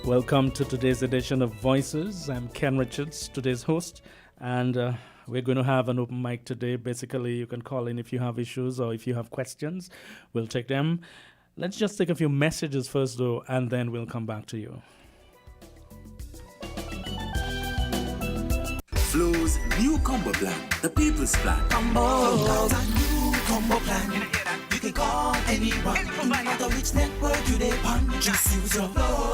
Welcome to today's edition of Voices. I'm Ken Richards, today's host, and we're going to have an open mic today. Basically, you can call in if you have issues or if you have questions. We'll take them. Let's just take a few messages first, though, and then we'll come back to you. Flo's new combo plan, the people's plan. Combo plan. You can call anyone, no matter which network you dey on. Just use your Flow.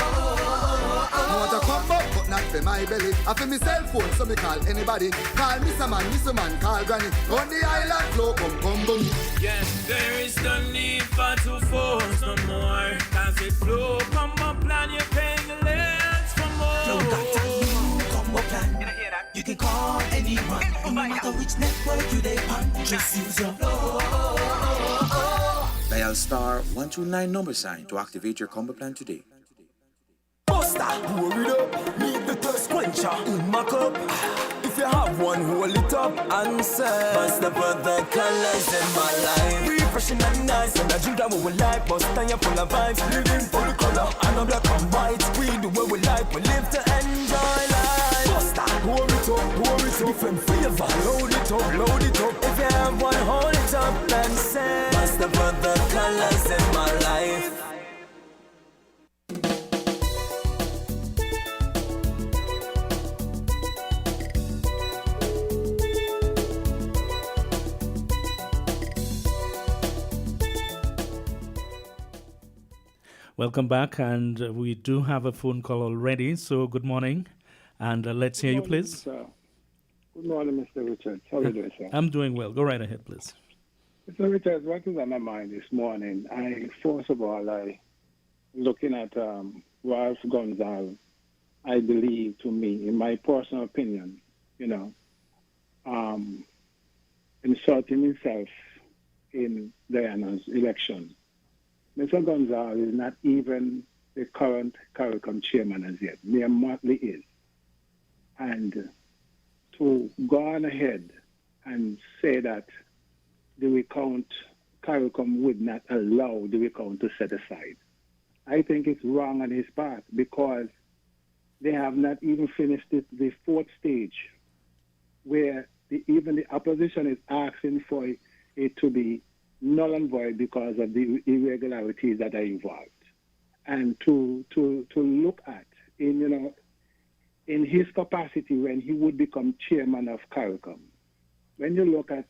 I want a combo, but not for my belly. I feel my cell phone, so me call anybody. Call Mr. Man, call Granny. On the island, Flow, come boom. Yes, there is no need for to force no more. Cause with Flow combo plan, you're paying less for more. Flow got a new combo plan. You can call anyone, no matter which network you dey on. Just use your Flow. Dial star 129 number sign to activate your combo plan today. Buster, pour it up, need the thirst quencher in my cup. If you have one, hold it up and say Buster put the colors in my life. Refreshing and nice, and I drink that what we like. Buster, you're full of vibes, living for the color. And I'm black and white, we do what we like. We live to enjoy life. Buster, pour it up, different flavor. Load it up. If you have one, hold it up and say Buster put the colors in my life. Welcome back, and we do have a phone call already, so good morning, and let's hear you, please. Sir. Good morning, Mr. Richards. How are you doing, sir? I'm doing well. Go right ahead, please. Mr. Richards, what is on my mind this morning? First of all, looking at Ralph Gonzalez, I believe, to me, in my personal opinion, insulting himself in Diana's election. Mr. Gonzalez is not even the current CARICOM chairman as yet. Mayor Motley is. And to go on ahead and say that the recount, CARICOM would not allow the recount to set aside, I think it's wrong on his part, because they have not even finished the fourth stage, where even the opposition is asking for it to be null and void because of the irregularities that are involved. And to look at in his capacity when he would become chairman of CARICOM, when you look at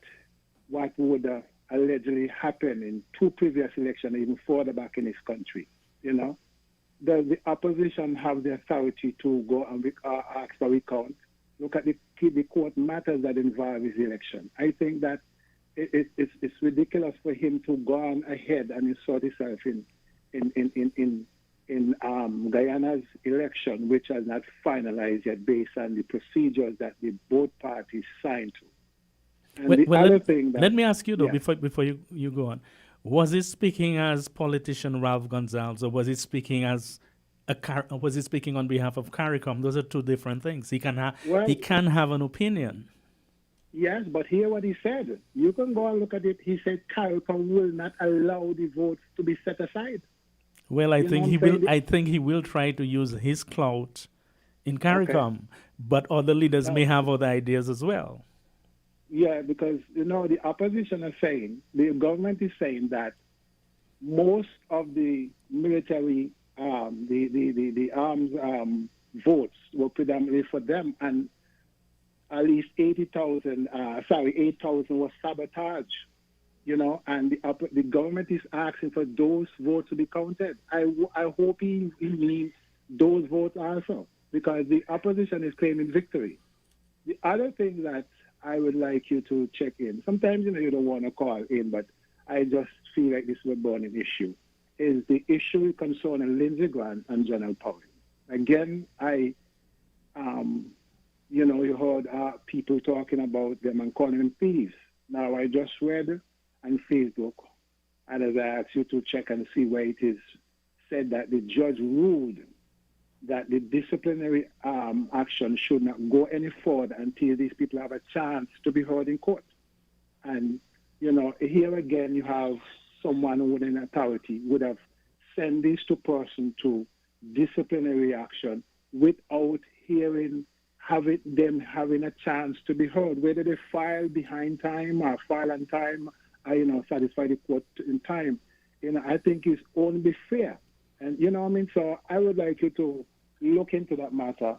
what would allegedly happen in two previous elections, even further back in his country, does the opposition have the authority to go and ask for recount? Look at the court matters that involve his election. I think that it's ridiculous for him to go on ahead and insert himself in Guyana's election, which has not finalized yet based on the procedures that the both parties signed to. And let me ask you though, before you go on, was he speaking as politician Ralph Gonzalez, or was he speaking as was he speaking on behalf of CARICOM? Those are two different things. He can have an opinion. Yes, but hear what he said. You can go and look at it. He said CARICOM will not allow the votes to be set aside. Well, I think he will. I think he will try to use his clout in CARICOM, but other leaders may have other ideas as well. Yeah, because the opposition is saying, the government is saying that most of the military, the arms votes were predominantly for them, and at least 8,000 was sabotage, and the government is asking for those votes to be counted. I hope he means those votes also, because the opposition is claiming victory. The other thing that I would like you to check in, sometimes you don't want to call in, but I just feel like this is a burning issue, is the issue concerning Lindsey Graham and General Powell. Again, you heard people talking about them and calling them thieves. Now, I just read on Facebook, and as I asked you to check and see where it is, said that the judge ruled that the disciplinary action should not go any further until these people have a chance to be heard in court. And, here again, you have someone with an authority would have sent these two persons to disciplinary action without them having a chance to be heard, whether they file behind time or file on time, or, satisfy the court in time. I think it's only fair. And, so I would like you to look into that matter.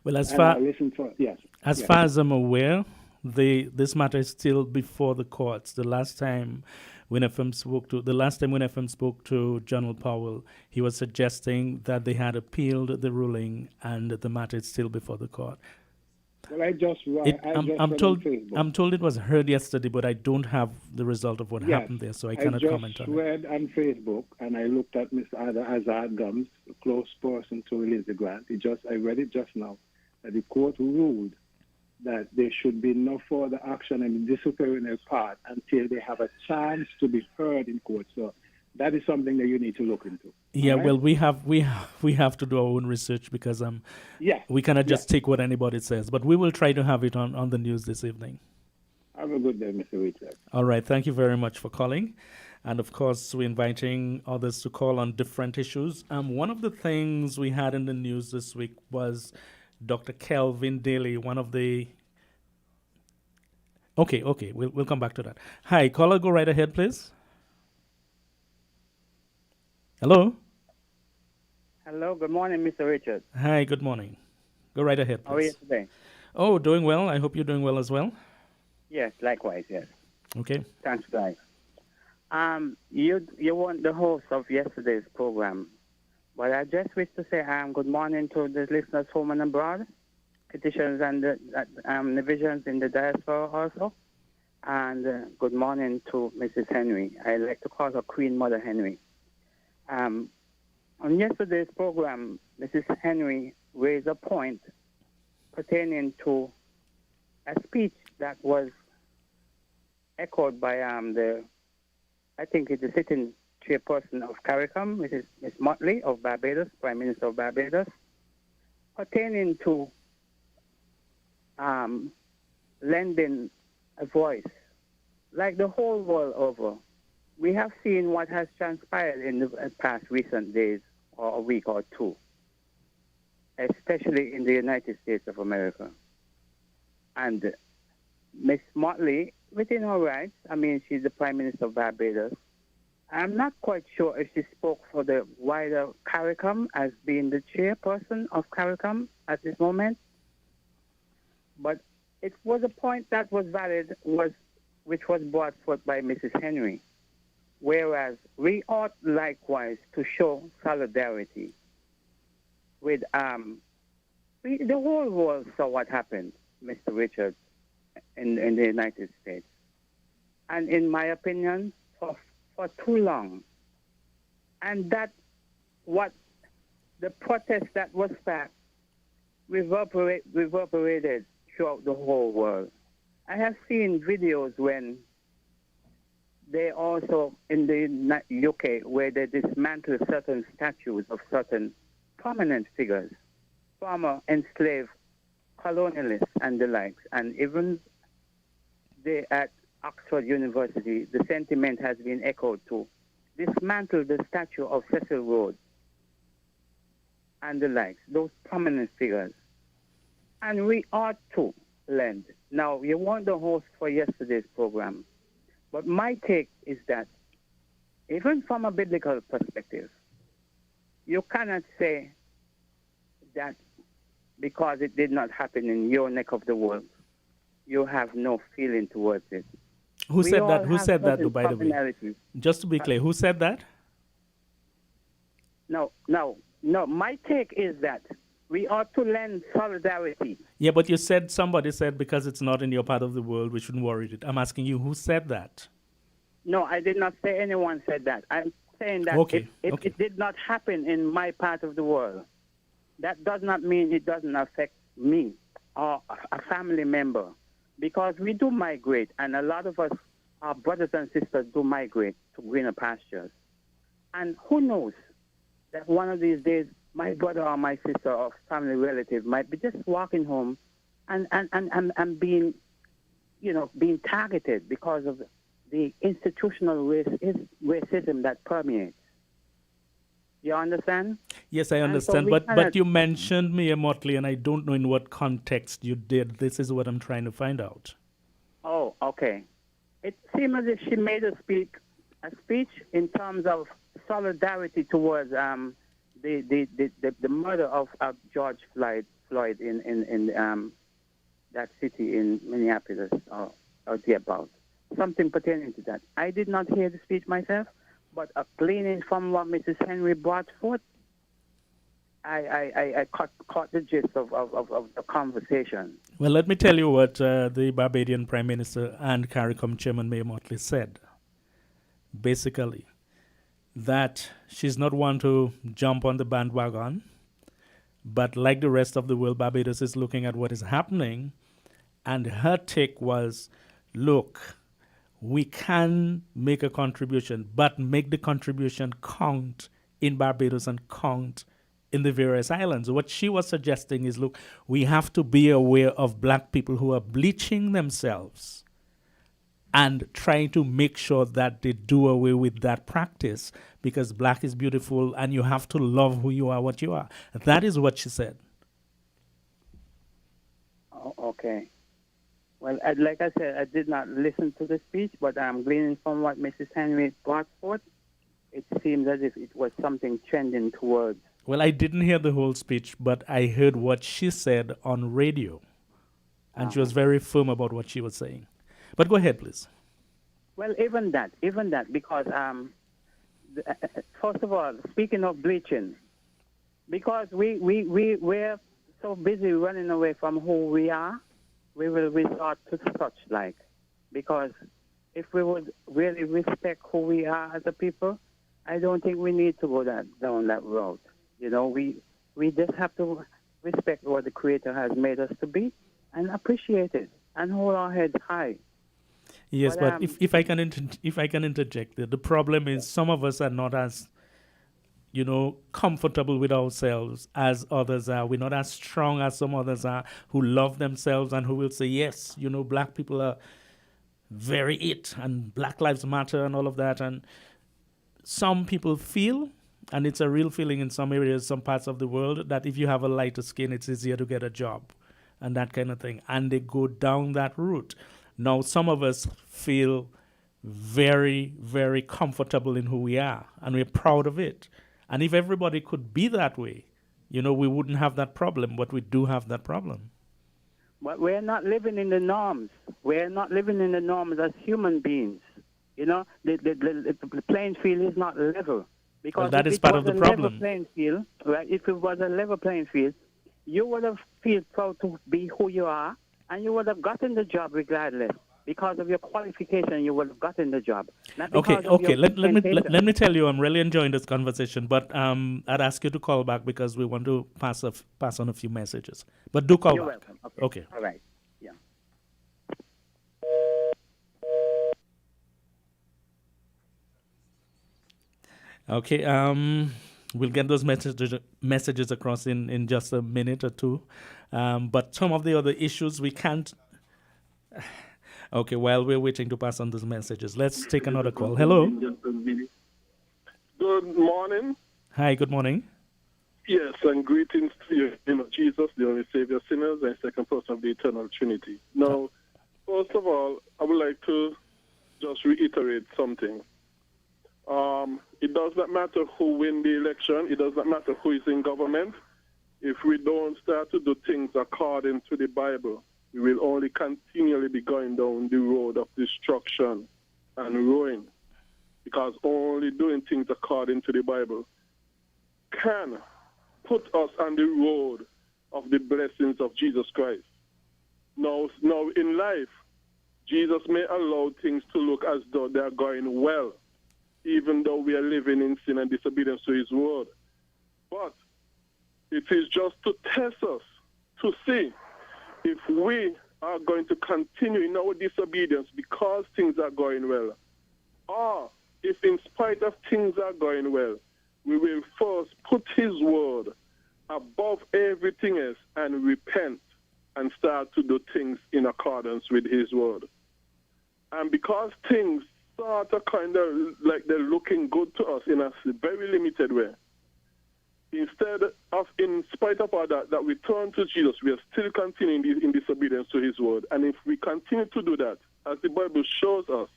Well, as far as I'm aware, this matter is still before the courts. The last time Win FM spoke to General Powell, he was suggesting that they had appealed the ruling and the matter is still before the court. Well, I'm told it was heard yesterday, but I don't have the result of what happened there, so I cannot comment on it. I just read on Facebook, and I looked at Mr. Azad Gums, a close person to Lindsey Grant. I read it just now, that the court ruled that there should be no further action in the disciplinary part until they have a chance to be heard in court. So that is something that you need to look into. Yeah, right? Well, we have to do our own research because we cannot just take what anybody says. But we will try to have it on the news this evening. Have a good day, Mr. Richard. All right, thank you very much for calling. And of course, we're inviting others to call on different issues. One of the things we had in the news this week was Dr. Kelvin Daly, one of the... Okay, we'll come back to that. Hi, caller, go right ahead, please. Hello? Hello, good morning, Mr. Richard. Hi, good morning. Go right ahead, please. How are you today? Oh, doing well. I hope you're doing well as well. Yes, likewise, yes. Okay. Thanks, guys. You weren't the host of yesterday's program, but I just wish to say good morning to the listeners home and abroad, petitions and the visions in the diaspora also, and good morning to Mrs. Henry. I like to call her Queen Mother Henry. On yesterday's program, Mrs. Henry raised a point pertaining to a speech that was echoed by I think it's the sitting chairperson of CARICOM, Ms. Motley of Barbados, Prime Minister of Barbados, pertaining to lending a voice. Like the whole world over, we have seen what has transpired in the past recent days or a week or two, especially in the United States of America. And Ms. Motley, within her rights, she's the Prime Minister of Barbados. I'm not quite sure if she spoke for the wider CARICOM as being the chairperson of CARICOM at this moment. But it was a point that was valid, which was brought forth by Mrs. Henry. Whereas we ought likewise to show solidarity with the whole world saw what happened, Mr. Richards, in the United States. And in my opinion, for too long. And that what the protest that was back reverberated throughout the whole world. I have seen videos when they also in the UK where they dismantle certain statues of certain prominent figures, former enslaved colonialists and the likes, and even at Oxford University, the sentiment has been echoed to dismantle the statue of Cecil Rhodes and the likes, those prominent figures. And we ought to lend. Now, you weren't the host for yesterday's program, but my take is that even from a biblical perspective, you cannot say that because it did not happen in your neck of the world, you have no feeling towards it. Who said that? Who said that, by the way? Just to be clear, who said that? No. My take is that we ought to lend solidarity. Yeah, but somebody said because it's not in your part of the world, we shouldn't worry it. I'm asking you, who said that? No, I did not say anyone said that. I'm saying that if it did not happen in my part of the world, that does not mean it doesn't affect me or a family member. Because we do migrate, and a lot of us, our brothers and sisters, do migrate to greener pastures. And who knows that one of these days, my brother or my sister or family relative might be just walking home and being, being targeted because of the institutional racism that permeates. You understand? Yes, I And so understand. we But cannot. you mentioned Mia Motley, and I don't know in what context you did. This is what I'm trying to find out. Oh, okay. It seemed as if she made a speech in terms of solidarity towards the murder of George Floyd in that city in Minneapolis or thereabouts. Something pertaining to that. I did not hear the speech myself, but gleaning from what Mrs. Henry brought forth, I caught the gist of the conversation. Well, let me tell you what the Barbadian Prime Minister and CARICOM Chairman Mia Motley said. Basically, that she's not one to jump on the bandwagon, but like the rest of the world, Barbados is looking at what is happening, and her take was, look, we can make a contribution, but make the contribution count in Barbados and count in the various islands. What she was suggesting is, look, we have to be aware of black people who are bleaching themselves and trying to make sure that they do away with that practice, because black is beautiful and you have to love who you are, what you are. That is what she said. Oh, okay. Well, like I said, I did not listen to the speech, but I'm gleaning from what Mrs. Henry brought forth. It seems as if it was something trending towards. Well, I didn't hear the whole speech, but I heard what she said on radio. And she was very firm about what she was saying. But go ahead, please. Well, even that, because first of all, speaking of bleaching, because we're so busy running away from who we are, we will resort to such like. Because if we would really respect who we are as a people, I don't think we need to go down that road. You know, we just have to respect what the Creator has made us to be and appreciate it and hold our heads high. Yes, but if I can interject, the problem is some of us are not as, comfortable with ourselves as others are. We're not as strong as some others are who love themselves and who will say, yes, black people are very it and Black Lives Matter and all of that. And some people feel, and it's a real feeling in some areas, some parts of the world, that if you have a lighter skin, it's easier to get a job and that kind of thing. And they go down that route. Now, some of us feel very, very comfortable in who we are, and we're proud of it. And if everybody could be that way, we wouldn't have that problem, but we do have that problem. But we're not living in the norms. We're not living in the norms as human beings. The playing field is not level. Because that is part of the problem. Level playing field, right? If it was a level playing field, you would have felt proud to be who you are, and you would have gotten the job regardless. Because of your qualification, you would have gotten the job. Okay. Let me tell you, I'm really enjoying this conversation, but I'd ask you to call back because we want to pass on a few messages. But do call You're back. welcome. Okay. All right. Yeah. Okay. We'll get those messages across in just a minute or two. But some of the other issues we can't. Okay, while we're waiting to pass on those messages, let's take another call. Hello. Good morning. Hi, good morning. Yes, and greetings to you, Jesus, the only Savior of sinners, and second person of the eternal Trinity. Now, first of all, I would like to just reiterate something. It does not matter who wins the election. It does not matter who is in government. If we don't start to do things according to the Bible, we will only continually be going down the road of destruction and ruin. Because only doing things according to the Bible can put us on the road of the blessings of Jesus Christ. Now in life, Jesus may allow things to look as though they are going well, even though we are living in sin and disobedience to his word. But it is just to test us, to see if we are going to continue in our disobedience because things are going well, or if in spite of things are going well, we will first put his word above everything else and repent and start to do things in accordance with his word. And because things sort of kind of like they're looking good to us in a very limited way, Instead of, in spite of all that we turn to Jesus, we are still continuing in disobedience to his word. And if we continue to do that, as the Bible shows us,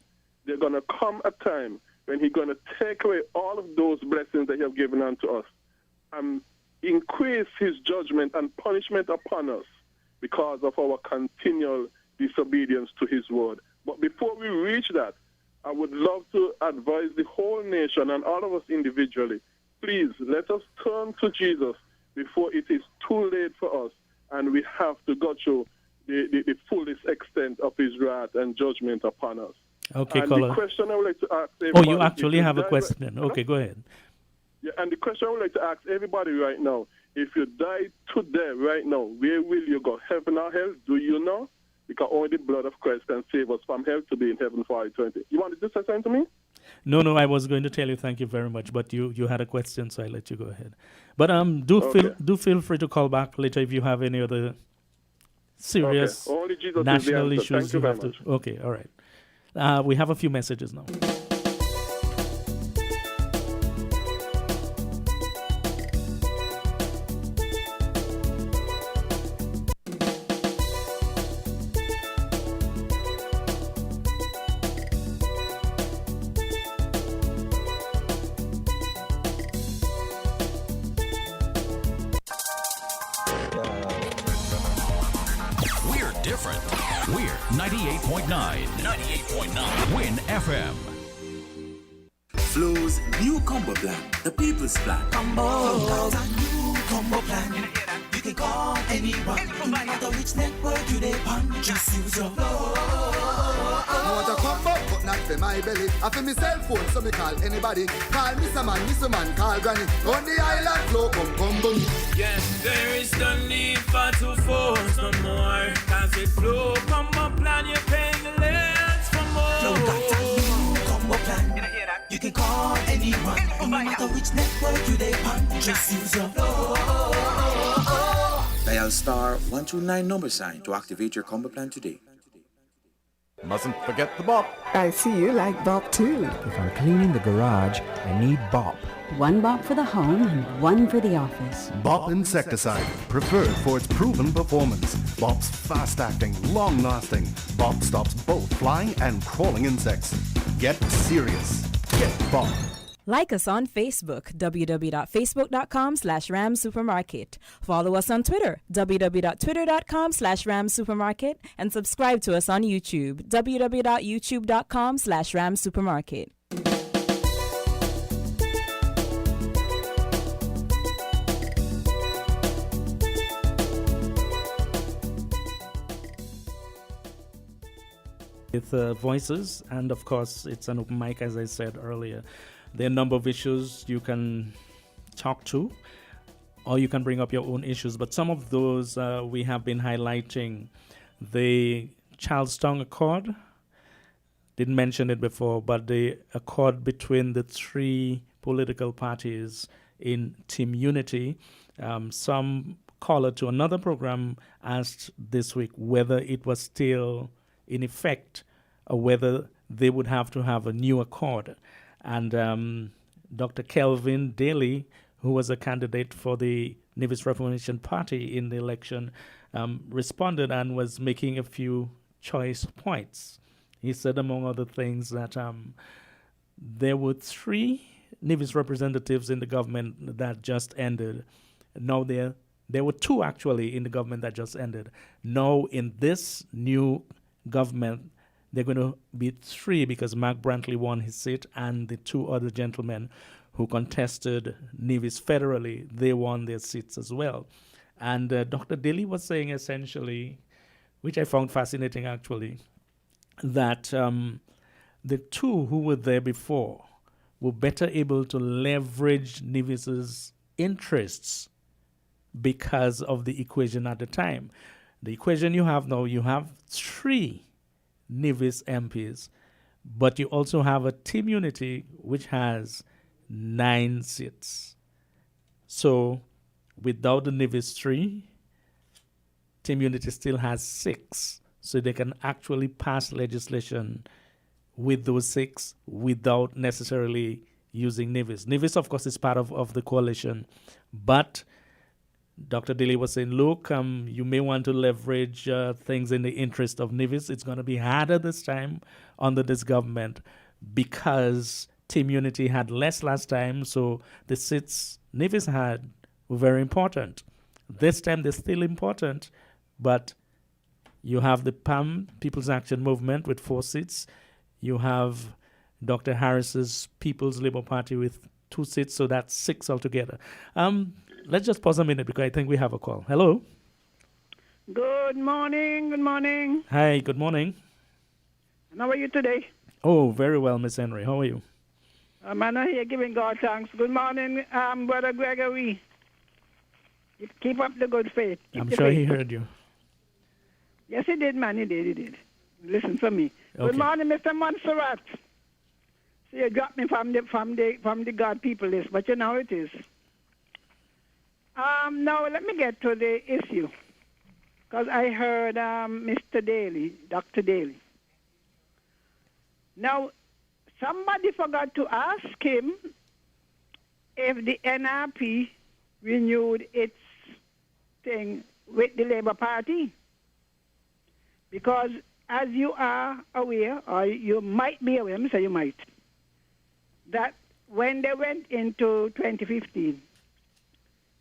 there's going to come a time when he's going to take away all of those blessings that he has given unto us and increase his judgment and punishment upon us because of our continual disobedience to his word. But before we reach that, I would love to advise the whole nation and all of us individually, please let us turn to Jesus before it is too late for us and we have to go through the fullest extent of his wrath and judgment upon us. Okay, and caller. the question I would like to ask Oh, everybody... you actually have a die question. Okay, go ahead. Yeah, and the question I would like to ask everybody right now, if you die today, right now, where will you go? Heaven or hell? Do you know? Because only the blood of Christ can save us from hell to be in heaven for eternity. You wanted to say something to me? No, I was going to tell you thank you very much, but you had a question, so I let you go ahead. But do feel free to call back later if you have any other serious Only Jesus national is the answer. issues Thank you very have to. much. Okay, all right. We have a few messages now. We're different. We're 98.9. 98.9. Win FM. Flo's new combo plan, the people's plan. Combo. Got a new combo plan. You can call anyone. No matter which network you dey on, just use your Flow. I want a combo, but not for my belly. I for me cell phone, so me call anybody. Call Mr. Man, call Granny. On the island, Flow come boom. Yes, there is no need for two phones no more. Cause with Flow combo plan, you're paying less for more. Flow got a new combo plan. You can call anyone. No matter which network you dey on, just use your Flow. Dial star 129 number sign to activate your combo plan today. Mustn't forget the bop. I see you like bop too. If I'm cleaning the garage, I need bop. One bop for the home and one for the office. Bop insecticide, preferred for its proven performance. Bop's fast-acting, long-lasting. Bop stops both flying and crawling insects. Get serious. Get Bop. Like us on Facebook, www.facebook.com/ramsupermarket. Follow us on Twitter, www.twitter.com/ramsupermarket. And subscribe to us on YouTube, www.youtube.com/ramsupermarket. With voices, and of course, it's an open mic, as I said earlier. There are a number of issues you can talk to, or you can bring up your own issues. But some of those we have been highlighting. The Charlestown Accord, didn't mention it before, but the accord between the three political parties in Team Unity. Some caller to another program asked this week whether it was still in effect or whether they would have to have a new accord. And Dr. Kelvin Daly, who was a candidate for the Nevis Reformation Party in the election, responded and was making a few choice points. He said, among other things, that there were three Nevis representatives in the government that just ended. Now there were two actually in the government that just ended. Now in this new government, they're going to be three because Mark Brantley won his seat and the two other gentlemen who contested Nevis federally, they won their seats as well. And Dr. Daly was saying essentially, which I found fascinating actually, that the two who were there before were better able to leverage Nevis's interests because of the equation at the time. The equation you have now, you have three Nevis MPs, but you also have a Team Unity which has 9 seats. So without the Nevis 3, Team Unity still has 6. So they can actually pass legislation with those 6 without necessarily using Nevis. Nevis, of course, is part of the coalition, but Dr. Daly was saying, look, you may want to leverage things in the interest of Nevis. It's going to be harder this time under this government because Team Unity had less last time, so the seats Nevis had were very important. This time they're still important, but you have the PAM, People's Action Movement, with 4 seats. You have Dr. Harris's People's Labour Party with 2 seats, so that's 6 altogether. Let's just pause a minute because I think we have a call. Hello? Good morning, good morning. Hi, good morning. And how are you today? Oh, very well, Miss Henry. How are you? I'm here giving God thanks. Good morning, Brother Gregory. Keep up the good faith. I'm sure he heard you. Yes, he did, man. He did. Listen to me. Okay. Good morning, Mr. Montserrat. So you dropped me from the God people list, but you know how it is. Now let me get to the issue, because I heard Mr. Daly, Dr. Daly. Now, somebody forgot to ask him if the NRP renewed its thing with the Labour Party. Because as you are aware, or you might be aware, let me say you might, that when they went into 2015,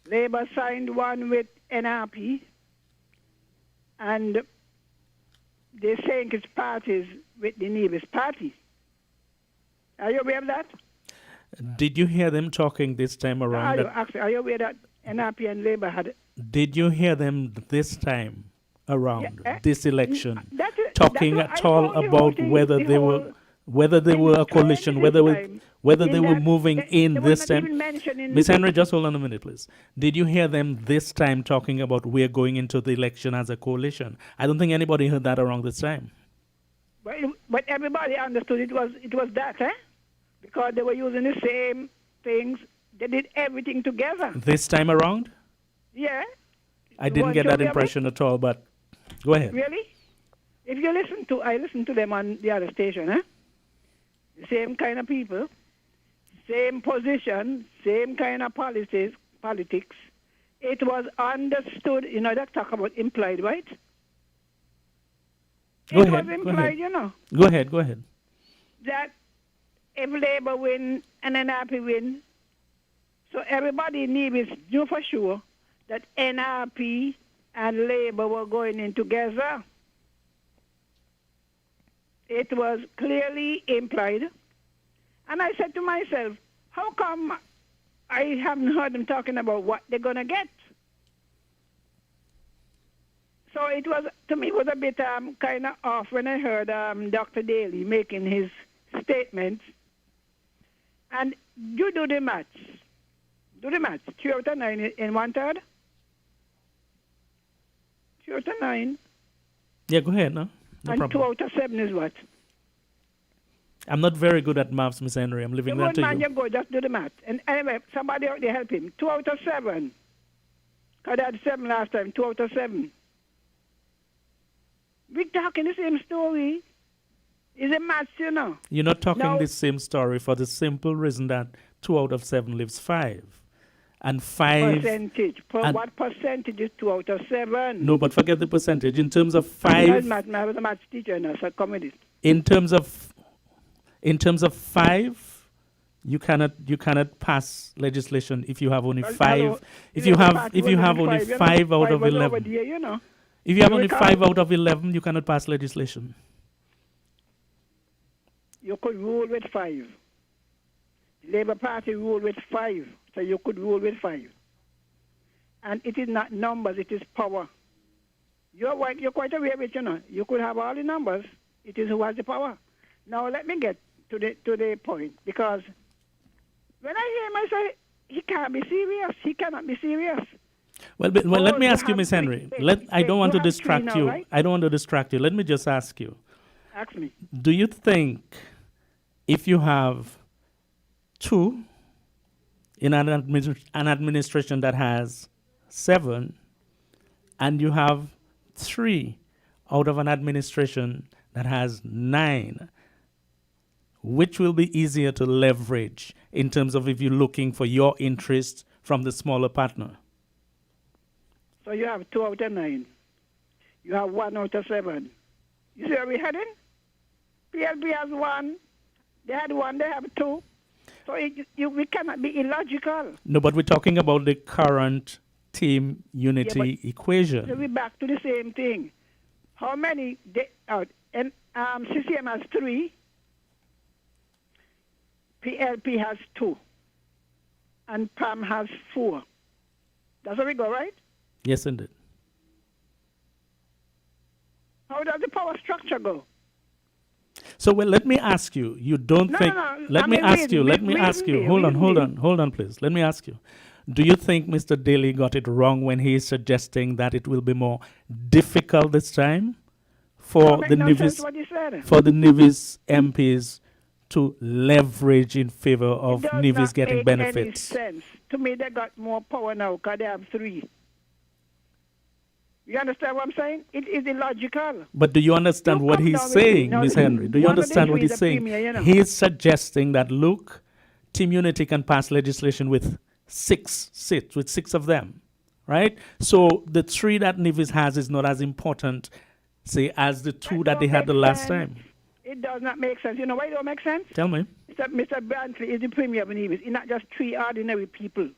Labour signed one with NRP, and they're saying it's parties with the Nevis party. Are you aware of that? Did you hear them talking this time around? Are you aware that NRP and Labour had... Did you hear them this time around this election that's talking what at all about whether they were a coalition, whether they were moving in this time? Miss Henry, just hold on a minute, please. Did you hear them this time talking about we're going into the election as a coalition? I don't think anybody heard that around this time. But everybody understood it was that, because they were using the same things. They did everything together. This time around? Yeah. I didn't get that impression at all, but go ahead. Really? If you I listen to them on the other station, the same kind of people, same position, same kind of politics. It was understood, they talk about implied, right? Go ahead. Go ahead. That if Labour win and NRP win, so everybody in Nevis knew for sure that NRP and Labour were going in together. It was clearly implied. And I said to myself, how come I haven't heard them talking about what they're going to get? So it was, to me, it was a bit kind of off when I heard Dr. Daly making his statements. And you do the maths. 3 out of 9 in 1/3? 3 out of 9. Yeah, go ahead, no and problem. 2 out of 7 is what? I'm not very good at maths, Miss Henry. I'm leaving that to you. You go, just do the math. And anyway, somebody out there help him. 2 out of 7. Because I had 7 last time. 2 out of 7. We're talking the same story. It's a maths, You're not talking the same story for the simple reason that 2 out of 7 leaves 5. And 5... Percentage. What percentage is 2 out of 7? No, but forget the percentage. In terms of 5... I was a maths teacher and I said comedy. In terms of 5, you cannot pass legislation if you have only 5. If you have only 5 out of 11. If you have only 5 out of 11, you cannot pass legislation. You could rule with 5. The Labour Party ruled with 5, so you could rule with 5. And it is not numbers, it is power. You're quite aware of it, You could have all the numbers. It is who has the power. Now let me get to the point, because when I hear him, I say, he can't be serious. He cannot be serious. Well, let me ask you, Miss Henry. I don't want to distract you. Right? I don't want to distract you. Let me just ask you. Ask me. Do you think if you have 2 in an administration that has 7, and you have 3 out of an administration that has 9, which will be easier to leverage in terms of if you're looking for your interest from the smaller partner? So you have 2 out of 9. You have 1 out of 7. You see where we're heading? PLP has 1. They had 1, they have 2. So we cannot be illogical. No, but we're talking about the current team unity equation. So we're back to the same thing. How many? CCM has 3. PLP has 2. And PAM has 4. That's how we go, right? Yes, indeed. How does the power structure go? So, well, let me ask you. You don't think... No. Let me ask you. Hold on, please. Let me ask you. Do you think Mr. Daly got it wrong when he is suggesting that it will be more difficult this time for the Nevis MPs to leverage in favor of Nevis getting benefits? It does not make any sense. To me, they got more power now because they have 3. You understand what I'm saying? It is illogical. But do you understand what he's saying, Ms. Henry? Do you understand what he's saying? He's suggesting that, look, Team Unity can pass legislation with 6 seats, with 6 of them, right? So the 3 that Nevis has is not as important, say, as the 2 that they had the last time. It does not make sense. You know why it don't make sense? Tell me. Mr. Brantley is the Premier of Nevis. It's not just 3 ordinary people.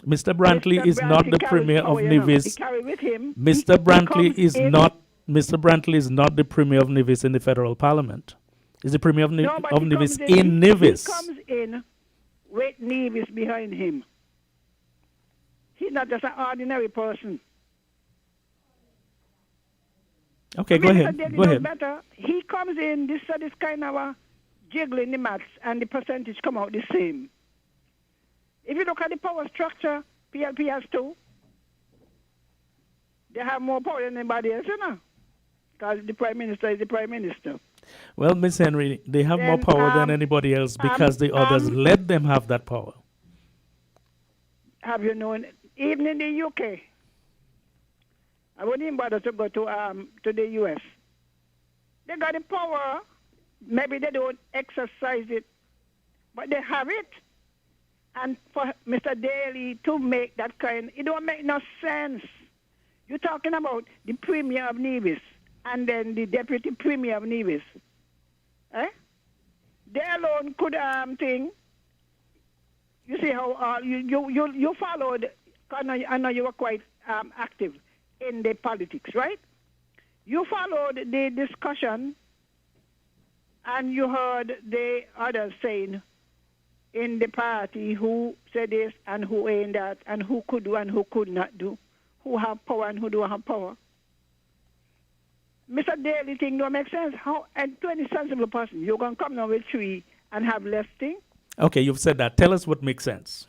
Mr. Brantley is not the Premier of Nevis. He carry with him. Mr. Brantley is not the Premier of Nevis in the federal parliament. He's the Premier of Nevis in Nevis. He comes in with Nevis behind him. He's not just an ordinary person. Okay, go ahead. Better. He comes in, this kind of a jiggling the maths, and the percentage come out the same. If you look at the power structure, PLP has 2. They have more power than anybody else, you know, because the Prime Minister is the Prime Minister. Well, Ms. Henry, they have more power than anybody else because the others let them have that power. Have you known, even in the UK, I wouldn't even bother to go to the US. They got the power. Maybe they don't exercise it, but they have it. And for Mr. Daly to make that it don't make no sense. You're talking about the Premier of Nevis and then the Deputy Premier of Nevis. Eh? They alone could thing. You see how you followed. I know you were quite active in the politics, right? You followed the discussion, and you heard the others saying in the party who said this and who ain't that, and who could do and who could not do, who have power and who don't have power. Mr. Daly thing don't make sense. How, and to any sensible person, you're going to come now with 3 and have less thing? Okay, you've said that. Tell us what makes sense.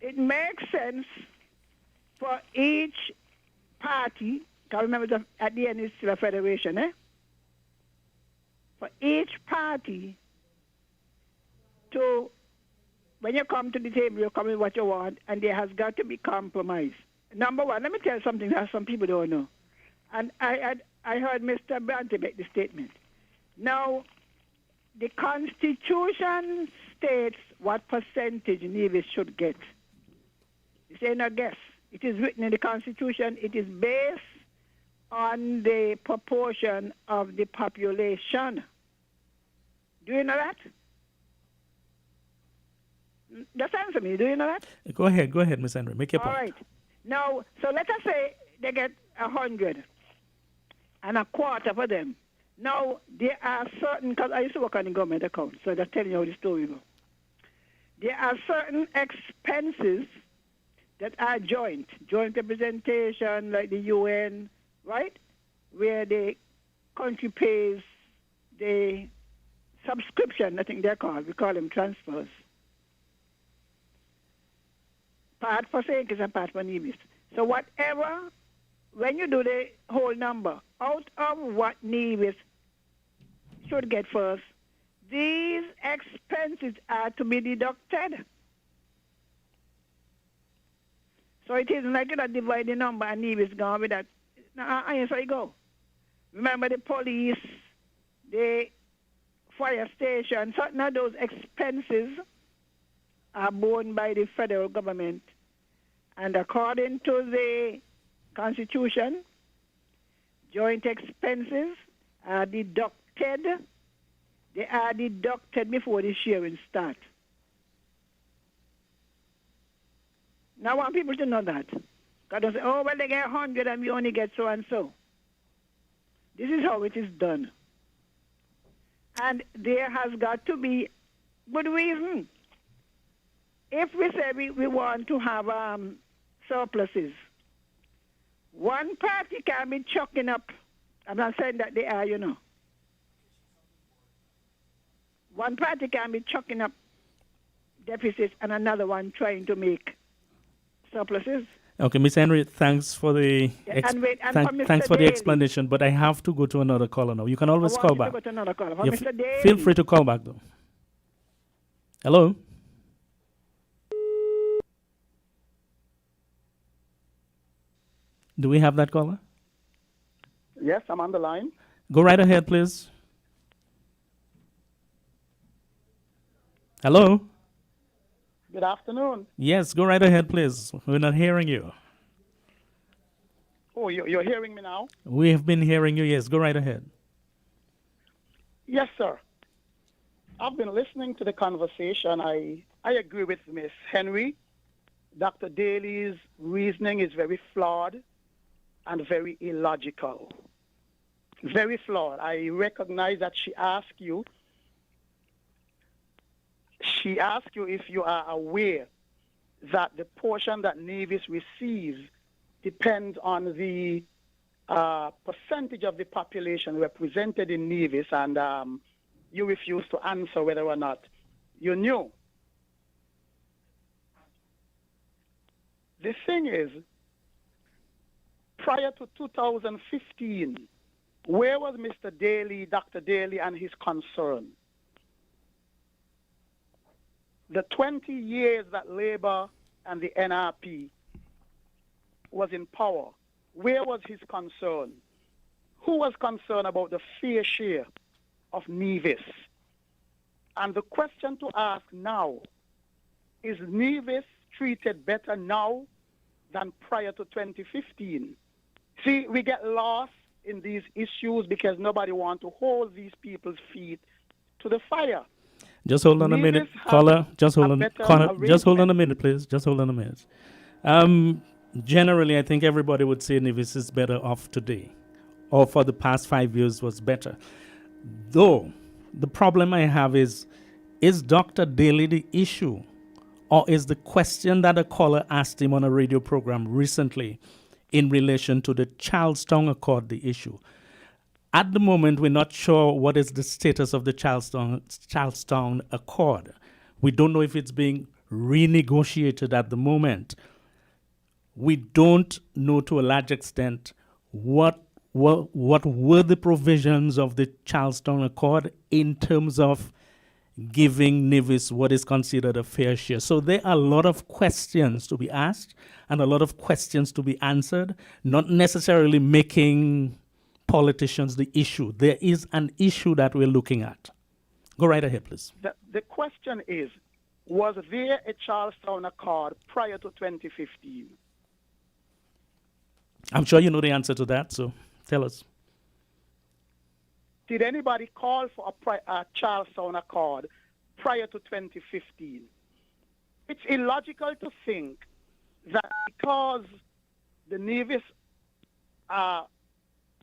It makes sense for each party, because remember at the end it's still a federation, for each party to, when you come to the table, you come with what you want, and there has got to be compromise. Number one, let me tell you something that some people don't know. And I heard Mr. Brantley make the statement. Now, the Constitution states what percentage Nevis should get. This ain't a guess. It is written in the Constitution. It is based on the proportion of the population. Do you know that? Just answer me. Do you know that? Go ahead, Ms. Henry. Make your point. All right. Now, so let us say they get 100 and a quarter for them. Now, there are certain, because I used to work on the government account, so that's telling you how the story goes. There are certain expenses that are joint representation, like the UN, right? Where the country pays the subscription, I think they're called. We call them transfers. Part for St. and part for Nevis. So whatever, when you do the whole number, out of what Nevis should get first, these expenses are to be deducted. So it isn't like you not divide the number and Nevis gone with that. Now, I saw you go. Remember the police, the fire station, certain of those expenses are borne by the federal government. And according to the Constitution, joint expenses are deducted. They are deducted before the sharing starts. Now I want people to know that. God don't say, oh, well, they get 100 and we only get so and so. This is how it is done. And there has got to be good reason. If we say we want to have surpluses, one party can be chucking up. I'm not saying that they are, One party can be chucking up deficits and another one trying to make surpluses. Okay, Ms. Henry, thanks for the thanks for the explanation, but I have to go to another caller now. You can always call back. Go to another caller. Mr. Feel free to call back, though. Hello? Do we have that caller? Yes, I'm on the line. Go right ahead, please. Hello? Good afternoon. Yes, go right ahead, please. We're not hearing you. Oh, you're hearing me now? We have been hearing you, yes. Go right ahead. Yes, sir. I've been listening to the conversation. I agree with Ms. Henry. Dr. Daly's reasoning is very flawed and very illogical. Very flawed. I recognize that she asked you if you are aware that the portion that Nevis receives depends on the percentage of the population represented in Nevis, and you refuse to answer whether or not you knew. The thing is, prior to 2015, where was Mr. Daly, Dr. Daly, and his concern? The 20 years that Labour and the NRP was in power, where was his concern? Who was concerned about the fair share of Nevis? And the question to ask now, is Nevis treated better now than prior to 2015? See, we get lost in these issues because nobody wants to hold these people's feet to the fire. Just hold on a minute, caller. Just hold on. Just hold on a minute, please. Just hold on a minute. Generally, I think everybody would say Nevis is better off today, or for the past 5 years was better. Though, the problem I have is Dr. Daly the issue, or is the question that a caller asked him on a radio program recently in relation to the Charlestown Accord the issue? At the moment, we're not sure what is the status of the Charlestown Accord. We don't know if it's being renegotiated at the moment. We don't know to a large extent what were the provisions of the Charlestown Accord in terms of giving Nevis what is considered a fair share. So there are a lot of questions to be asked and a lot of questions to be answered, not necessarily making politicians the issue. There is an issue that we're looking at. Go right ahead, please. The question is, was there a Charlestown Accord prior to 2015? I'm sure you know the answer to that, so tell us. Did anybody call for a Charlestown Accord prior to 2015? It's illogical to think that because the Nevis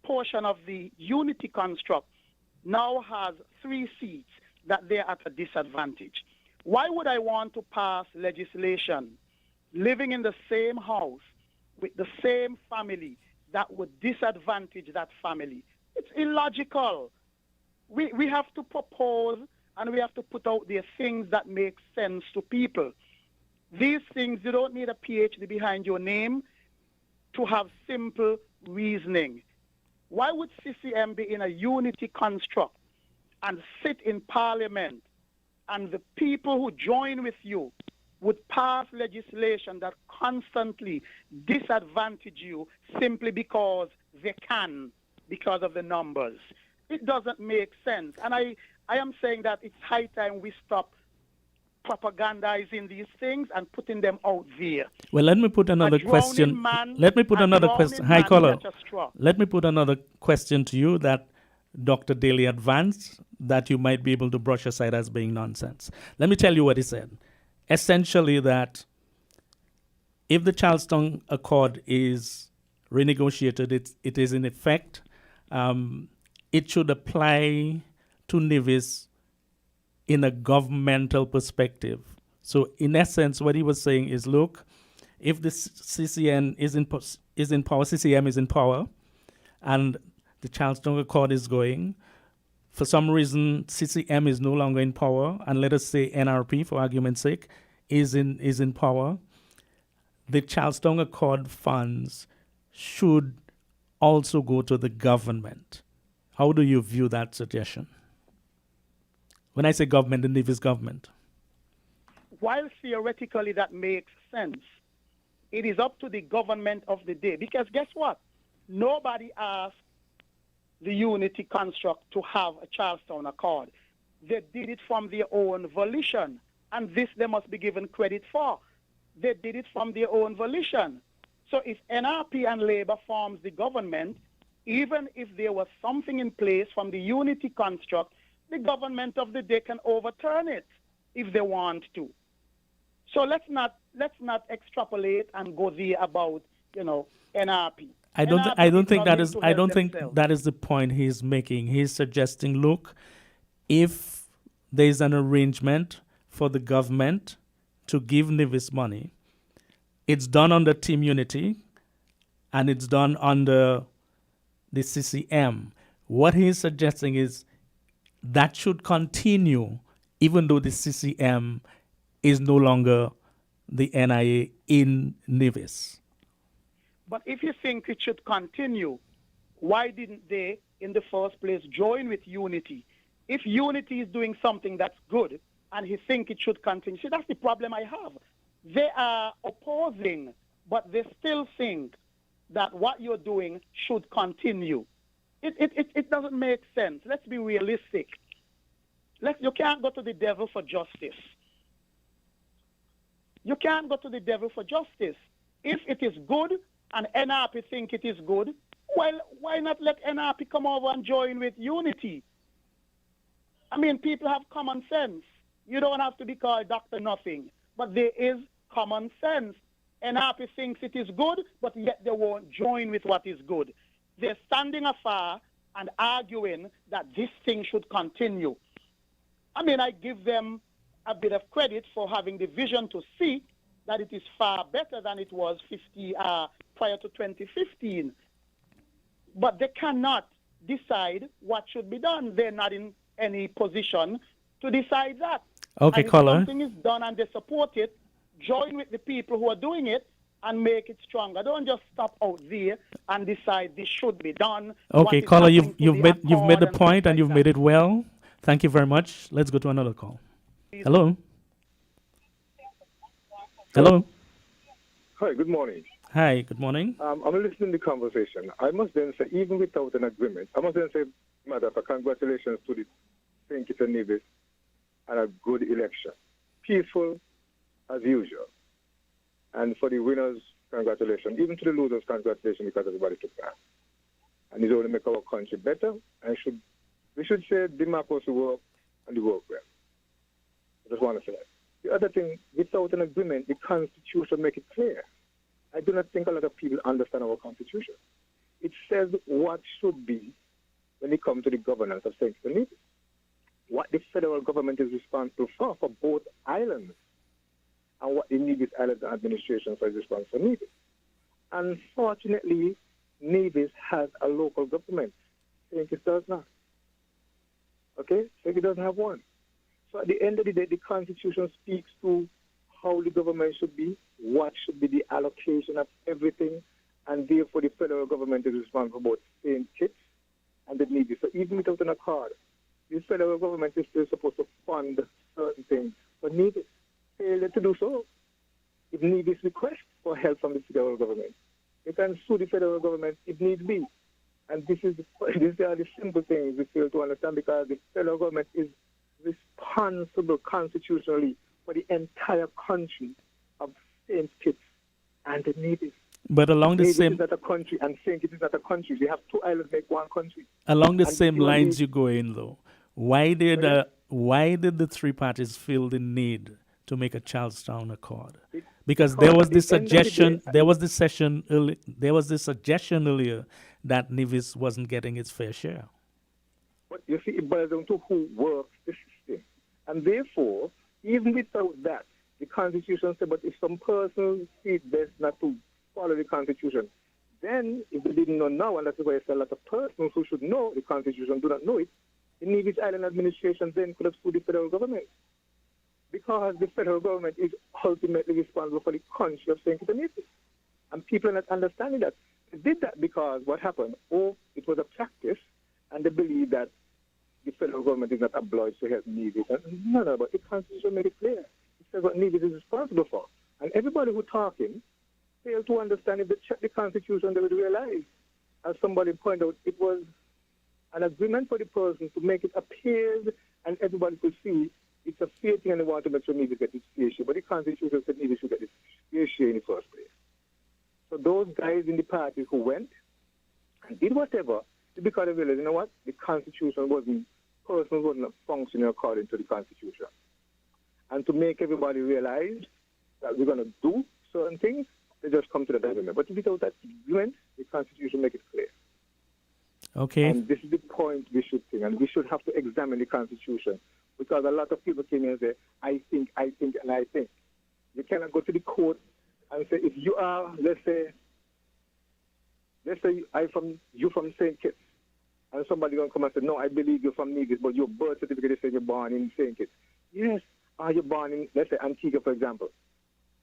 portion of the unity construct now has 3 seats, that they're at a disadvantage. Why would I want to pass legislation living in the same house with the same family that would disadvantage that family? It's illogical. We have to propose and we have to put out there things that make sense to people. These things, you don't need a PhD behind your name to have simple reasoning. Why would CCM be in a unity construct and sit in parliament and the people who join with you would pass legislation that constantly disadvantage you simply because they can, because of the numbers? It doesn't make sense. And I am saying that it's high time we stop propagandizing these things and putting them out there. Well, let me put another question. Let me put another question. Hi, caller. Let me put another question to you that Dr. Daly advanced that you might be able to brush aside as being nonsense. Let me tell you what he said. Essentially that if the Charleston Accord is renegotiated, it is in effect, it should apply to Nevis in a governmental perspective. So in essence, what he was saying is, look, if the CCM is in power, and the Charleston Accord is going, for some reason CCM is no longer in power, and let us say NRP, for argument's sake, is in power, the Charleston Accord funds should also go to the government. How do you view that suggestion? When I say government, the Nevis government. While theoretically that makes sense, it is up to the government of the day. Because guess what? Nobody asked the unity construct to have a Charleston Accord. They did it from their own volition. And this they must be given credit for. They did it from their own volition. So if NRP and Labour forms the government, even if there was something in place from the unity construct, the government of the day can overturn it if they want to. So let's not extrapolate and go there about, NRP. I don't think that is the point he's making. He's suggesting, look, if there is an arrangement for the government to give Nevis money, it's done under Team Unity and it's done under the CCM. What he's suggesting is that should continue even though the CCM is no longer the NIA in Nevis. But if you think it should continue, why didn't they, in the first place, join with Unity? If Unity is doing something that's good and he think it should continue, see, that's the problem I have. They are opposing, but they still think that what you're doing should continue. It doesn't make sense. Let's be realistic. You can't go to the devil for justice. You can't go to the devil for justice. If it is good and NRP think it is good, well, why not let NRP come over and join with Unity? I mean, people have common sense. You don't have to be called Dr. Nothing, but there is common sense. NRP thinks it is good, but yet they won't join with what is good. They're standing afar and arguing that this thing should continue. I mean, I give them a bit of credit for having the vision to see that it is far better than it was prior to 2015. But they cannot decide what should be done. They're not in any position to decide that. Okay, caller. If something is done and they support it, join with the people who are doing it and make it stronger. Don't just stop out there and decide this should be done. Okay, caller, you've made the point and you've made it well. Thank you very much. Let's go to another call. Hello. Hello. Hi, good morning. Hi, good morning. I'm listening to the conversation. I must then say, even without an agreement, I must then say, Madam, congratulations to the St. Kitts and Nevis and a good election. Peaceful as usual. And for the winners, congratulations. Even to the losers, congratulations, because everybody took part. And it's only make our country better. And we should say democracy work and the work well. I just want to say that. The other thing, without an agreement, the Constitution make it clear. I do not think a lot of people understand our Constitution. It says what should be when it comes to the governance of St. Kitts and Nevis. What the federal government is responsible for both islands, and what the Nevis Island Administration is responsible for Nevis. Unfortunately, Nevis has a local government. St. Kitts does not. Okay? St. Kitts doesn't have one. So at the end of the day, the Constitution speaks to how the government should be, what should be the allocation of everything, and therefore the federal government is responsible for both St. Kitts and the Nevis. So even without an accord, the federal government is still supposed to fund certain things. But Nevis failed to do so. If Nevis requests for help from the federal government, they can sue the federal government if need be. And these are the simple things we fail to understand, because the federal government is responsible constitutionally for the entire country of St. Kitts and the Nevis. But along the Nevis same is not a country, and St. Kitts is not a country. They have two islands make one country. along the And same the only- lines you go in though, why did the three parties feel the need to make a Charlestown Accord? Because there was this suggestion, there was this suggestion earlier that Nevis wasn't getting its fair share. But you see, it boils down to who works the system. And therefore, even without that, the Constitution said, but if some person sees best not to follow the Constitution, then if they didn't know now, and that's why I say a lot of persons who should know the Constitution do not know it, the Nevis Island administration then could have sued the federal government. Because the federal government is ultimately responsible for the country of St. Kitts and Nevis. And people are not understanding that. They did that because what happened? It was a practice, and they believe that the federal government is not obliged to help Nevis. No, but the Constitution made it clear. It says what Nevis is responsible for. And everybody who talking fail to understand, if they check the Constitution, they would realize, as somebody pointed out, it was an agreement for the person to make it appear and everybody could see it's a fair thing and they want to make sure Nevis gets its fair share. But the Constitution said Nevis should get its fair share in the first place. So those guys in the party who went and did whatever, because they realized, you know what, the Constitution wasn't functioning according to the Constitution. And to make everybody realize that we're going to do certain things, they just come to the agreement. But without that agreement, the Constitution make it clear. Okay. And this is the point we should think, and we should have to examine the Constitution, because a lot of people came in and say, I think, and I think. You cannot go to the court and say, if you are, let's say you from St. Kitts, and somebody going to come and say, no, I believe you're from Nevis, but your birth certificate says you're born in St. Kitts. Yes, are you born in, let's say, Antigua, for example?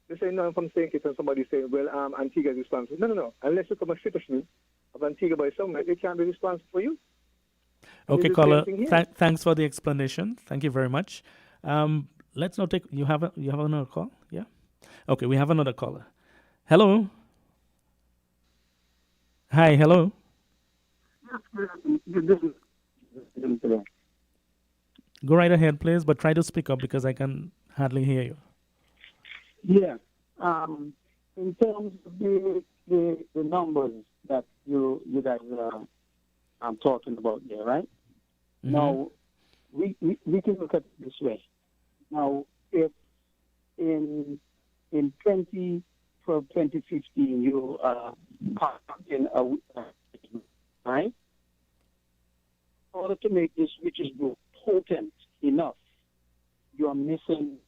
They say, no, I'm from St. Kitts, and somebody say, well, Antigua is responsible. No. Unless you become a citizen of Antigua by somewhere, they can't be responsible for you. Okay, caller. Thanks for the explanation. Thank you very much. Let's now take. You have another call? Yeah. Okay, we have another caller. Hello. Hi. Hello. Go right ahead, please, but try to speak up because I can hardly hear you. Yeah. In terms of the numbers that you guys are talking about there, right? Mm-hmm. Now, we can look at it this way. Now, if in 2015 you are in a right? In order to make this witches brew potent enough, you are missing.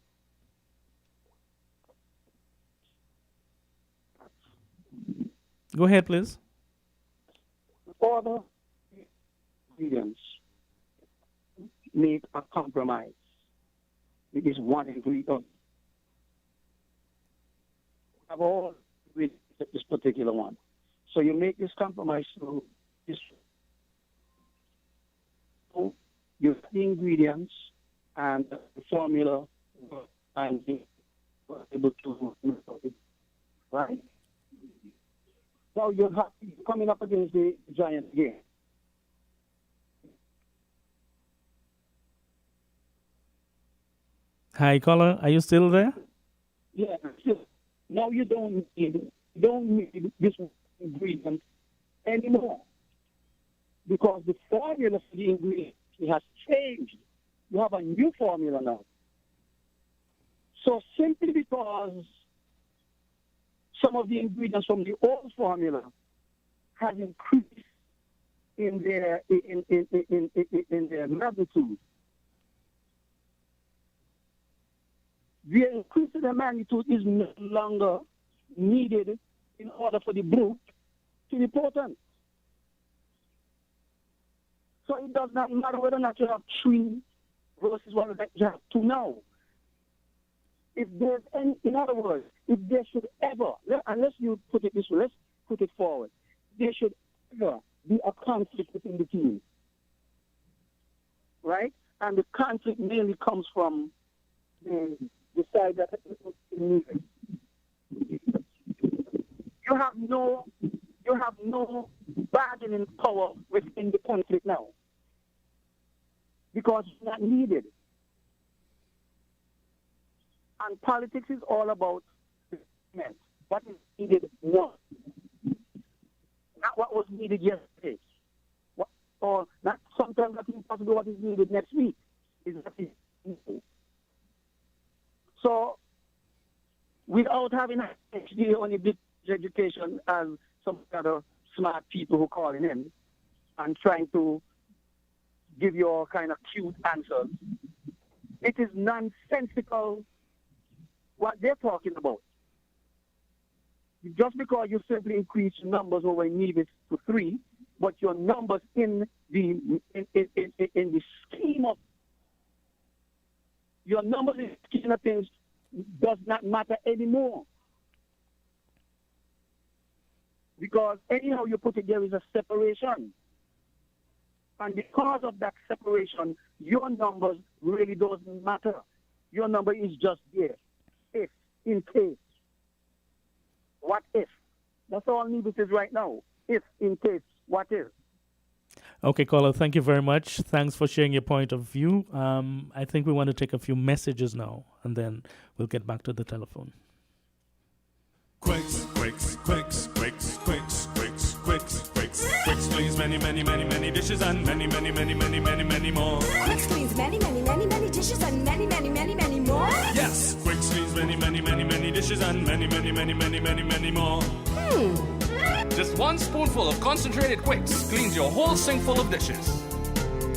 Go ahead, please. Other ingredients make a compromise. It is one ingredient. Have all with this particular one. So you make this compromise through this. You have the ingredients and the formula, and you are able to right. Now you're coming up against the giant again. Hi, caller. Are you still there? Yeah. Now you don't need this ingredient anymore because the formula for the ingredient has changed. You have a new formula now. So simply because some of the ingredients from the old formula have increased in their magnitude. The increase in the magnitude is no longer needed in order for the brew to be potent. So it does not matter whether or not you have 3 versus one that you have 2 now. If there's any, in other words, if there should ever, unless you put it this way, let's put it forward, there should ever be a conflict within the team, right? And the conflict mainly comes from the side that you have no bargaining power within the conflict now because it's not needed. And politics is all about what is needed now, not what was needed yesterday. Or not sometimes not even possible what is needed next week. Is what is needed. So, without having a PhD on a big education as some other smart people who calling in and trying to give you all kind of cute answers, it is nonsensical what they're talking about. Just because you simply increase your numbers over needed to 3, but your numbers in the scheme of your numbers in the scheme of things does not matter anymore. Because anyhow you put it, there is a separation. And because of that separation, your numbers really doesn't matter. Your number is just there. If, in case. What if? That's all Nevis is right now. If, in case, what if? Okay, caller, thank you very much. Thanks for sharing your point of view. I think we want to take a few messages now, and then we'll get back to the telephone. Quicks, quicks, quicks, quicks, quicks, quicks, quicks, quicks, quicks cleans many, many, many, many dishes and many, many, many, many, many, many more. Quicks cleans many, many, many, many dishes and many, many, many, many more. Yes, Quicks cleans many, many, many, many dishes and many, many, many, many, many, many more. Just one spoonful of concentrated Quicks cleans your whole sink full of dishes.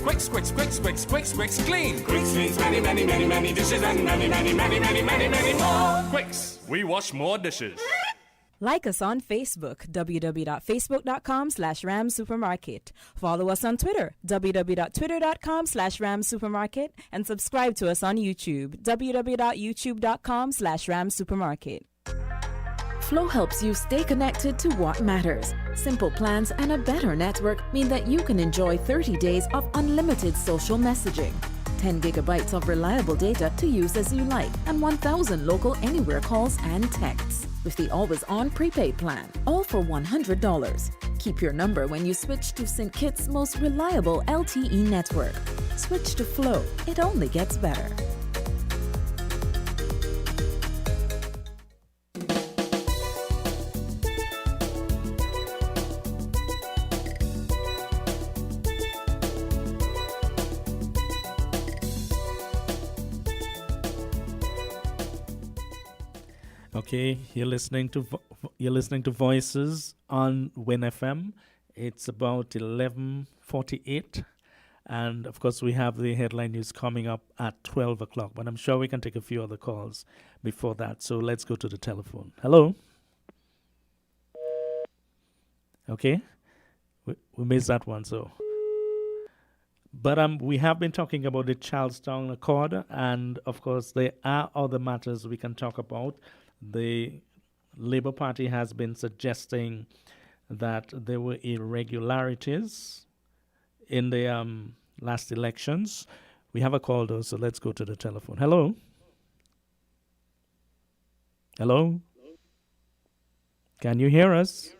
Quicks, Quicks, Quicks, Quicks, Quicks, Quicks, clean. Quicks cleans many, many, many, many dishes and many, many, many, many, many, many more. Quicks, we wash more dishes. Like us on Facebook, www.facebook.com/ramsupermarket. Follow us on Twitter, www.twitter.com/ramsupermarket. And subscribe to us on YouTube, www.youtube.com/ramsupermarket. Flow helps you stay connected to what matters. Simple plans and a better network mean that you can enjoy 30 days of unlimited social messaging, 10 gigabytes of reliable data to use as you like, and 1,000 local anywhere calls and texts with the always-on prepaid plan, all for $100. Keep your number when you switch to St. Kitts' most reliable LTE network. Switch to Flow. It only gets better. Okay, you're listening to Voices on Win FM. It's about 11:48, and of course we have the headline news coming up at 12 o'clock. But I'm sure we can take a few other calls before that. So let's go to the telephone. Hello. Okay, we missed that one. So, but we have been talking about the Charlestown Accord, and of course there are other matters we can talk about. The Labour Party has been suggesting that there were irregularities in the last elections. We have a call though, so let's go to the telephone. Hello? Hello? Can you hear us?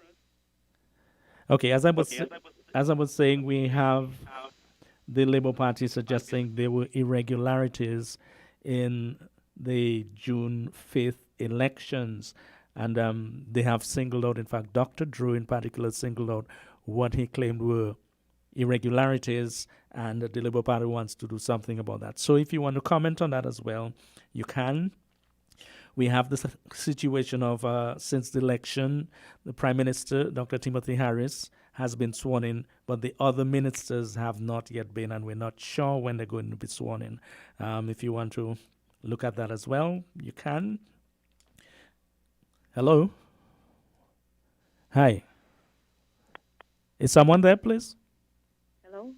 Okay, as I was saying, we have the Labour Party suggesting there were irregularities in the June 5th elections, and they have singled out, in fact, Dr. Drew in particular singled out what he claimed were irregularities, and the Labour Party wants to do something about that. So if you want to comment on that as well, you can. We have this situation of since the election, the Prime Minister, Dr. Timothy Harris, has been sworn in, but the other ministers have not yet been, and we're not sure when they're going to be sworn in. If you want to look at that as well, you can. Hello? Hi. Is someone there, please? Hello?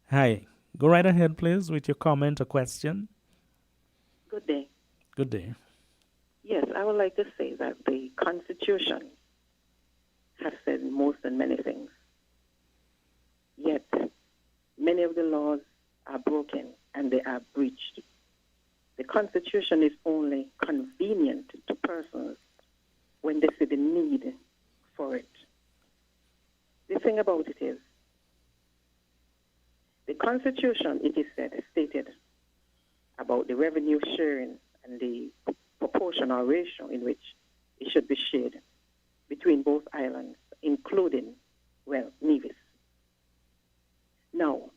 Hi. Go right ahead, please, with your comment or question. Good day. Good day. Yes, I would like to say that the Constitution has said most and many things. Yet, many of the laws are broken and they are breached. The Constitution is only convenient to persons when they see the need for it. The thing about it is, the Constitution, it is said, stated about the revenue sharing and the proportional ratio in which it should be shared between both islands, including, well, Nevis. Now,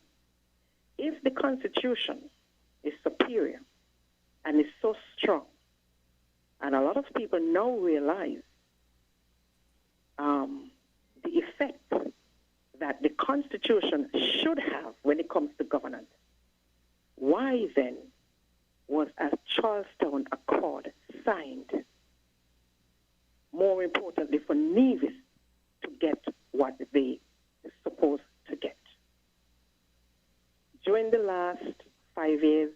if the Constitution is superior and is so strong, and a lot of people now realize the effect that the Constitution should have when it comes to governance, why then was a Charlestown Accord signed? More importantly, for Nevis to get what they are supposed to get. During the last 5 years,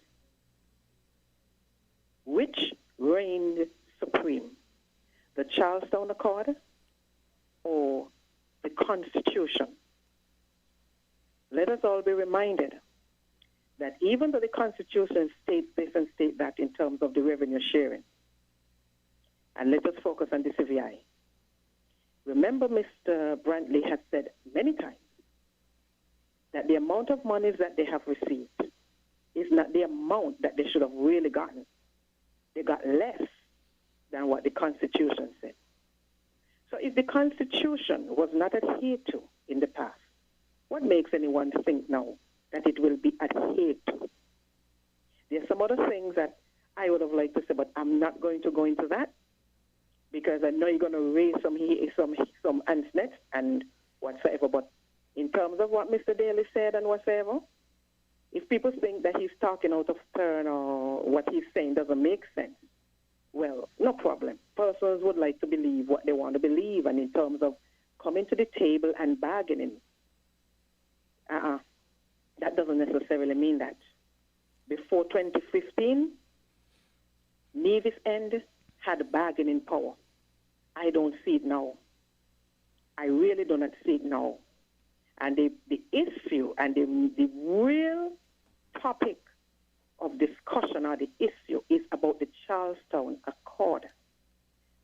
which reigned supreme, the Charlestown Accord or the Constitution? Let us all be reminded that even though the Constitution states this and states that in terms of the revenue sharing, and let us focus on the CVI. Remember, Mr. Brantley has said many times that the amount of monies that they have received is not the amount that they should have really gotten. They got less than what the Constitution said. So if the Constitution was not adhered to in the past, what makes anyone think now that it will be adhered to? There are some other things that I would have liked to say, but I'm not going to go into that because I know you're going to raise some ansnets and whatsoever. But in terms of what Mr. Daly said and whatsoever, if people think that he's talking out of turn or what he's saying doesn't make sense, well, no problem. Persons would like to believe what they want to believe, and in terms of coming to the table and bargaining, that doesn't necessarily mean that. Before 2015, Nevis End had bargaining power. I don't see it now. I really do not see it now. And the issue and the real topic of discussion or the issue is about the Charlestown Accord.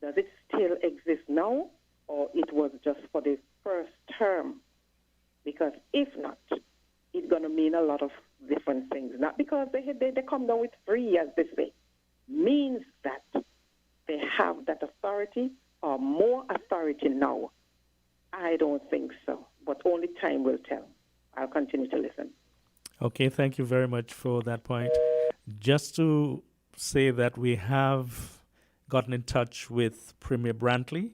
Does it still exist now, or it was just for the first term? Because if not, it's going to mean a lot of different things. Not because they come down with free, as they say, means that they have that authority or more authority now. I don't think so, but only time will tell. I'll continue to listen. Okay, thank you very much for that point. Just to say that we have gotten in touch with Premier Brantley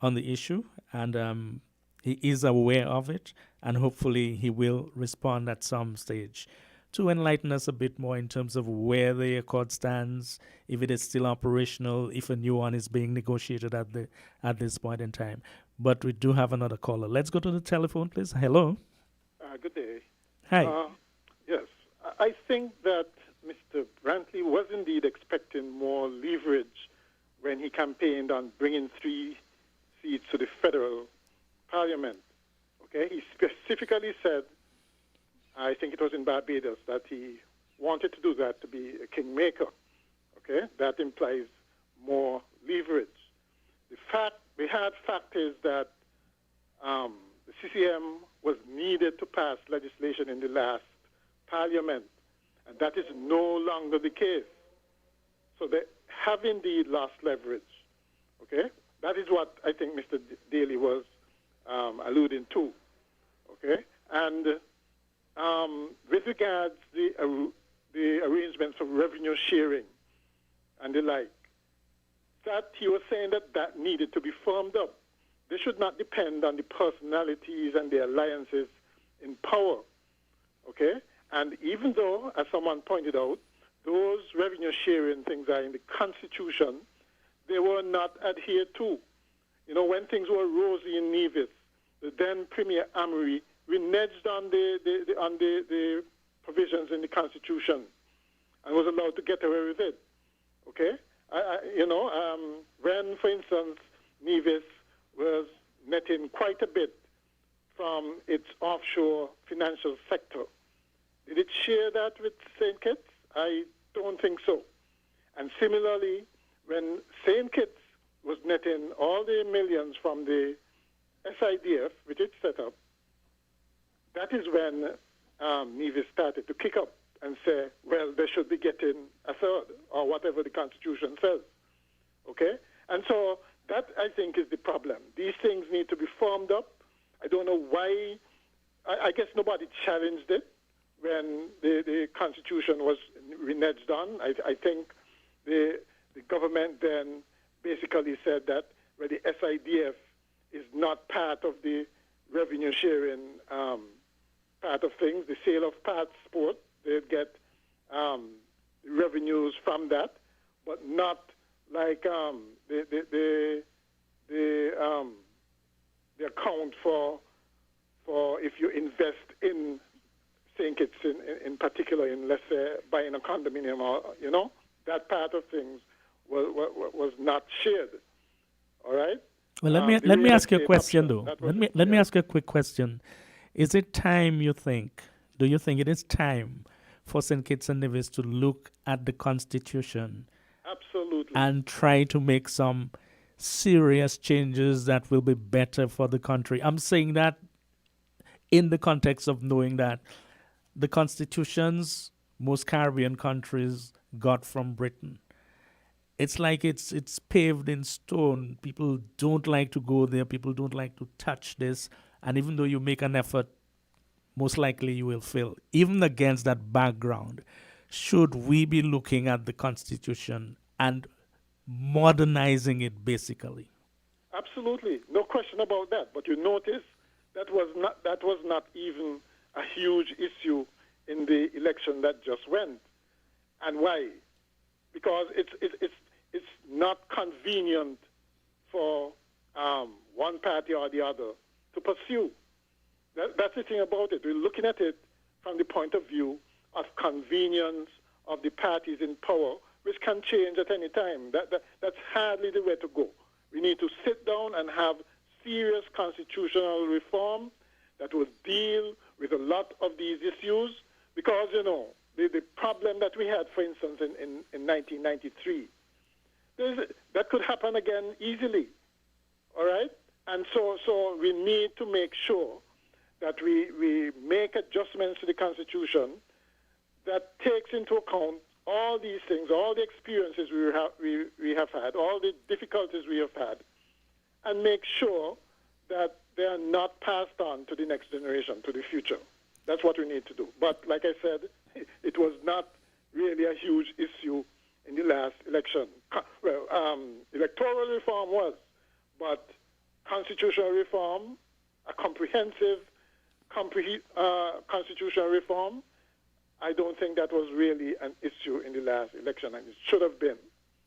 on the issue, and he is aware of it, and hopefully he will respond at some stage to enlighten us a bit more in terms of where the accord stands, if it is still operational, if a new one is being negotiated at this point in time. But we do have another caller. Let's go to the telephone, please. Hello. Good day. Hi. Yes, I think that Mr. Brantley was indeed expecting more leverage when he campaigned on bringing 3 seats to the federal parliament. Okay, he specifically said, I think it was in Barbados, that he wanted to do that to be a kingmaker. Okay, that implies more leverage. The hard fact is that the CCM was needed to pass legislation in the last parliament, and that is no longer the case. So they have indeed lost leverage. Okay, that is what I think Mr. Daly was alluding to. Okay, and with regards to the arrangements for revenue sharing and the like, that he was saying that needed to be firmed up. They should not depend on the personalities and the alliances in power. Okay, and even though, as someone pointed out, those revenue sharing things are in the Constitution, they were not adhered to. You know, when things were rosy in Nevis, the then Premier Amory reneged on the provisions in the Constitution and was allowed to get away with it. Okay? When, for instance, Nevis was netting quite a bit from its offshore financial sector, did it share that with St. Kitts? I don't think so. And similarly, when St. Kitts was netting all the millions from the SIDF, which it set up, that is when Nevis started to kick up and say, well, they should be getting a third, or whatever the Constitution says. Okay? And so that, I think, is the problem. These things need to be formed up. I don't know why. I guess nobody challenged it when the Constitution was reneged on. I think the government then basically said that the SIDF is not part of the revenue sharing part of things. The sale of parts sport, they get revenues from that, but not like the account for if you invest in St. Kitts in particular, in, let's say, buying a condominium or, that part of things was not shared. All right? Well, let me ask you a question, though. Let me ask you a quick question. Is it time, do you think it is time for St. Kitts and Nevis to look at the Constitution? Absolutely. And try to make some serious changes that will be better for the country? I'm saying that in the context of knowing that the constitutions most Caribbean countries got from Britain, it's like it's paved in stone. People don't like to go there. People don't like to touch this. And even though you make an effort, most likely you will fail. Even against that background, should we be looking at the Constitution and modernizing it, basically? Absolutely. No question about that. But you notice that was not even a huge issue in the election that just went. And why? Because it's not convenient for one party or the other to pursue. That's the thing about it. We're looking at it from the point of view of convenience of the parties in power, which can change at any time. That's hardly the way to go. We need to sit down and have serious constitutional reform that will deal with a lot of these issues, because, the problem that we had, for instance, in 1993, that could happen again easily, all right? And so we need to make sure that we make adjustments to the Constitution that takes into account all these things, all the experiences we have had, all the difficulties we have had, and make sure that they are not passed on to the next generation, to the future. That's what we need to do. But like I said, it was not really a huge issue in the last election. Electoral reform was, but constitutional reform, a comprehensive constitutional reform, I don't think that was really an issue in the last election, and it should have been.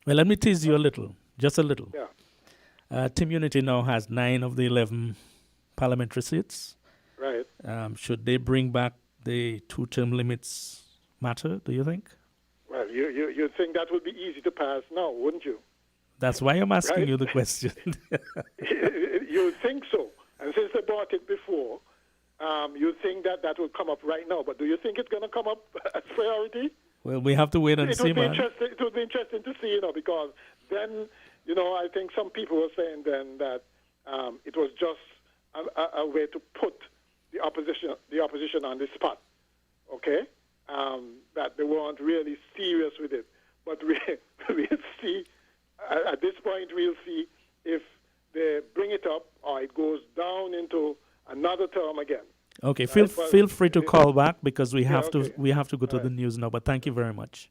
Well, let me tease you a little, just a little. Yeah. Team Unity now has 9 of the 11 parliamentary seats. Right. Should they bring back the 2-term limits matter, do you think? Well, you think that would be easy to pass now, wouldn't you? That's why I'm asking you the question. You think so. And since they bought it before, you think that will come up right now. But do you think it's going to come up as priority? Well, we have to wait and see, man. It would be interesting to see, because then, I think some people were saying then that it was just a way to put the opposition on the spot, okay? That they weren't really serious with it. But we'll see, at this point, we'll see if they bring it up or it goes down into another term again. Okay, feel free to call back because we have to go to the news now, but thank you very much.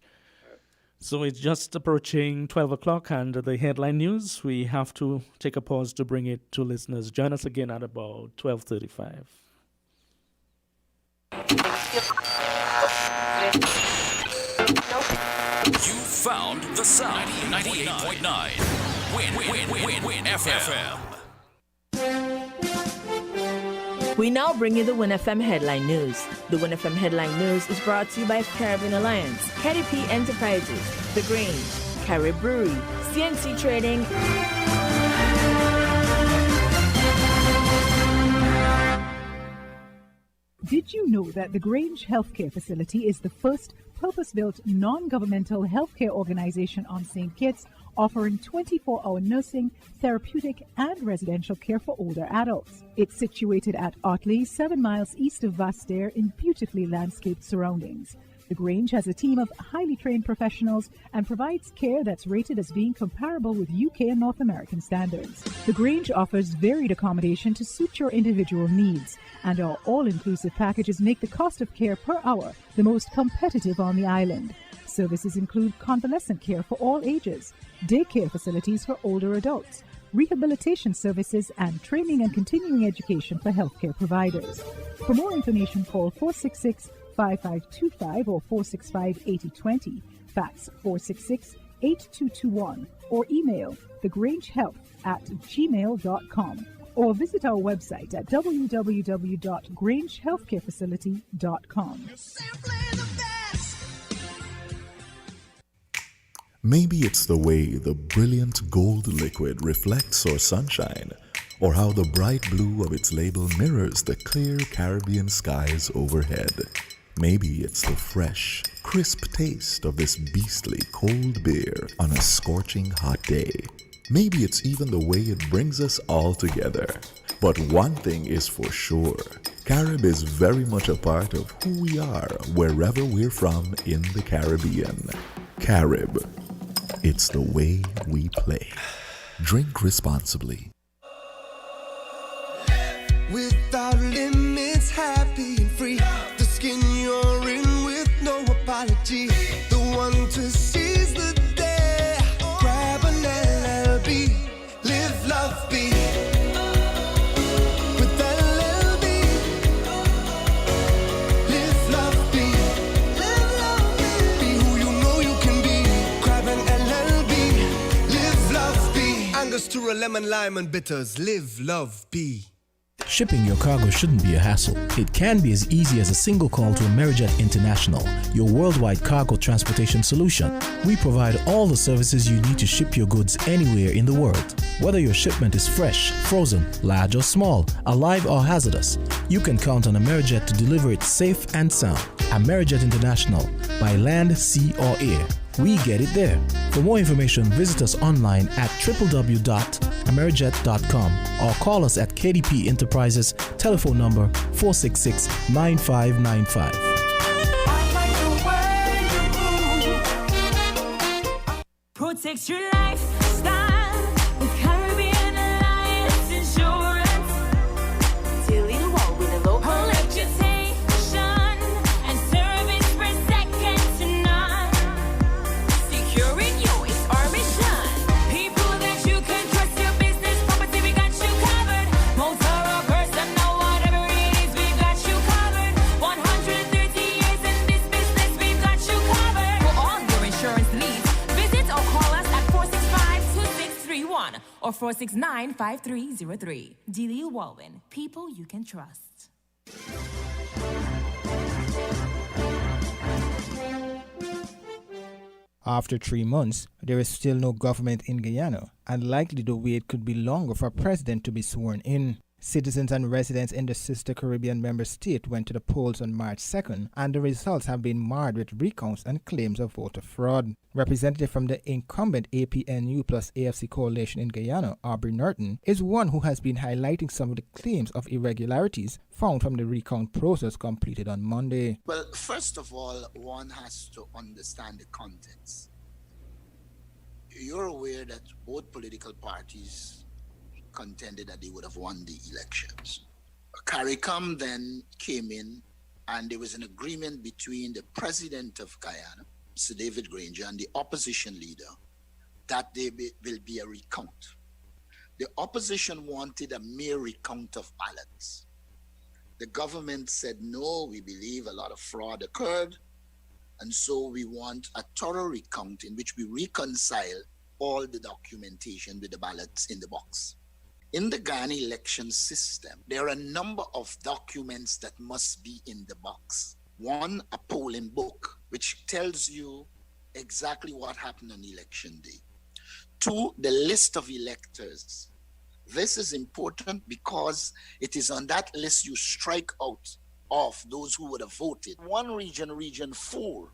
So it's just approaching 12 o'clock and the headline news. We have to take a pause to bring it to listeners. Join us again at about 12:35. You found the sound. 98.9. Win FM. We now bring you the Win FM Headline News. The Win FM Headline News is brought to you by Caribbean Alliance, KDP Enterprises, The Grange, Carib Brewery, CNC Trading. Did you know that the Grange Healthcare Facility is the first purpose-built non-governmental healthcare organization on St. Kitts, offering 24-hour nursing, therapeutic, and residential care for older adults? It's situated at Otley, 7 miles east of Vastair in beautifully landscaped surroundings. The Grange has a team of highly trained professionals and provides care that's rated as being comparable with UK and North American standards. The Grange offers varied accommodation to suit your individual needs, and our all-inclusive packages make the cost of care per hour the most competitive on the island. Services include convalescent care for all ages, daycare facilities for older adults, rehabilitation services, and training and continuing education for healthcare providers. For more information, call 466-5525 or 465-8020, fax 466-8221, or email thegrangehealth@gmail.com, or visit our website at www.grangehealthcarefacility.com. Maybe it's the way the brilliant gold liquid reflects our sunshine, or how the bright blue of its label mirrors the clear Caribbean skies overhead. Maybe it's the fresh, crisp taste of this beastly cold beer on a scorching hot day. Maybe it's even the way it brings us all together. But one thing is for sure, Carib is very much a part of who we are wherever we're from in the Caribbean. Carib. It's the way we play. Drink responsibly. Without limits, happy and free. The skin you're in with no apology. The one to seize the day. Grab an LLB. Live, love, be. With LLB. Live, love, be. Live, love, be. Be who you know you can be. Grab an LLB. Live, love, be. Angostura, lemon, lime, and bitters. Live, love, be. Shipping your cargo shouldn't be a hassle. It can be as easy as a single call to Amerijet International, your worldwide cargo transportation solution. We provide all the services you need to ship your goods anywhere in the world. Whether your shipment is fresh, frozen, large or small, alive or hazardous, you can count on Amerijet to deliver it safe and sound. Amerijet International, by land, sea or air. We get it there. For more information, visit us online at www.amerijet.com or call us at KDP Enterprises, telephone number 466-9595. Protect your lifestyle with Caribbean Alliance Insurance. Till you walk with a low reputation and service for second to none. Securing you is our mission. People that you can trust, your business, property, we got you covered. Motor or personal, whatever it is, we got you covered. 130 years in this business, we've got you covered. For all your insurance needs, visit or call us at 465-2631 or 469-5303. Dealey Walwyn, people you can trust. After 3 months, there is still no government in Guyana, and likely the wait could be longer for a president to be sworn in. Citizens and residents in the sister Caribbean member state went to the polls on March 2nd, and the results have been marred with recounts and claims of voter fraud. Representative from the incumbent APNU plus AFC coalition in Guyana, Aubrey Norton, is one who has been highlighting some of the claims of irregularities found from the recount process completed on Monday. Well, first of all, one has to understand the context. You're aware that both political parties contended that they would have won the elections. CARICOM then came in, and there was an agreement between the president of Guyana, Sir David Granger, and the opposition leader that there will be a recount. The opposition wanted a mere recount of ballots. The government said, no, we believe a lot of fraud occurred, and so we want a thorough recount in which we reconcile all the documentation with the ballots in the box. In the Ghana election system, there are a number of documents that must be in the box. One, a polling book, which tells you exactly what happened on election day. Two, the list of electors. This is important because it is on that list you strike out of those who would have voted. One region, Region 4,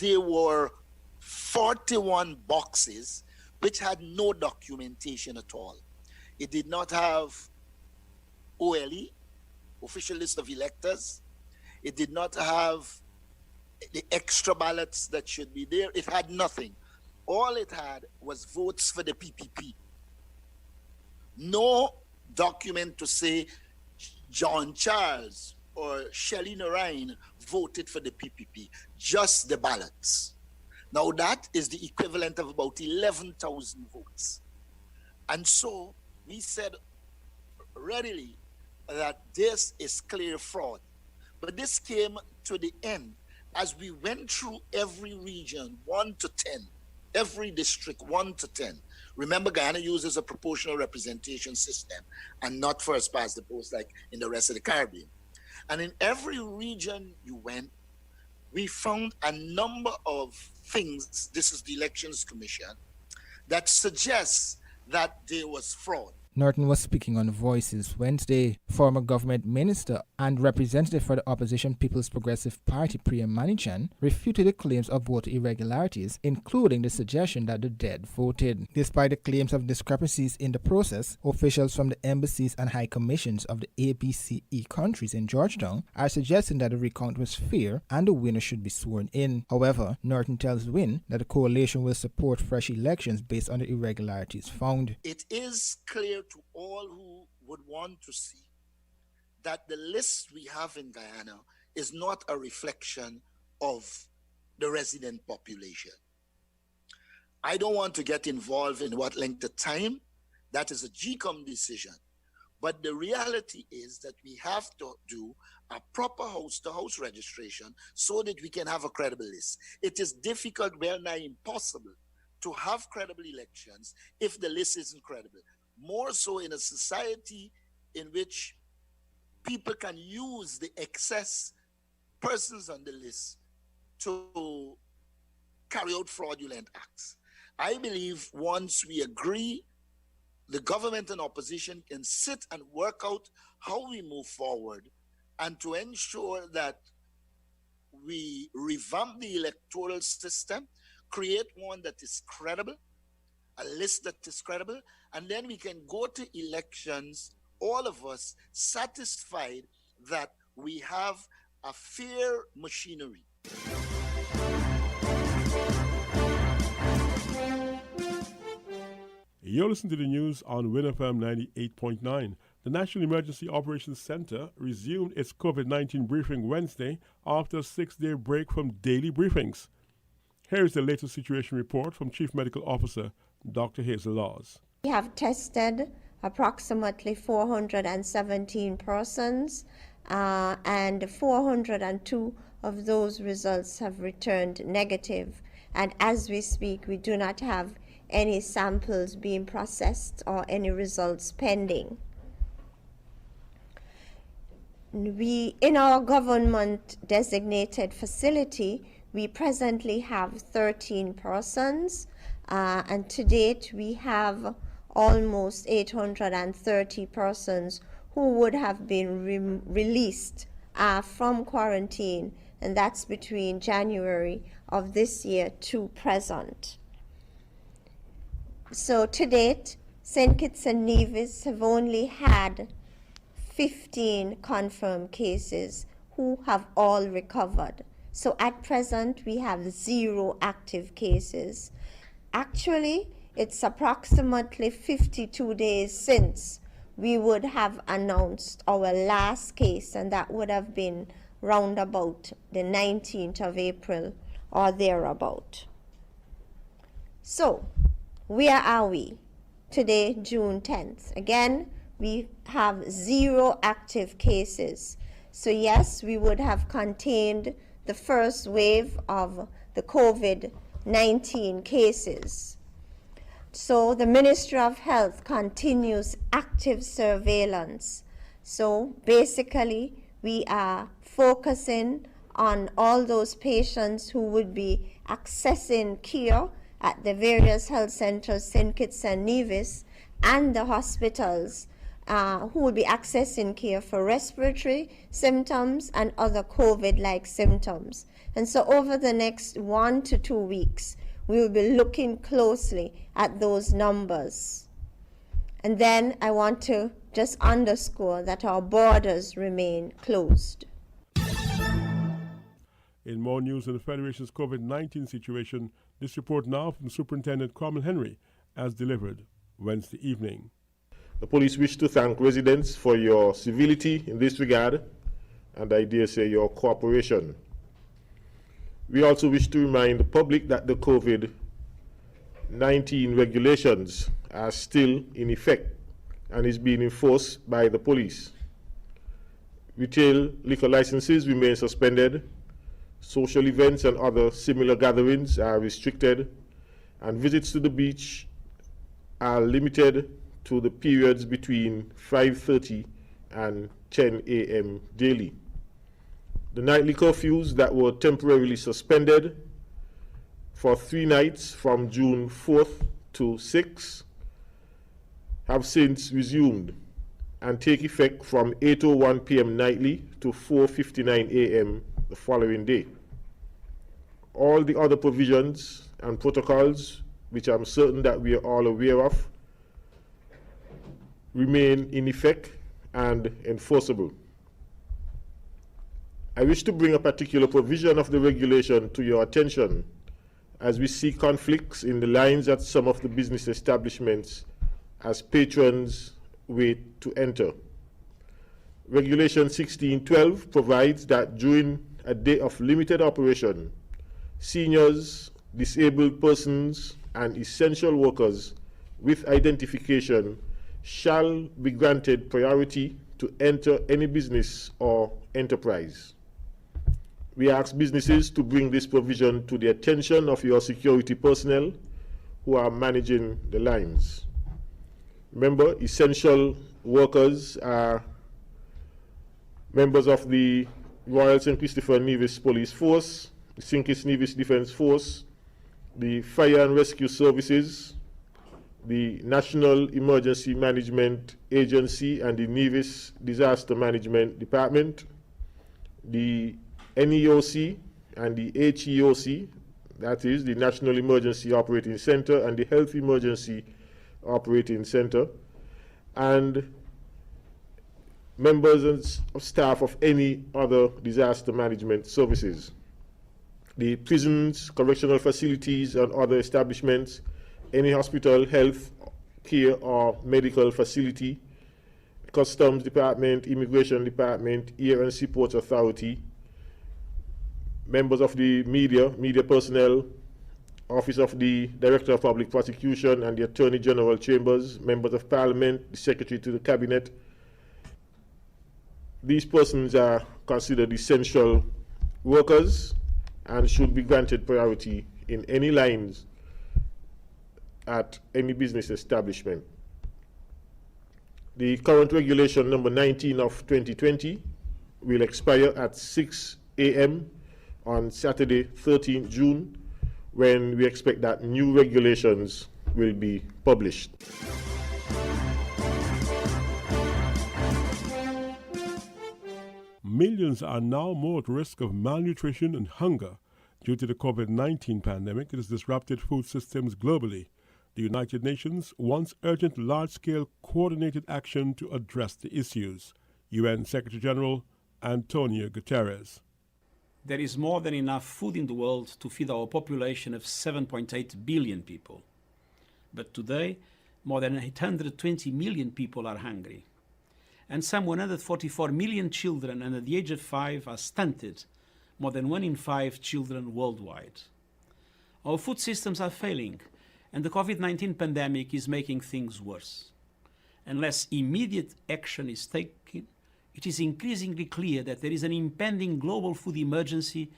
there were 41 boxes which had no documentation at all. It did not have OLE, official list of electors. It did not have the extra ballots that should be there. It had nothing. All it had was votes for the PPP. No document to say John Charles or Shelley Narain voted for the PPP, just the ballots. Now that is the equivalent of about 11,000 votes. And so we said readily that this is clear fraud. But this came to the end as we went through every region, 1 to 10, every district, 1 to 10. Remember, Guyana uses a proportional representation system and not first past the post like in the rest of the Caribbean. And in every region you went, we found a number of things, this is the Elections Commission, that suggests that there was fraud. Norton was speaking on Voices Wednesday. Former government minister and representative for the opposition People's Progressive Party, Priya Manichan, refuted the claims of voter irregularities, including the suggestion that the dead voted. Despite the claims of discrepancies in the process, officials from the embassies and high commissions of the ABCE countries in Georgetown are suggesting that the recount was fair and the winner should be sworn in. However, Norton tells Win that the coalition will support fresh elections based on the irregularities found. It is clear to all who would want to see that the list we have in Guyana is not a reflection of the resident population. I don't want to get involved in what length of time. That is a GCOM decision. But the reality is that we have to do a proper house-to-house registration so that we can have a credible list. It is difficult, well nigh impossible, to have credible elections if the list isn't credible. More so in a society in which people can use the excess persons on the list to carry out fraudulent acts. I believe once we agree, the government and opposition can sit and work out how we move forward and to ensure that we revamp the electoral system, create one that is credible, a list that is credible, and then we can go to elections, all of us satisfied that we have a fair machinery. You're listening to the news on WinFM 98.9. The National Emergency Operations Center resumed its COVID-19 briefing Wednesday after a 6-day break from daily briefings. Here is the latest situation report from Chief Medical Officer Dr. Hazel Laws. We have tested approximately 417 persons, and 402 of those results have returned negative. And as we speak, we do not have any samples being processed or any results pending. We, in our government designated facility, we presently have 13 persons, and to date we have almost 830 persons who would have been released from quarantine, and that's between January of this year to present. So to date, St. Kitts and Nevis have only had 15 confirmed cases who have all recovered. So at present, we have 0 active cases. Actually, it's approximately 52 days since we would have announced our last case, and that would have been round about the 19th of April or thereabout. So, where are we? Today, June 10th. Again, we have 0 active cases. So yes, we would have contained the first wave of the COVID-19 cases. So the Ministry of Health continues active surveillance. So basically, we are focusing on all those patients who would be accessing care at the various health centers, St. Kitts and Nevis, and the hospitals, who will be accessing care for respiratory symptoms and other COVID-like symptoms. And so over the next 1 to 2 weeks, we will be looking closely at those numbers. And then I want to just underscore that our borders remain closed. In more news on the Federation's COVID-19 situation, this report now from Superintendent Carmel Henry, as delivered Wednesday evening. The police wish to thank residents for your civility in this regard, and I dare say your cooperation. We also wish to remind the public that the COVID-19 regulations are still in effect and is being enforced by the police. Retail liquor licenses remain suspended, social events and other similar gatherings are restricted, and visits to the beach are limited to the periods between 5:30 and 10 a.m. daily. The nightly curfews that were temporarily suspended for 3 nights from June 4th to 6th have since resumed and take effect from 8:01 p.m. nightly to 4:59 a.m. the following day. All the other provisions and protocols, which I'm certain that we are all aware of, remain in effect and enforceable. I wish to bring a particular provision of the regulation to your attention as we see conflicts in the lines at some of the business establishments as patrons wait to enter. Regulation 1612 provides that during a day of limited operation, seniors, disabled persons, and essential workers with identification shall be granted priority to enter any business or enterprise. We ask businesses to bring this provision to the attention of your security personnel who are managing the lines. Remember, essential workers are members of the Royal St. Christopher Nevis Police Force, the St. Kitts Nevis Defence Force, the Fire and Rescue Services, the National Emergency Management Agency and the Nevis Disaster Management Department, the NEOC and the HEOC, that is the National Emergency Operating Center and the Health Emergency Operating Center, and members of staff of any other disaster management services. The prisons, correctional facilities, and other establishments, any hospital, health care, or medical facility, Customs Department, Immigration Department, Air and Seaports Authority, members of the media personnel, Office of the Director of Public Prosecution and the Attorney General Chambers, members of Parliament, the Secretary to the Cabinet. These persons are considered essential workers and should be granted priority in any lines at any business establishment. The current regulation number 19 of 2020 will expire at 6 a.m. on Saturday, 13th June, when we expect that new regulations will be published. Millions are now more at risk of malnutrition and hunger due to the COVID-19 pandemic. It has disrupted food systems globally. The United Nations wants urgent large-scale coordinated action to address the issues. UN Secretary General Antonio Guterres. There is more than enough food in the world to feed our population of 7.8 billion people. But today, more than 820 million people are hungry. And some 144 million children under the age of 5 are stunted, more than 1 in 5 children worldwide. Our food systems are failing, and the COVID-19 pandemic is making things worse. Unless immediate action is taken, it is increasingly clear that there is an impending global food emergency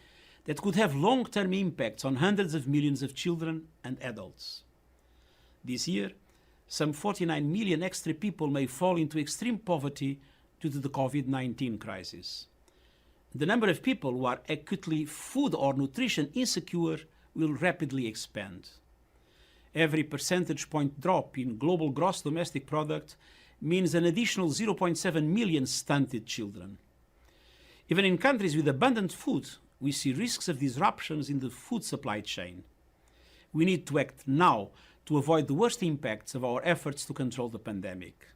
that could have long-term impacts on hundreds of millions of children and adults. This year, some 49 million extra people may fall into extreme poverty due to the COVID-19 crisis. The number of people who are acutely food or nutrition insecure will rapidly expand. Every percentage point drop in global gross domestic product means an additional 0.7 million stunted children. Even in countries with abundant food, we see risks of disruptions in the food supply chain. We need to act now to avoid the worst impacts of our efforts to control the pandemic.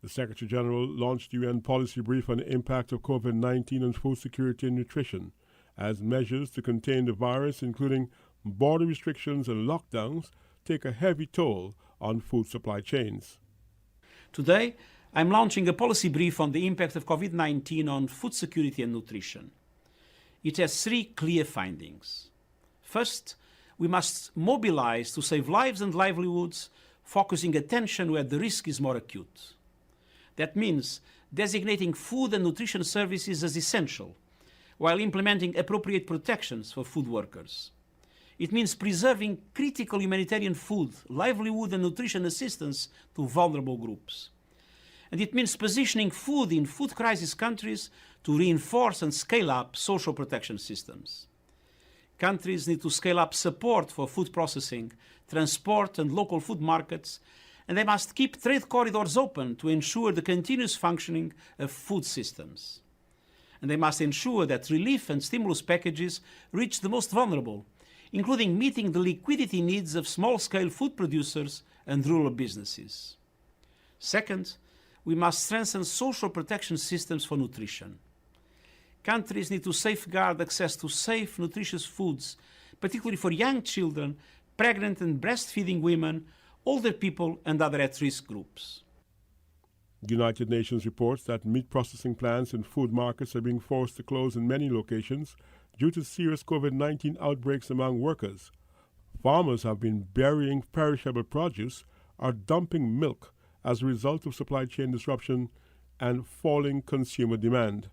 The Secretary General launched UN policy brief on the impact of COVID-19 on food security and nutrition as measures to contain the virus, including border restrictions and lockdowns, take a heavy toll on food supply chains. Today, I'm launching a policy brief on the impact of COVID-19 on food security and nutrition. It has three clear findings. First, we must mobilize to save lives and livelihoods, focusing attention where the risk is more acute. That means designating food and nutrition services as essential, while implementing appropriate protections for food workers. It means preserving critical humanitarian food, livelihood and nutrition assistance to vulnerable groups. And it means positioning food in food crisis countries to reinforce and scale up social protection systems. Countries need to scale up support for food processing, transport and local food markets, and they must keep trade corridors open to ensure the continuous functioning of food systems. And they must ensure that relief and stimulus packages reach the most vulnerable, including meeting the liquidity needs of small-scale food producers and rural businesses. Second, we must strengthen social protection systems for nutrition. Countries need to safeguard access to safe, nutritious foods, particularly for young children, pregnant and breastfeeding women, older people and other at-risk groups. The United Nations reports that meat processing plants and food markets are being forced to close in many locations due to serious COVID-19 outbreaks among workers. Farmers have been burying perishable produce or dumping milk as a result of supply chain disruption and falling consumer demand.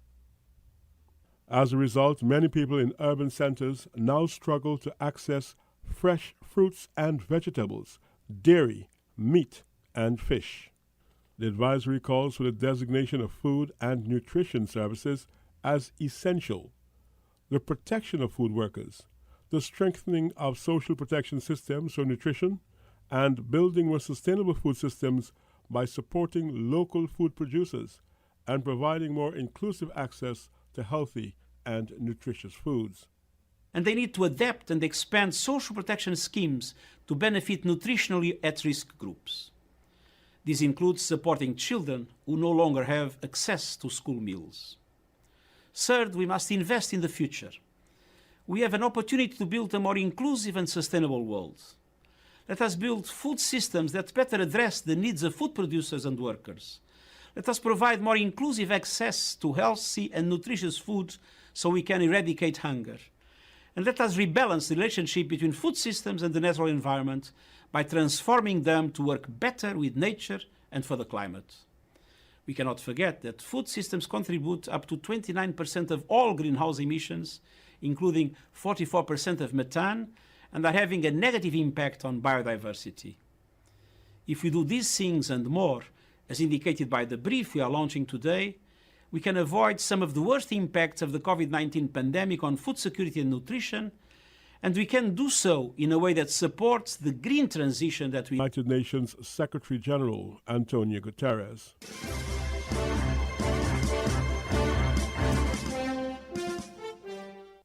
As a result, many people in urban centers now struggle to access fresh fruits and vegetables, dairy, meat, and fish. The advisory calls for the designation of food and nutrition services as essential, the protection of food workers, the strengthening of social protection systems for nutrition, and building more sustainable food systems by supporting local food producers and providing more inclusive access to healthy and nutritious foods. And they need to adapt and expand social protection schemes to benefit nutritionally at-risk groups. This includes supporting children who no longer have access to school meals. Third, we must invest in the future. We have an opportunity to build a more inclusive and sustainable world. Let us build food systems that better address the needs of food producers and workers. Let us provide more inclusive access to healthy and nutritious food so we can eradicate hunger. And let us rebalance the relationship between food systems and the natural environment by transforming them to work better with nature and for the climate. We cannot forget that food systems contribute up to 29% of all greenhouse emissions, including 44% of methane, and are having a negative impact on biodiversity. If we do these things and more, as indicated by the brief we are launching today, we can avoid some of the worst impacts of the COVID-19 pandemic on food security and nutrition, and we can do so in a way that supports the green transition that we... United Nations Secretary General Antonio Guterres.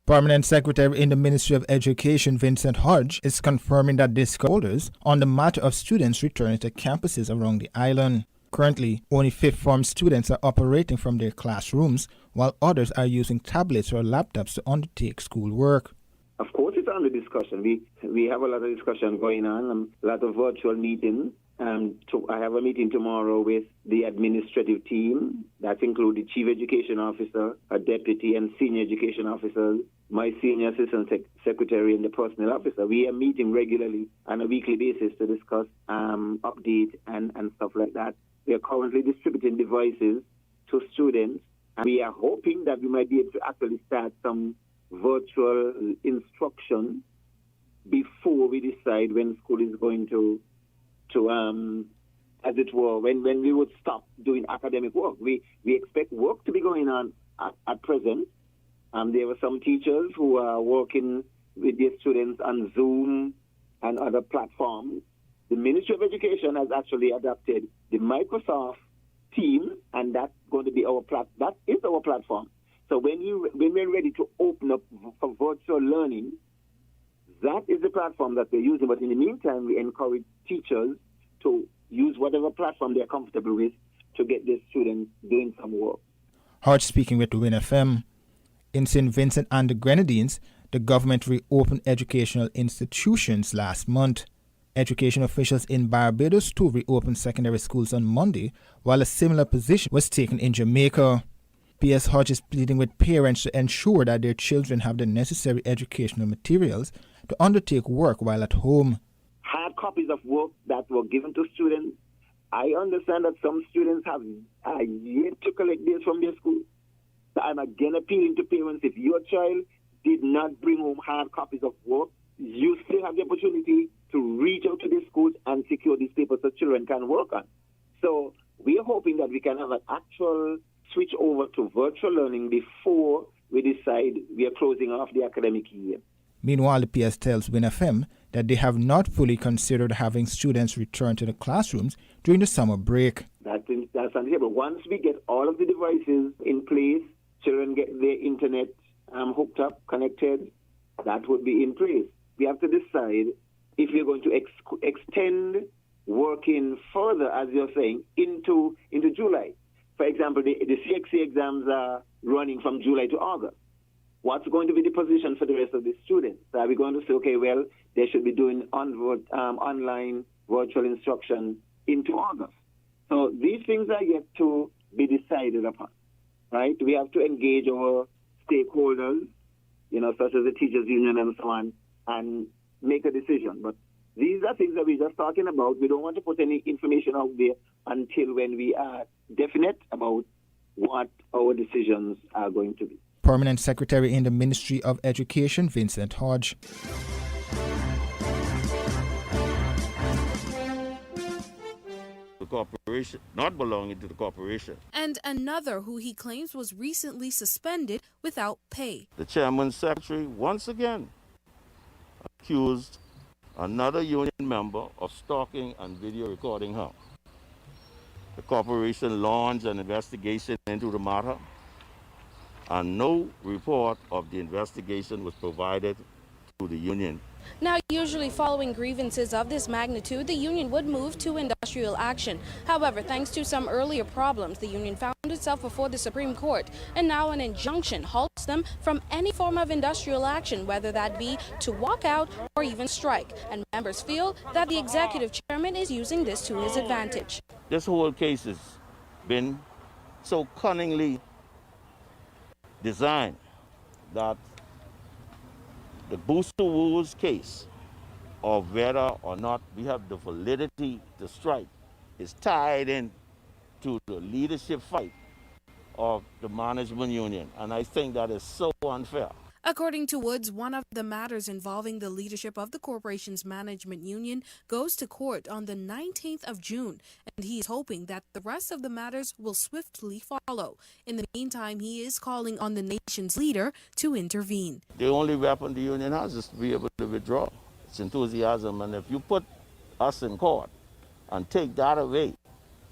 Permanent Secretary in the Ministry of Education, Vincent Hodge, is confirming that stakeholders on the matter of students returning to campuses around the island. Currently, only fifth form students are operating from their classrooms, while others are using tablets or laptops to undertake schoolwork. Of course, it's under discussion. We have a lot of discussion going on, a lot of virtual meetings. I have a meeting tomorrow with the administrative team. That includes the Chief Education Officer, a Deputy and Senior Education Officers, my Senior Assistant Secretary, and the Personnel Officer. We are meeting regularly on a weekly basis to discuss update and stuff like that. We are currently distributing devices to students, and we are hoping that we might be able to actually start some virtual instruction before we decide when school is going to as it were, when we would stop doing academic work. We expect work to be going on at present. There were some teachers who are working with their students on Zoom and other platforms. The Ministry of Education has actually adopted the Microsoft Teams, and that's going to be that is our platform. So when we're ready to open up for virtual learning, that is the platform that we're using. But in the meantime, we encourage teachers to use whatever platform they're comfortable with to get their students doing some work. Hodge speaking with WIN FM. In St. Vincent and the Grenadines, the government reopened educational institutions last month. Education officials in Barbados too reopened secondary schools on Monday, while a similar position was taken in Jamaica. P.S. Hodge is pleading with parents to ensure that their children have the necessary educational materials to undertake work while at home. Hard copies of work that were given to students. I understand that some students have yet to collect this from their school. So I'm again appealing to parents, if your child did not bring home hard copies of work, you still have the opportunity to reach out to the schools and secure these papers so children can work on. So we are hoping that we can have an actual switch over to virtual learning before we decide we are closing off the academic year. Meanwhile, the PS tells WinFM that they have not fully considered having students return to the classrooms during the summer break. That's on the table. Once we get all of the devices in place, children get their internet hooked up, connected, that would be in place. We have to decide if we're going to extend working further, as you're saying, into July. For example, the CXC exams are running from July to August. What's going to be the position for the rest of the students? Are we going to say, okay, well, they should be doing online virtual instruction into August? So these things are yet to be decided upon, right? We have to engage our stakeholders, such as the teachers union and so on, and make a decision. But these are things that we're just talking about. We don't want to put any information out there until when we are definite about what our decisions are going to be. Permanent Secretary in the Ministry of Education, Vincent Hodge. The corporation, not belonging to the corporation. And another who he claims was recently suspended without pay. The chairman's secretary once again accused another union member of stalking and video recording her. The corporation launched an investigation into the matter, and no report of the investigation was provided to the union. Now, usually following grievances of this magnitude, the union would move to industrial action. However, thanks to some earlier problems, the union found itself before the Supreme Court, and now an injunction halts them from any form of industrial action, whether that be to walk out or even strike. And members feel that the executive chairman is using this to his advantage. This whole case has been so cunningly designed that the Booster Woods case of whether or not we have the validity to strike is tied in to the leadership fight of the management union, and I think that is so unfair. According to Woods, one of the matters involving the leadership of the corporation's management union goes to court on the 19th of June, and he is hoping that the rest of the matters will swiftly follow. In the meantime, he is calling on the nation's leader to intervene. The only weapon the union has is to be able to withdraw. It's enthusiasm, and if you put us in court and take that away,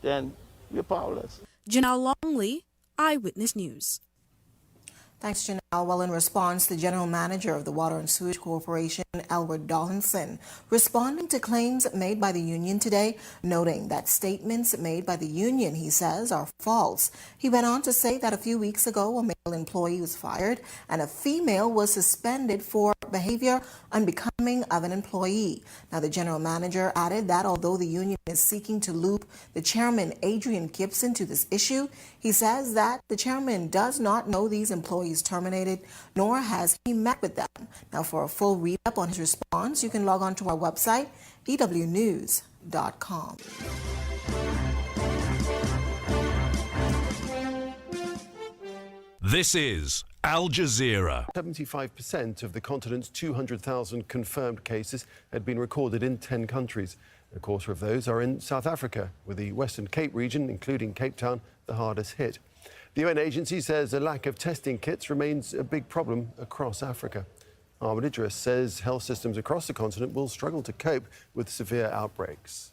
then we're powerless. Janelle Longley, Eyewitness News. Thanks, Janelle. Well, in response, the general manager of the Water and Sewage Corporation, Albert Dollinson, responding to claims made by the union today, noting that statements made by the union, he says, are false. He went on to say that a few weeks ago, a male employee was fired and a female was suspended for behavior unbecoming of an employee. Now, the general manager added that although the union is seeking to loop the chairman, Adrian Gibson, to this issue, he says that the chairman does not know these employees terminated, nor has he met with them. Now, for a full read-up on his response, you can log on to our website, dwnews.com. This is Al Jazeera. 75% of the continent's 200,000 confirmed cases had been recorded in 10 countries. A quarter of those are in South Africa, with the Western Cape region, including Cape Town, the hardest hit. The UN agency says a lack of testing kits remains a big problem across Africa. Ahmed Idris says health systems across the continent will struggle to cope with severe outbreaks.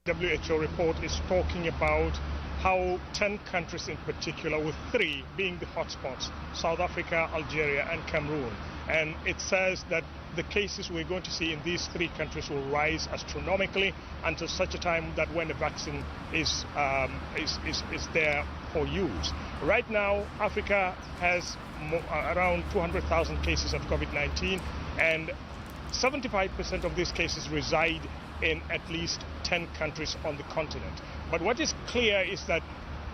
WHO report is talking about how 10 countries in particular, with 3 being the hotspots, South Africa, Algeria and Cameroon. And it says that the cases we're going to see in these 3 countries will rise astronomically until such a time that when the vaccine is there for use. Right now, Africa has around 200,000 cases of COVID-19, and 75% of these cases reside in at least 10 countries on the continent. But what is clear is that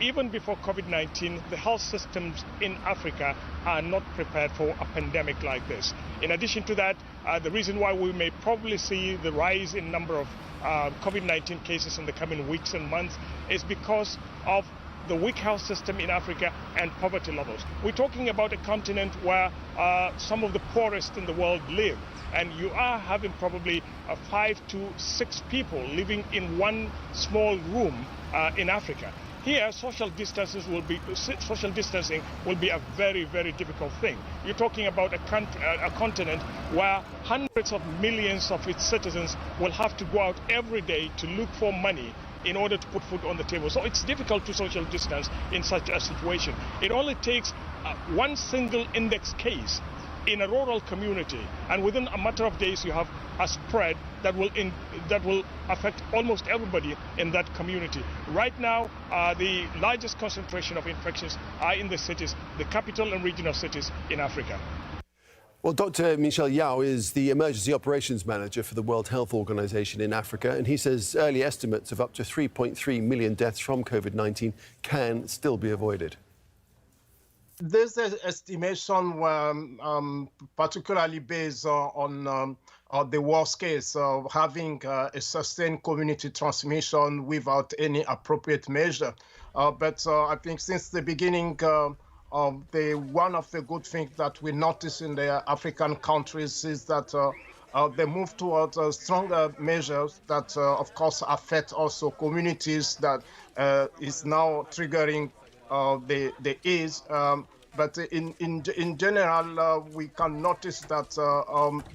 even before COVID-19, the health systems in Africa are not prepared for a pandemic like this. In addition to that, the reason why we may probably see the rise in number of COVID-19 cases in the coming weeks and months is because of the weak health system in Africa and poverty levels. We're talking about a continent where some of the poorest in the world live, and you are having probably 5 to 6 people living in one small room in Africa. Here, social distancing will be a very, very difficult thing. You're talking about a continent where hundreds of millions of its citizens will have to go out every day to look for money in order to put food on the table. So it's difficult to social distance in such a situation. It only takes one single index case in a rural community, and within a matter of days you have a spread that will affect almost everybody in that community. Right now, the largest concentration of infections are in the cities, the capital and regional cities in Africa. Well, Dr. Michel Yao is the Emergency Operations Manager for the World Health Organization in Africa, and he says early estimates of up to 3.3 million deaths from COVID-19 can still be avoided. This estimation were particularly based on the worst case of having a sustained community transmission without any appropriate measure. But I think since the beginning, one of the good things that we notice in the African countries is that they move towards stronger measures that, of course, affect also communities that is now triggering the ease. But in general, we can notice that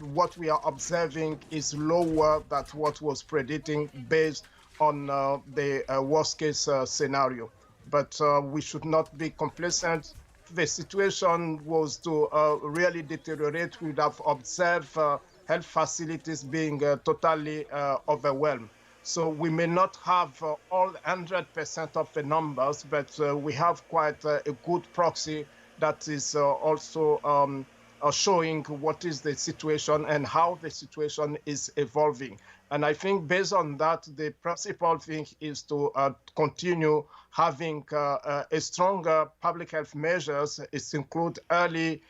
what we are observing is lower than what was predicting based on the worst case scenario. But we should not be complacent. If the situation was to really deteriorate, we would have observed health facilities being totally overwhelmed. So we may not have all 100% of the numbers, but we have quite a good proxy that is also showing what is the situation and how the situation is evolving. And I think based on that, the principal thing is to continue having a stronger public health measures. It includes early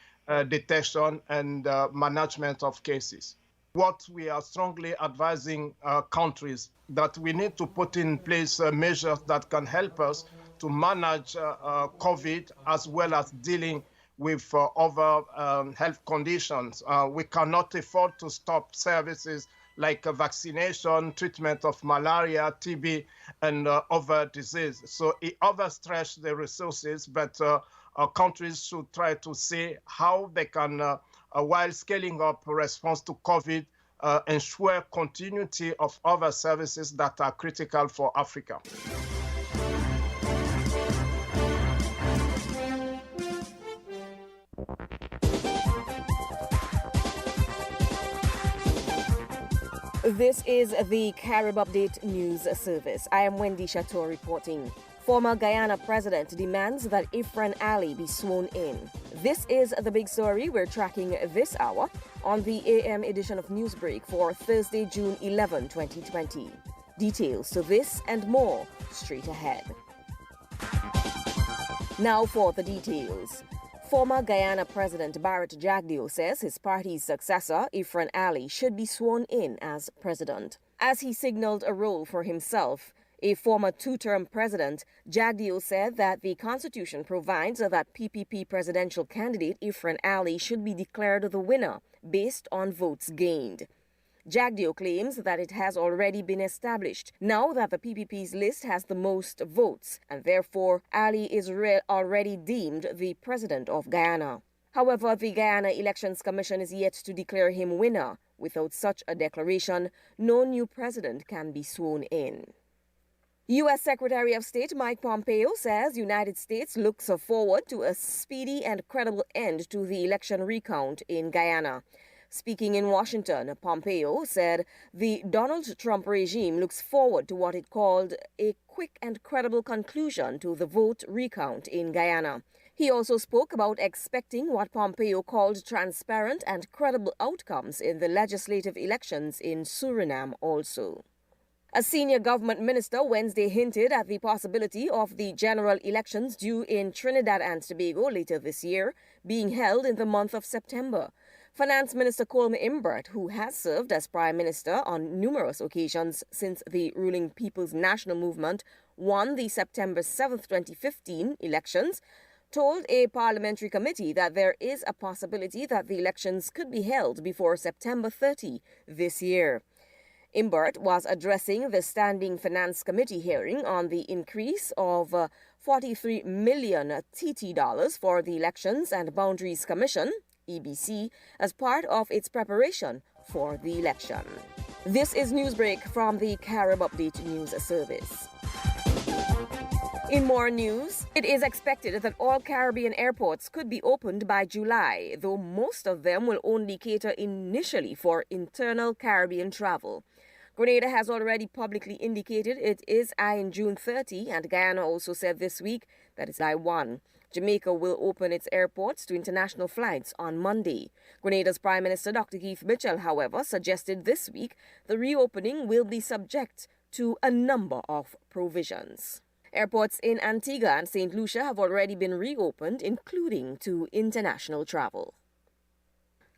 detection and management of cases. What we are strongly advising countries that we need to put in place measures that can help us to manage COVID as well as dealing with other health conditions. We cannot afford to stop services like vaccination, treatment of malaria, TB, and other diseases. So it overstretches the resources, but countries should try to see how they can, while scaling up response to COVID, ensure continuity of other services that are critical for Africa. This is the Carib Update News Service. I am Wendy Chateau reporting. Former Guyana president demands that Ifran Ali be sworn in. This is the big story we're tracking this hour on the AM edition of Newsbreak for Thursday, June 11, 2020. Details to this and more straight ahead. Now for the details. Former Guyana President Barrett Jagdeo says his party's successor, Ifran Ali, should be sworn in as president. As he signaled a role for himself, a former two-term president, Jagdeo said that the Constitution provides that PPP presidential candidate Ifran Ali should be declared the winner based on votes gained. Jagdeo claims that it has already been established now that the PPP's list has the most votes, and therefore Ali is already deemed the president of Guyana. However, the Guyana Elections Commission is yet to declare him winner. Without such a declaration, no new president can be sworn in. U.S. Secretary of State Mike Pompeo says United States looks forward to a speedy and credible end to the election recount in Guyana. Speaking in Washington, Pompeo said the Donald Trump regime looks forward to what it called a quick and credible conclusion to the vote recount in Guyana. He also spoke about expecting what Pompeo called transparent and credible outcomes in the legislative elections in Suriname also. A senior government minister Wednesday hinted at the possibility of the general elections due in Trinidad and Tobago later this year being held in the month of September. Finance Minister Colm Imbert, who has served as Prime Minister on numerous occasions since the ruling People's National Movement won the September 7, 2015 elections, told a parliamentary committee that there is a possibility that the elections could be held before September 30 this year. Imbert was addressing the Standing Finance Committee hearing on the increase of 43 million TT dollars for the Elections and Boundaries Commission, EBC, as part of its preparation for the election. This is Newsbreak from the Carib Update News Service. In more news, it is expected that all Caribbean airports could be opened by July, though most of them will only cater initially for internal Caribbean travel. Grenada has already publicly indicated it is eyeing June 30, and Guyana also said this week that it's July 1. Jamaica will open its airports to international flights on Monday. Grenada's Prime Minister Dr. Keith Mitchell, however, suggested this week the reopening will be subject to a number of provisions. Airports in Antigua and St. Lucia have already been reopened, including to international travel.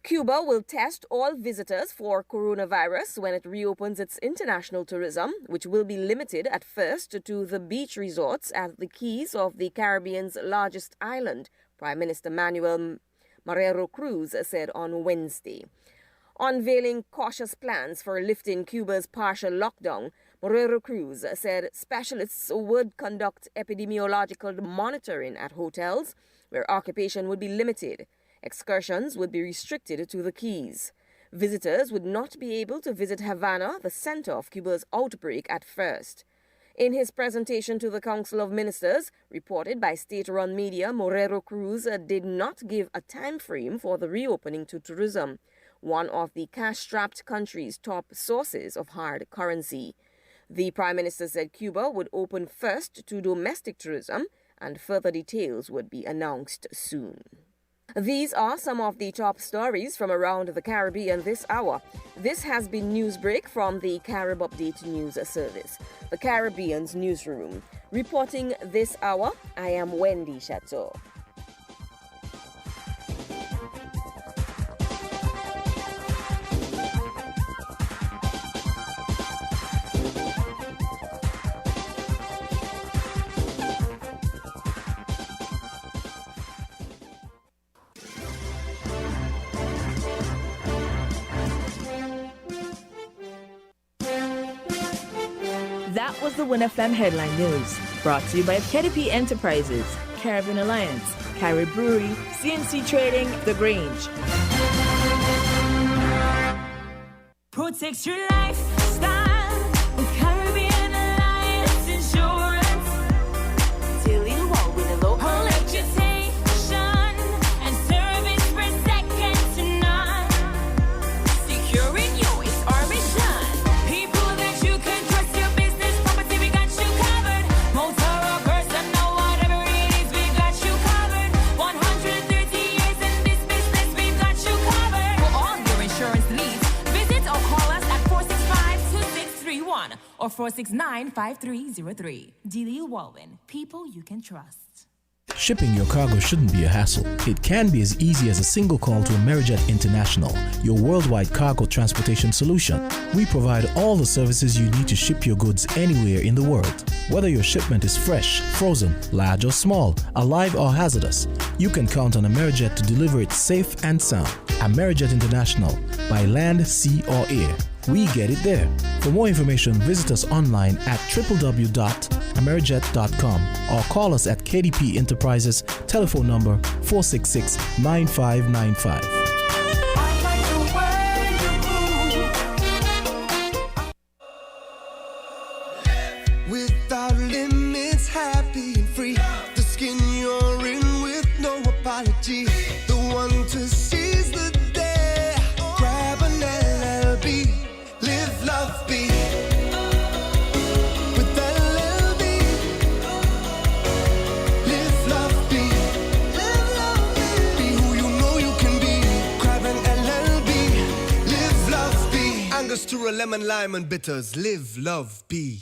Cuba will test all visitors for coronavirus when it reopens its international tourism, which will be limited at first to the beach resorts at the Keys of the Caribbean's largest island, Prime Minister Manuel Marrero Cruz said on Wednesday. Unveiling cautious plans for lifting Cuba's partial lockdown, Marrero Cruz said specialists would conduct epidemiological monitoring at hotels where occupation would be limited. Excursions would be restricted to the Keys. Visitors would not be able to visit Havana, the center of Cuba's outbreak, at first. In his presentation to the Council of Ministers, reported by state-run media, Marrero Cruz did not give a time frame for the reopening to tourism, one of the cash-strapped country's top sources of hard currency. The Prime Minister said Cuba would open first to domestic tourism, and further details would be announced soon. These are some of the top stories from around the Caribbean this hour. This has been Newsbreak from the Carib Update News Service, the Caribbean's newsroom. Reporting this hour, I am Wendy Chateau. That was the WinFM Headline News, brought to you by KDP Enterprises, Caribbean Alliance, Carib Brewery, CNC Trading, The Grange. Protect your lifestyle with Caribbean Alliance Insurance. Dealing well with a low reputation and service for second to none. Securing you is our mission. People that you can trust, your business, property, we got you covered. Motor or personal, whatever it is, we got you covered. 130 years in this business, we've got you covered. For all your insurance needs, visit or call us at 465-2631 or 469-5303. Dealey Walwyn, people you can trust. Shipping your cargo shouldn't be a hassle. It can be as easy as a single call to Amerijet International, your worldwide cargo transportation solution. We provide all the services you need to ship your goods anywhere in the world. Whether your shipment is fresh, frozen, large or small, alive or hazardous, you can count on Amerijet to deliver it safe and sound. Amerijet International, by land, sea or air. We get it there. For more information, visit us online at www.amerijet.com or call us at KDP Enterprises, telephone number 466-9595. Without limits, happy and free. The skin you're in with no apology. The one to seize the day. and lime and bitters. Live, love, be.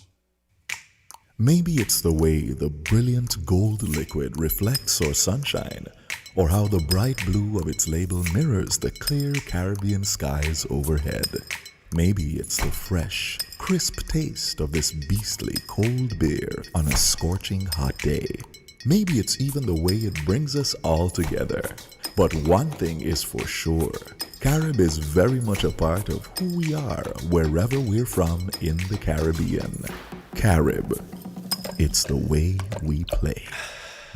Maybe it's the way the brilliant gold liquid reflects our sunshine, or how the bright blue of its label mirrors the clear Caribbean skies overhead. Maybe it's the fresh, crisp taste of this beastly cold beer on a scorching hot day. Maybe it's even the way it brings us all together. But one thing is for sure, Carib is very much a part of who we are wherever we're from in the Caribbean. Carib, it's the way we play.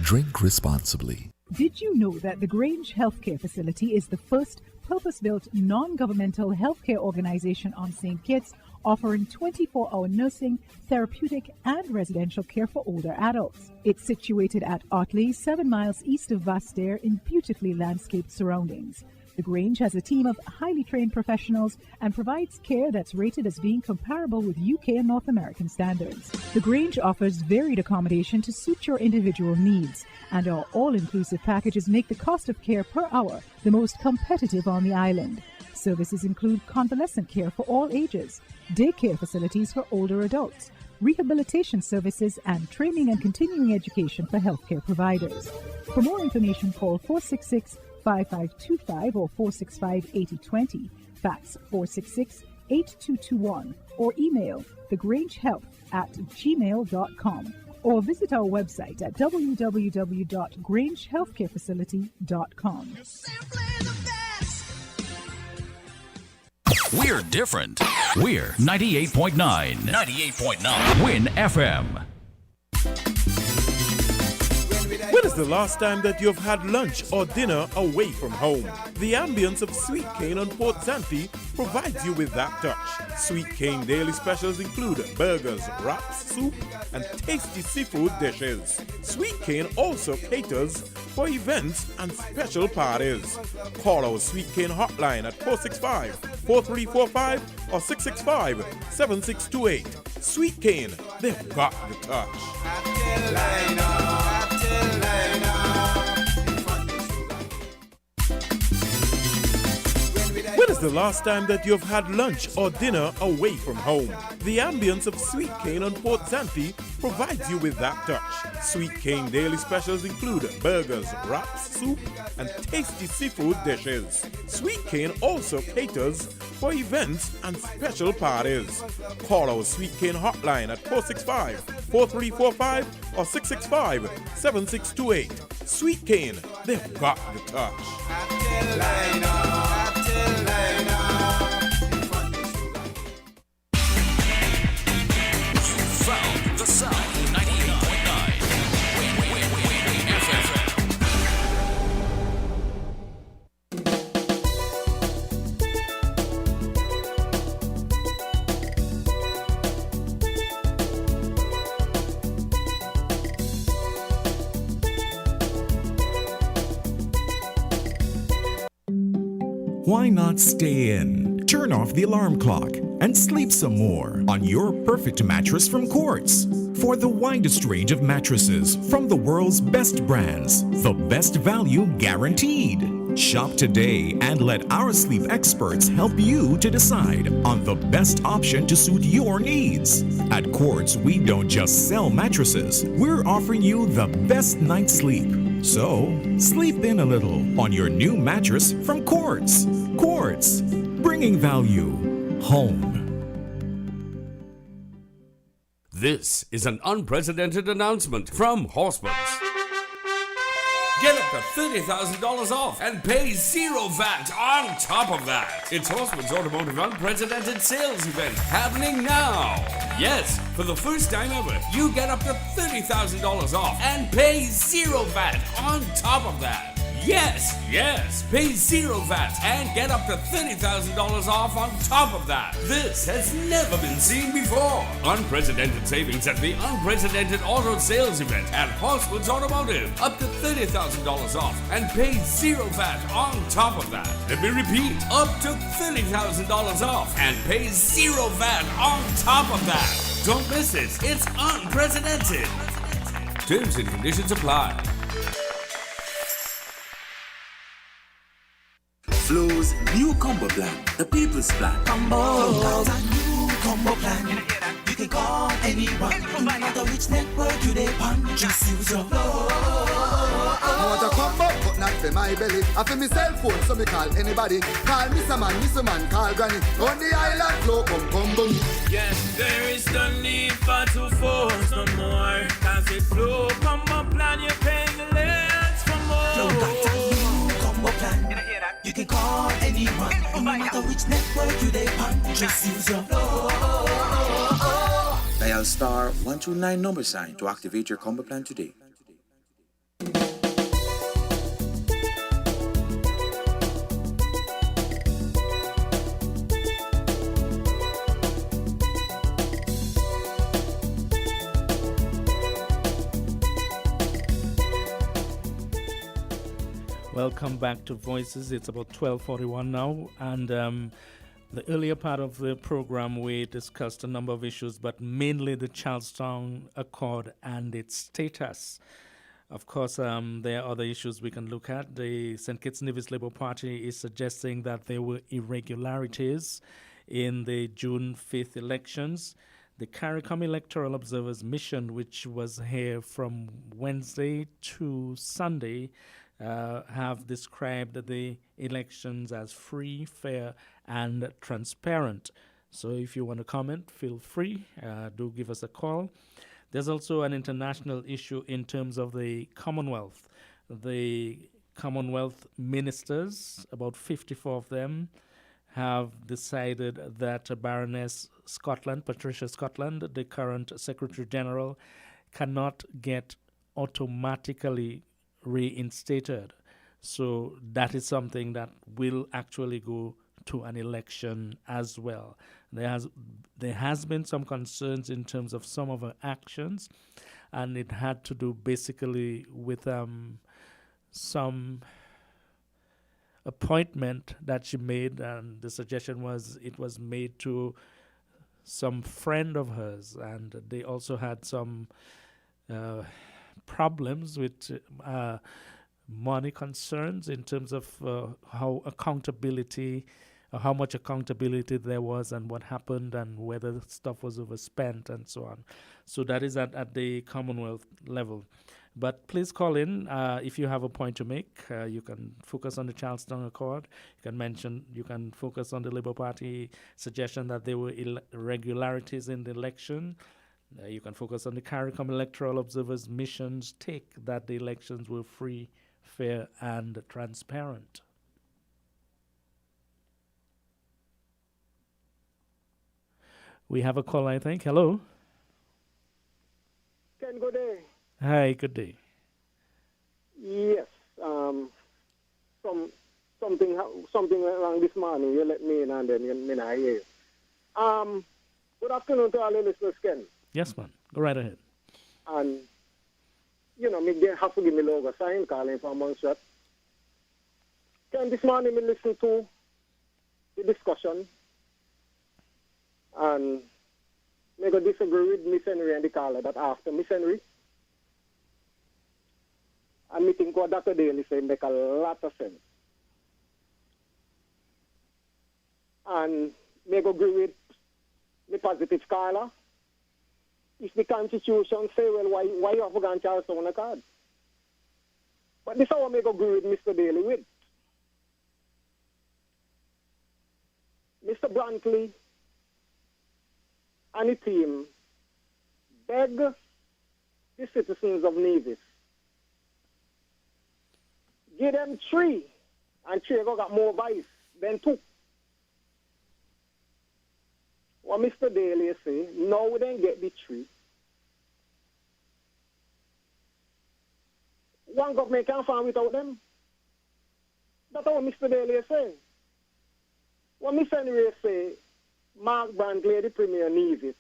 Drink responsibly. Did you know that the Grange Healthcare Facility is the first purpose-built non-governmental healthcare organization on St. Kitts, offering 24-hour nursing, therapeutic, and residential care for older adults? It's situated at Otley, 7 miles east of Vastair in beautifully landscaped surroundings. The Grange has a team of highly trained professionals and provides care that's rated as being comparable with UK and North American standards. The Grange offers varied accommodation to suit your individual needs, and our all-inclusive packages make the cost of care per hour the most competitive on the island. Services include convalescent care for all ages, daycare facilities for older adults, rehabilitation services, and training and continuing education for healthcare providers. For more information, call 466-5525 or 465-8020, fax 466-8221, or email thegrangehealth@gmail.com, or visit our website at www.grangehealthcarefacility.com. We're different. We're 98.9. 98.9. Win FM. When is the last time that you've had lunch or dinner away from home? The ambience of Sweet Cane on Port Zante provides you with that touch. Sweet Cane daily specials include burgers, wraps, soup, and tasty seafood dishes. Sweet Cane also caters for events and special parties. Call our Sweet Cane hotline at 465-4345 or 665-7628. Sweet Cane, they've got the touch. When is the last time that you've had lunch or dinner away from home? The ambience of Sweet Cane on Port Zante provides you with that touch. Sweet Cane daily specials include burgers, wraps, soup, and tasty seafood dishes. Sweet Cane also caters for events and special parties. Call our Sweet Cane hotline at 465-4345 or 665-7628. Sweet Cane, they've got the touch. Found the sound. 98.9. Win FM. Why not stay in? Turn off the alarm clock and sleep some more on your perfect mattress from Quartz. For the widest range of mattresses from the world's best brands, the best value guaranteed. Shop today and let our sleep experts help you to decide on the best option to suit your needs. At Quartz, we don't just sell mattresses, we're offering you the best night's sleep. So, sleep in a little on your new mattress from Quartz. Quartz, bringing value home. This is an unprecedented announcement from Horseman's. Get up to $30,000 off and pay zero VAT on top of that. It's Horseman's Automotive Unprecedented Sales Event happening now. Yes, for the first time ever, you get up to $30,000 off and pay zero VAT on top of that. Yes, pay zero VAT and get up to $30,000 off on top of that. This has never been seen before. Unprecedented savings at the Unprecedented Auto Sales Event at Horseman's Automotive. Up to $30,000 off and pay zero VAT on top of that. Let me repeat, up to $30,000 off and pay zero VAT on top of that. Don't miss this, it's unprecedented. Terms and conditions apply. Flo's new combo plan, the People's Plan. Combo. combo plan. You can call anyone, no matter which network you dey on. Just use your flow. I want a combo, but not for my belly. I feel me cell phone, so me call anybody. Call Mr. Man, call Granny. On the island flow, come combo me. Yes, there is no need for to force no more. Cause it flow combo plan, you're paying less for more. Flow got a new combo plan. You can call anyone, no matter which network you dey on. Just use your flow. Dial star 129 number sign to activate your combo plan today. Welcome back to Voices. It's about 12:41 now, and the earlier part of the program we discussed a number of issues, but mainly the Charlestown Accord and its status. Of course, there are other issues we can look at. The St. Kitts Nevis Labour Party is suggesting that there were irregularities in the June 5th elections. The CARICOM Electoral Observers Mission, which was here from Wednesday to Sunday, have described the elections as free, fair, and transparent. So if you want to comment, feel free. Do give us a call. There's also an international issue in terms of the Commonwealth. The Commonwealth ministers, about 54 of them, have decided that Baroness Scotland, Patricia Scotland, the current Secretary General, cannot get automatically reinstated. So that is something that will actually go to an election as well. There has been some concerns in terms of some of her actions, and it had to do basically with some appointment that she made, and the suggestion was it was made to some friend of hers, and they also had some problems with money concerns in terms of how much accountability there was and what happened and whether stuff was overspent and so on. So that is at the Commonwealth level. But please call in if you have a point to make. You can focus on the Charlestown Accord. You can focus on the Labour Party suggestion that there were irregularities in the election. You can focus on the CARICOM Electoral Observers Mission's take that the elections were free, fair, and transparent. We have a call, I think. Hello. Ken, good day. Hi, good day. Yes. Something wrong this morning. You let me in and then you not hear you. Good afternoon to all the listeners, Ken. Yes, man. Go right ahead. And, me have to give me logo sign calling from Montserrat. Ken, this morning me listen to the discussion and me go disagree with Miss Henry and the caller that after Miss Henry. And me think what Dr. Daly said make a lot of sense. And me go agree with the positive caller. If the Constitution say, well, why you have to go and Charlestown a card? But this is how I make agree with Mr. Daly with. Mr. Brantley and the team beg the citizens of Nevis. Give them 3, and 3 got more vice than 2. What Mr. Daly say, now we don't get the 3. One government can't farm without them. That's what Mr. Daly say. What Mr. Henry say, Mark Brantley, the Premier Nevis.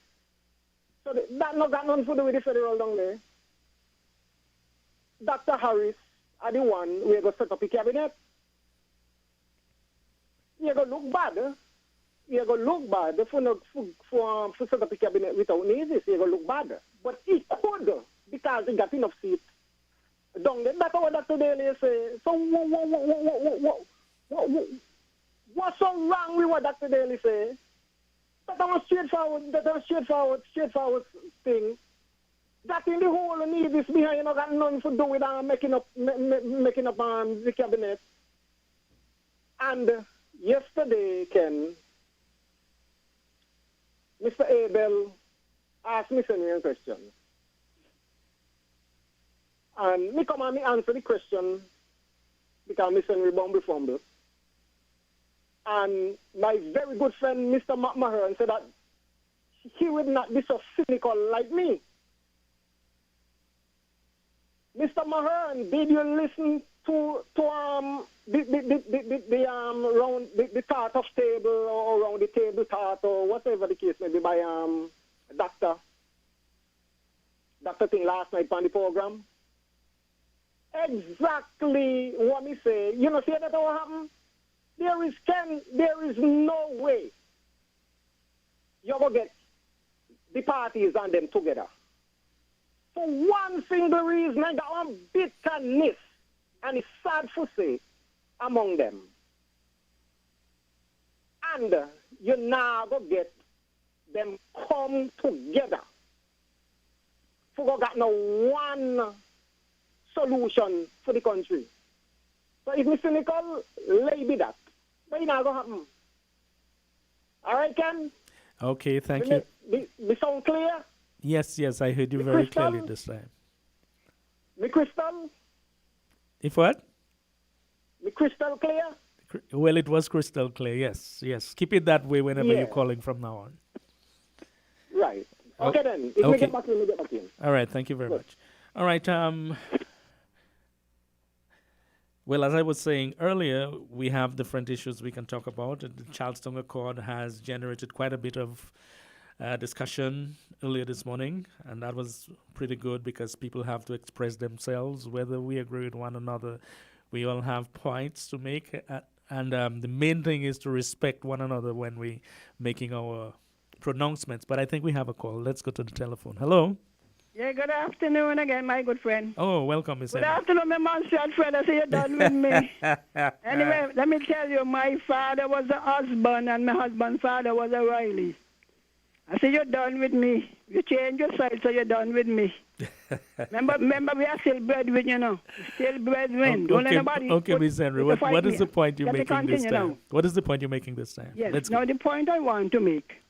So that not got nothing to do with the federal down there. Dr. Harris are the one who go set up a cabinet. You go look bad. You go look bad for set up a cabinet without Nevis. You go look bad. But he could because he got enough seats. Down there, that's what Dr. Daly say. So what's so wrong with what Dr. Daly say? That was straightforward thing. That in the whole need this behind, you know, got nothing to do with making up the cabinet. And yesterday, Ken, Mr. Abel asked me a question. And me come and me answer the question because Mr. Henry Bumble fumble. And my very good friend, Mr. Mahern, said that he would not be so cynical like me. Mr. Mahern, did you listen to around the thought of table or around the table thought or whatever the case may be by Dr. Thing last night on the program? Exactly what me say. You know, see that what happened? There is no way you're going to get the parties and them together. For one single reason, and that one bitterness, and it's sad to say, among them. And you're now going to get them come together. For got no one solution for the country. So if me cynical, lay be that. But it's not going to happen. All right, Ken? Okay, thank you. Be sound clear? Yes, I heard you very clearly this time. Me crystal? If what? Me crystal clear? Well, it was crystal clear, yes. Keep it that way whenever you're calling from now on. Right. Okay, then. If we get back in, we get back in. All right, thank you very much. All right, well, as I was saying earlier, we have different issues we can talk about. The Charleston Accord has generated quite a bit of discussion earlier this morning, and that was pretty good because people have to express themselves, whether we agree with one another. We all have points to make, and the main thing is to respect one another when we making our pronouncements. But I think we have a call. Let's go to the telephone. Hello? Yeah, good afternoon again, my good friend. Oh, welcome, Miss Good Henry. afternoon, my Montreal friend. I say you're done with me. Anyway, let me tell you, my father was a husband and my husband's father was a Riley. I say you're done with me. You change your side, so you're done with me. remember, we are still brethren, you know. Still brethren. Don't let nobody. Okay, Miss Henry. What is the point you're making this time? Now. What is the point you're making this time? Yes. Now, the point I want to make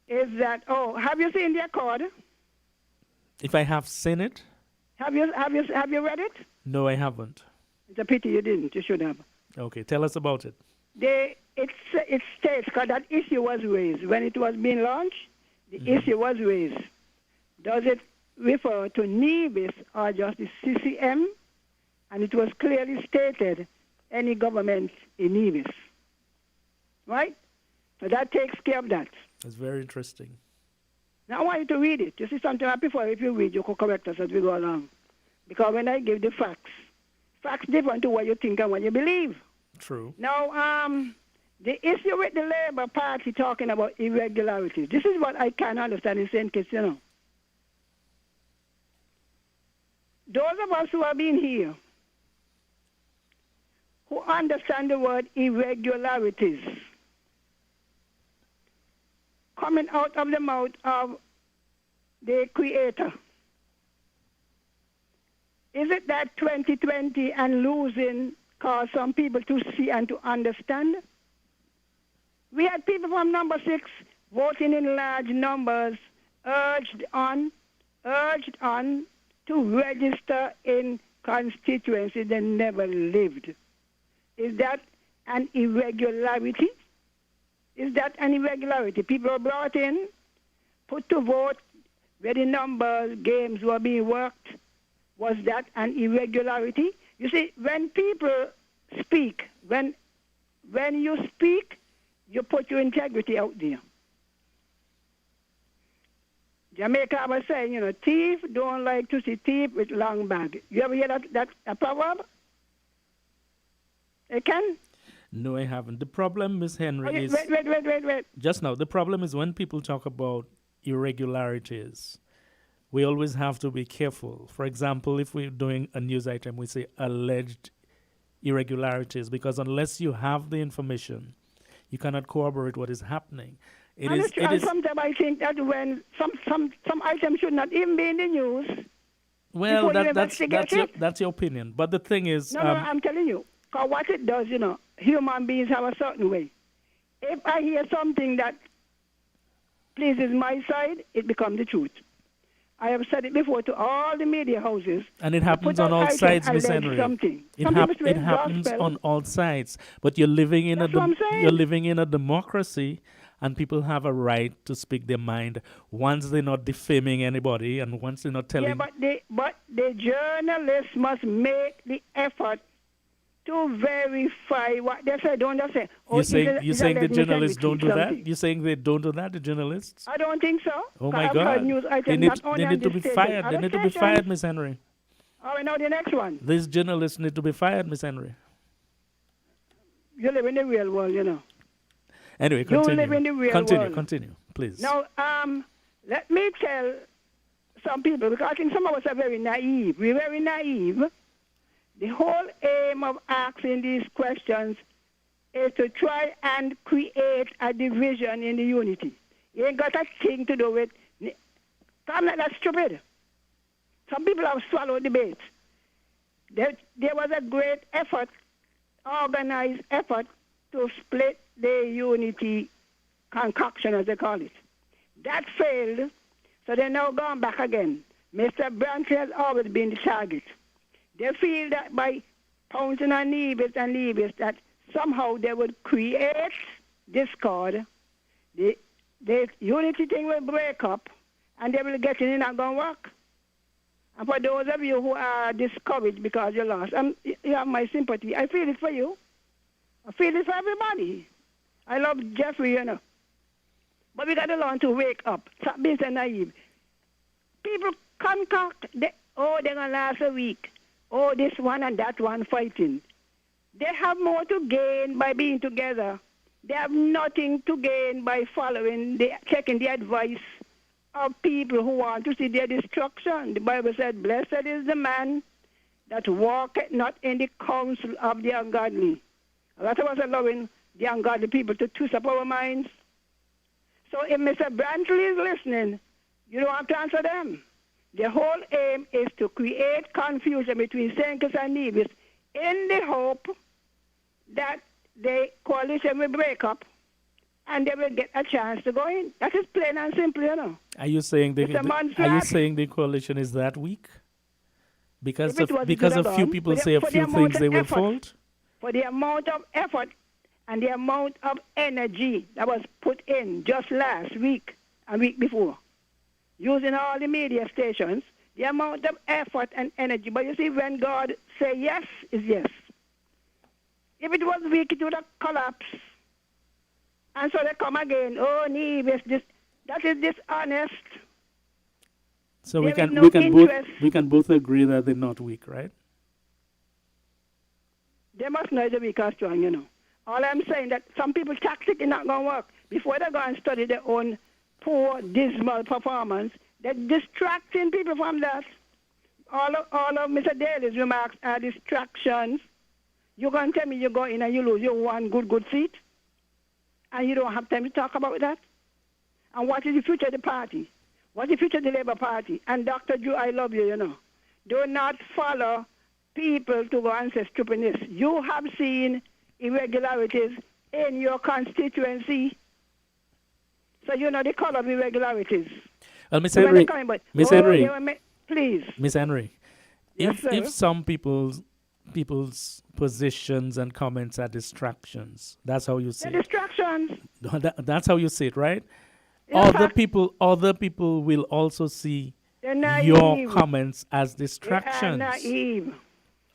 is that, have you seen the accord? If I have seen it? Have you read it? No, I haven't. It's a pity you didn't. You should have. Okay, tell us about it. It states, because that issue was raised. When it was being launched, the issue was raised. Does it refer to NIBIS or just the CCM? And it was clearly stated, any government in NIBIS. Right? So that takes care of that. That's very interesting. Now I want you to read it. You see something I prefer if you read, you could correct us as we go along. Because when I give the facts different to what you think and what you believe. True. Now, the issue with the Labour Party talking about irregularities, this is what I can't understand in St. Kitts, you know. Those of us who have been here, who understand the word irregularities, coming out of the mouth of the Creator. Is it that 2020 and losing caused some people to see and to understand? We had people from number 6 voting in large numbers, urged on to register in constituency they never lived. Is that an irregularity? Is that an irregularity? People are brought in, put to vote, where the numbers, games were being worked. Was that an irregularity? You see, when people speak, when you speak, you put your integrity out there. Jamaica was saying, you know, thief don't like to see thief with long bag. You ever hear that proverb? You can? No, I haven't. The problem, Miss Henry, is... Wait. Just now, the problem is when people talk about irregularities, we always have to be careful. For example, if we're doing a news item, we say alleged irregularities, because unless you have the information, you cannot corroborate what is happening. It and is. it's- It and is. sometimes I think that when some items should not even be in the news. Well, before you that's investigate that's your opinion. But the thing is, No, I'm telling you. Because what it does, human beings have a certain way. If I hear something that pleases my side, it becomes the truth. I have said it before to all the media houses. and it Put happens out on all items sides, Miss allege Henry. something. It, Some hap- people it say happens gospel. on all sides. But you're living in That's what I'm saying. you're living in a democracy, and people have a right to speak their mind once they're not defaming anybody, and once they're not telling. Yeah, but the journalists must make the effort to verify what they say. Don't just say, You're saying it's a- you're it's a saying the legitimate journalists don't do that. something. You're saying they don't do that. The journalists. I don't think so. Oh 'Cause my I've God! heard news They items need not only they on need to this be station, fired. They other need to be stations. fired, Miss Henry. Oh, we know the next one. These journalists need to be fired, Miss Henry. You live in the real world, Anyway, You continue. live in the real continue, world. continue, please. Now, let me tell some people, because I think some of us are very naive. We're very naive. The whole aim of asking these questions is to try and create a division in the unity. It ain't got a thing to do with... I'm not that stupid. Some people have swallowed debate. There was a great effort, organized effort, to split the unity concoction, as they call it. That failed, so they're now gone back again. Mr. Brantley has always been the target. They feel that by pouncing on Nevis and Levis, that somehow they would create discord. The unity thing will break up, and they will get in and not going to work. And for those of you who are discouraged because you lost, you have my sympathy. I feel it for you. I feel it for everybody. I love Jeffrey, But we got to learn to wake up. Stop being so naive. People concoct, they're going to last a week. Oh, this one and that one fighting. They have more to gain by being together. They have nothing to gain by taking the advice of people who want to see their destruction. The Bible said, blessed is the man that walketh not in the counsel of the ungodly. A lot of us are allowing the ungodly people to twist up our minds. So if Mr. Brantley is listening, you don't have to answer them. The whole aim is to create confusion between St. Kitts and Nevis in the hope that the coalition will break up and they will get a chance to go in. That is plain and simple, Are you saying It's a man's the coalition is that weak? Because If it was, it because would a have few gone. people For say a the few amount things, of they will effort. fold. For the amount of effort and the amount of energy that was put in just last week and week before, using all the media stations, the amount of effort and energy. But you see, when God say yes, is yes. If it was weak, it would have collapsed. And so they come again. Oh, Nevis, that is dishonest. So we There is can no we can both agree that they're not weak, right? They must know the weak or strong, All I'm saying that some people's tactic is not going to work. Before they go and study their own poor, dismal performance, they're distracting people from that. All of Mr. Daly's remarks are distractions. You're going to tell me you go in and you lose your one good seat, and you don't have time to talk about that? And what is the future of the party? What's the future of the Labour Party? And Dr. Drew, I love you, Do not follow people to go and say stupidness. You have seen irregularities in your constituency. So you know the color of irregularities. Well, Miss So when Henry, they're coming, but, Miss oh, Henry, they were please. Miss Henry, Yes, sir. if some people's positions and comments are distractions, that's how you see They're it. distractions. That's how you see it, right? In Other fact- people will also see They're naive. your comments as They are distractions. naive.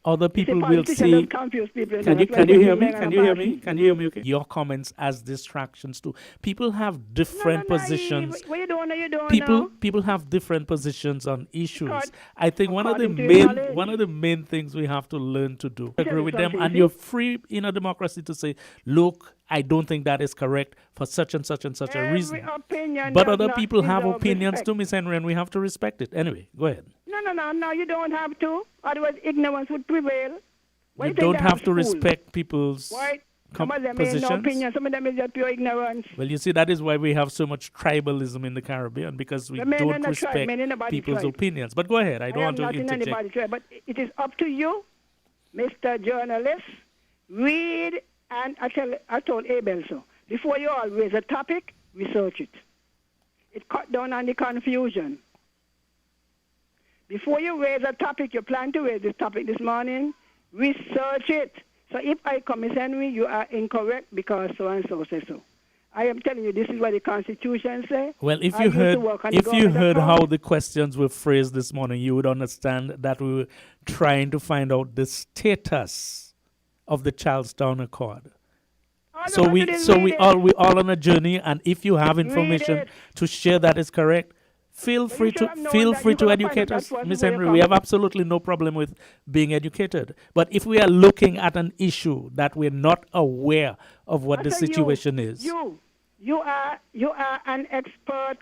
Other You see, people will politicians see. don't confuse people. Can you That's why they hear me? remain on Can a you hear party. me? Can you hear me? Okay. Your comments as distractions too. People have different positions. What you doing or you doing People now? people have different positions on issues. Accord- I think one of the according to your main knowledge. one of the main things we have to learn to do. Tell Agree you with them, something, and see? you're free in a democracy to say, look, I don't think that is correct for such and such and such a Every reason. opinion But does other not people have deserve opinions respect. too, Miss Henry, and we have to respect it. Anyway, go ahead. No, you don't have to. Otherwise, ignorance would prevail. Why You think don't they have to school? respect people's Why? Some of them ain't no opinion. Some of them is just pure ignorance. Well, you see, that is why we have so much tribalism in the Caribbean, because we don't respect people's opinions. But go ahead. I don't want to interject. But it is up to you, Mr. Journalist. Read, and I told Abel so. Before you all raise a topic, research it. It cut down on the confusion. Before you raise a topic, you plan to raise this topic this morning, research it. So if I come, Ms. Henry, you are incorrect because so-and-so says so. I am telling you, this is what the Constitution says. Well, if you heard how the questions were phrased this morning, you would understand that we were trying to find out the status of the Charlestown Accord. So we all on a journey, and if you have information to share that is correct, feel free to educate us, Ms. Henry. We have absolutely no problem with being educated. But if we are looking at an issue that we're not aware of what the situation is, you are an expert,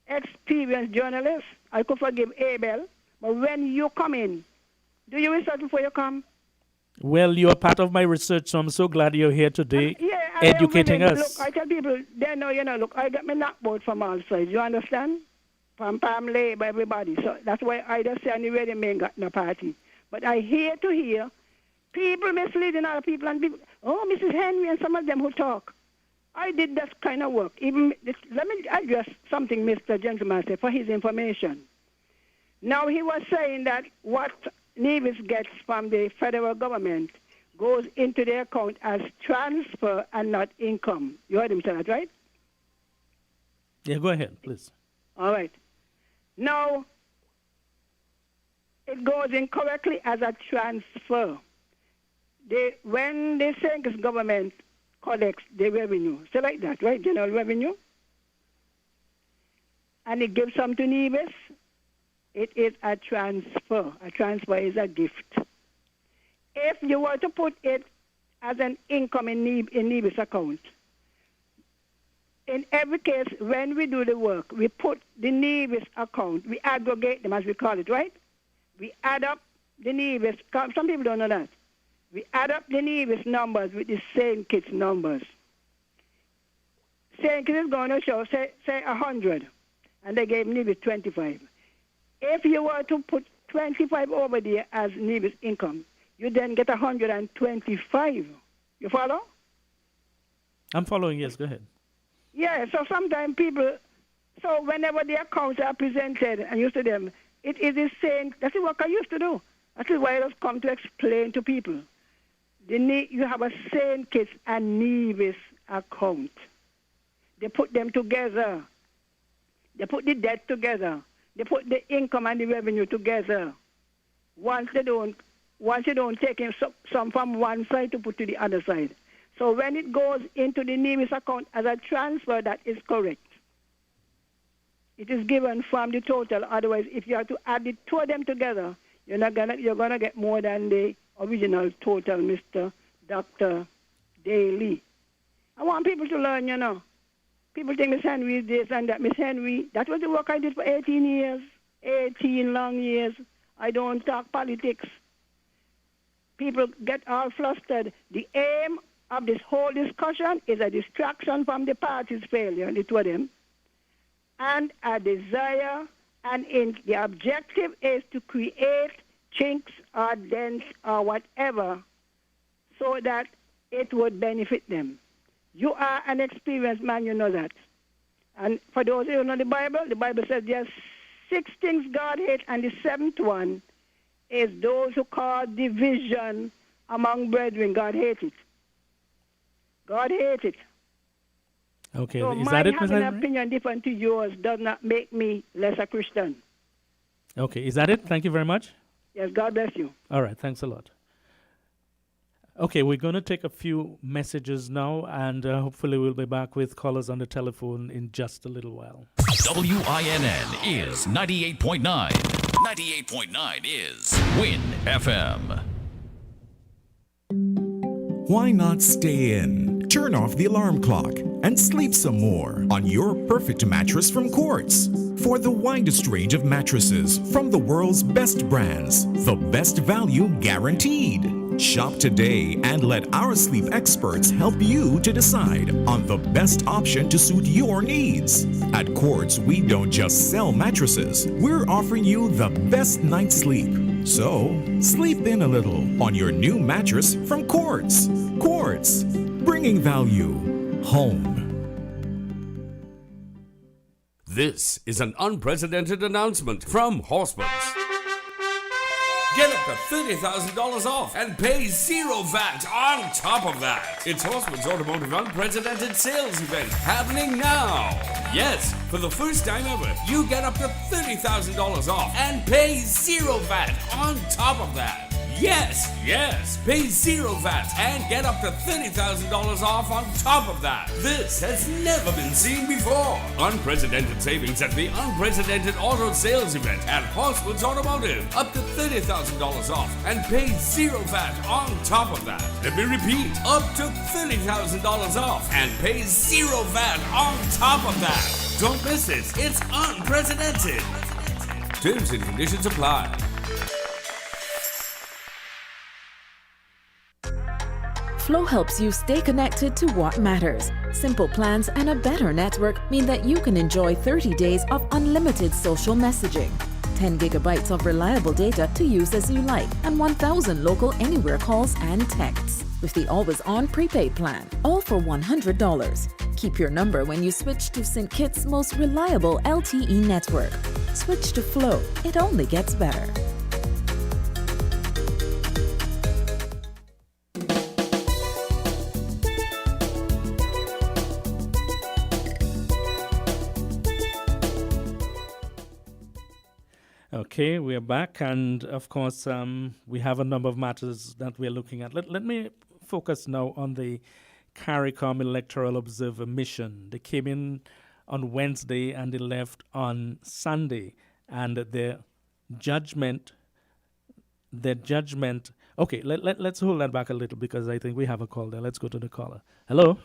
experienced journalist. I could forgive Abel, but when you come in, do you research before you come? Well, you are part of my research, so I'm so glad you're here today, educating us. Look, I tell people, they know, look, I got my knockboard from all sides, you understand? From Palm Labor, everybody. So that's why I just say anyway they may got no party. But I hear people misleading other people, and people, Mrs. Henry and some of them who talk. I did that kind of work. Let me address something Mr. Gentleman said for his information. Now he was saying that what Nevis gets from the federal government goes into their account as transfer and not income. You heard him say that, right? Yeah, go ahead, please. All right. Now, it goes in correctly as a transfer. When the St. Kitts government collects the revenue, so like that, right, general revenue, and it gives some to Nevis, it is a transfer. A transfer is a gift. If you were to put it as an income in Nevis account, in every case, when we do the work, we put the Nevis account, we aggregate them, as we call it, right? We add up the Nevis, some people don't know that. We add up the Nevis numbers with the St. Kitts numbers. St. Kitts is going to show, say 100, and they gave Nevis 25. If you were to put 25 over there as Nevis income, you then get 125. You follow? I'm following, yes, go ahead. Yeah, so sometimes people, so whenever the accounts are presented and used to them, it is the same. That's the work I used to do. That is why I just come to explain to people. You have a St. Kitts and Nevis account. They put them together. They put the debt together. They put the income and the revenue together. Once you don't take in some from one side to put to the other side. So when it goes into the Nevis account as a transfer, that is correct. It is given from the total. Otherwise, if you have to add the two of them together, you're gonna get more than the original total, Mr. Dr. Daly. I want people to learn, People think Miss Henry is this and that. Miss Henry, that was the work I did for 18 years, 18 long years. I don't talk politics. People get all flustered. The aim of this whole discussion is a distraction from the party's failure, the two of them, and a desire, and the objective is to create chinks or dents or whatever so that it would benefit them. You are an experienced man, you know that. And for those who know the Bible says there's 6 things God hates, and the 7th one is those who cause division among brethren. God hates it. God hates it. Okay, so is that it, Ms. Henry? Having an opinion different to yours does not make me less a Christian. Okay, is that it? Thank you very much. Yes, God bless you. All right, thanks a lot. Okay, we're going to take a few messages now, and hopefully we'll be back with callers on the telephone in just a little while. WINN is 98.9. 98.9 is Win FM. Why not stay in? Turn off the alarm clock and sleep some more on your perfect mattress from Quartz. For the widest range of mattresses from the world's best brands, the best value guaranteed. Shop today and let our sleep experts help you to decide on the best option to suit your needs. At Quartz, we don't just sell mattresses, we're offering you the best night's sleep. So, sleep in a little on your new mattress from Quartz. Quartz, bringing value home. This is an unprecedented announcement from Horseman's. Get up to $30,000 off and pay zero VAT on top of that. It's Horseman's Automotive Unprecedented Sales Event happening now. Yes, for the first time ever, you get up to $30,000 off and pay zero VAT on top of that. Yes, pay zero VAT and get up to $30,000 off on top of that. This has never been seen before. Unprecedented savings at the Unprecedented Auto Sales Event at Horseman's Automotive. Up to $30,000 off and pay zero VAT on top of that. Let me repeat, up to $30,000 off and pay zero VAT on top of that. Don't miss it. It's unprecedented. Terms and conditions apply. Flow helps you stay connected to what matters. Simple plans and a better network mean that you can enjoy 30 days of unlimited social messaging, 10 gigabytes of reliable data to use as you like, and 1,000 local anywhere calls and texts. With the Always On prepaid plan, all for $100. Keep your number when you switch to St. Kitts' most reliable LTE network. Switch to Flow. It only gets better. Okay, we are back, and of course, we have a number of matters that we're looking at. Let me focus now on the CARICOM Electoral Observer Mission. They came in on Wednesday and they left on Sunday, and their judgment. Okay, let's hold that back a little because I think we have a call there. Let's go to the caller. Hello.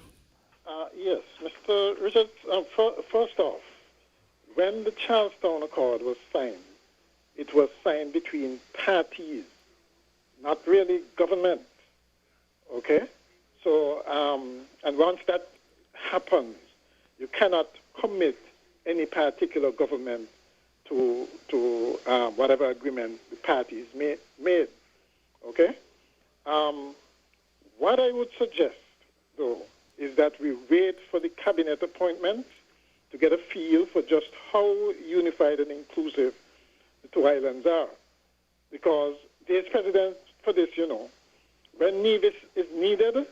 Yes, Mr. Richards. First off, when the Charlestown Accord was signed, it was signed between parties, not really government. Okay? So, and once that happens, you cannot commit any particular government to whatever agreement the parties made. Okay? What I would suggest, though, is that we wait for the cabinet appointments to get a feel for just how unified and inclusive the two islands are. Because there's precedent for this, you know. When Nevis is needed,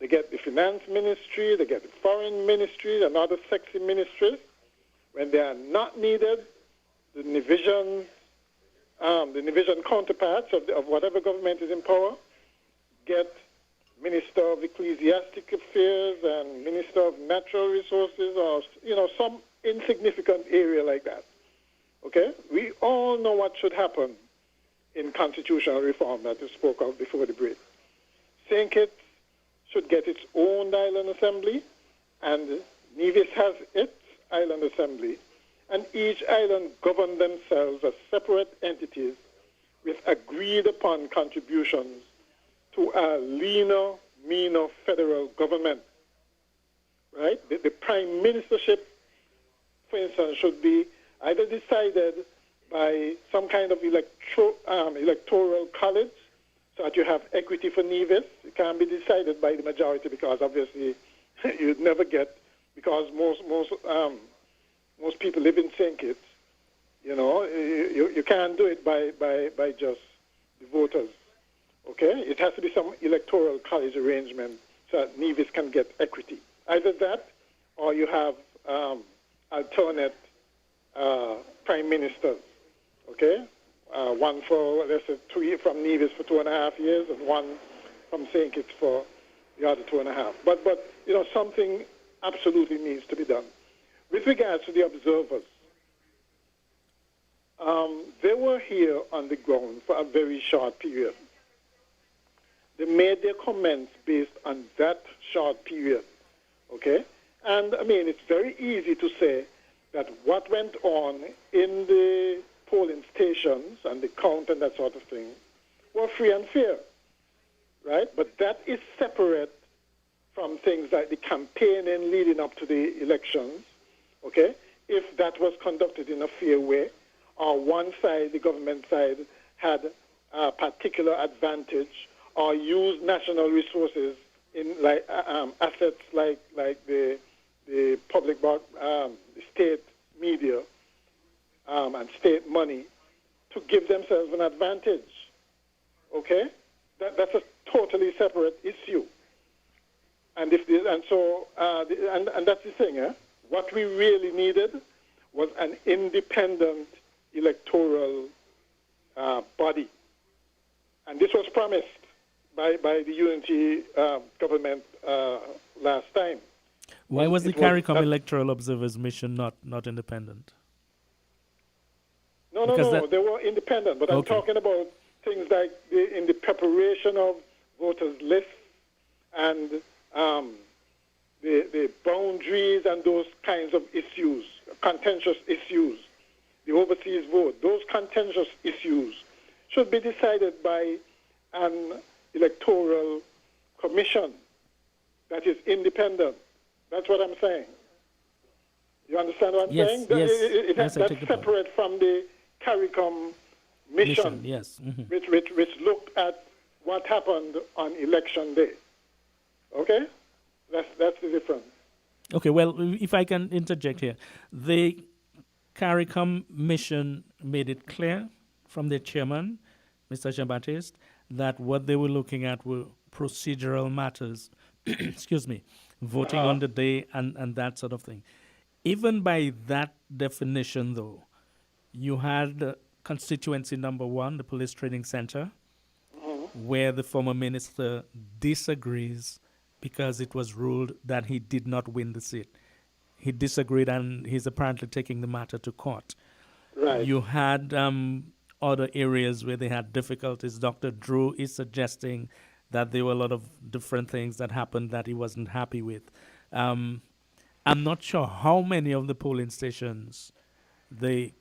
they get the finance ministry, they get the foreign ministry, and other sexy ministries. When they are not needed, the Nevisian counterparts of whatever government is in power get Minister of Ecclesiastic Affairs and Minister of Natural Resources, or, you know, some insignificant area like that. Okay? We all know what should happen in constitutional reform that you spoke of before the break. St. Kitts should get its own island assembly, and Nevis has its island assembly, and each island govern themselves as separate entities with agreed upon contributions to a leaner, meaner federal government. Right? The prime ministership, for instance, should be either decided by some kind of electoral college, so that you have equity for Nevis. It can't be decided by the majority because obviously you'd never get, because most people live in St. Kitts. You know, you can't do it by just the voters. Okay, it has to be some electoral college arrangement so that Nevis can get equity. Either that, or you have alternate prime ministers. Okay, one for, let's say, 2 years from Nevis for 2.5 years, and one from St. Kitts for the other 2.5. But you know, something absolutely needs to be done. With regards to the observers, they were here on the ground for a very short period. They made their comments based on that short period. Okay, and I mean, it's very easy to say that what went on in the polling stations and the count and that sort of thing were free and fair. right? But that is separate from things like the campaigning leading up to the elections, okay? If that was conducted in a fair way, or one side, the government side, had a particular advantage or used national resources in like assets like the public the state media and state money to give themselves an advantage. Okay, that's a totally separate issue. And that's the thing. What we really needed was an independent electoral body, and this was promised by the unity government last time. Why was the CARICOM Electoral Observers Mission not independent? No, they were independent, but I'm talking about things like in the preparation of voters' lists and the boundaries and those kinds of issues, contentious issues, the overseas vote, those contentious issues should be decided by an electoral commission that is independent. That's what I'm saying. You understand what I'm saying? Yes, that's separate from the CARICOM mission, yes. Mm-hmm. which looked at what happened on election day. Okay? That's the difference. Okay, well, if I can interject here. The CARICOM mission made it clear from their chairman, Mr. Jean-Baptiste, that what they were looking at were procedural matters, excuse me, voting on the day and that sort of thing. Even by that definition, though, you had constituency number 1, the police training center, where the former minister disagrees because it was ruled that he did not win the seat. He disagreed, and he's apparently taking the matter to court. Right. You had other areas where they had difficulties. Dr. Drew is suggesting that there were a lot of different things that happened that he wasn't happy with. I'm not sure how many of the polling stations the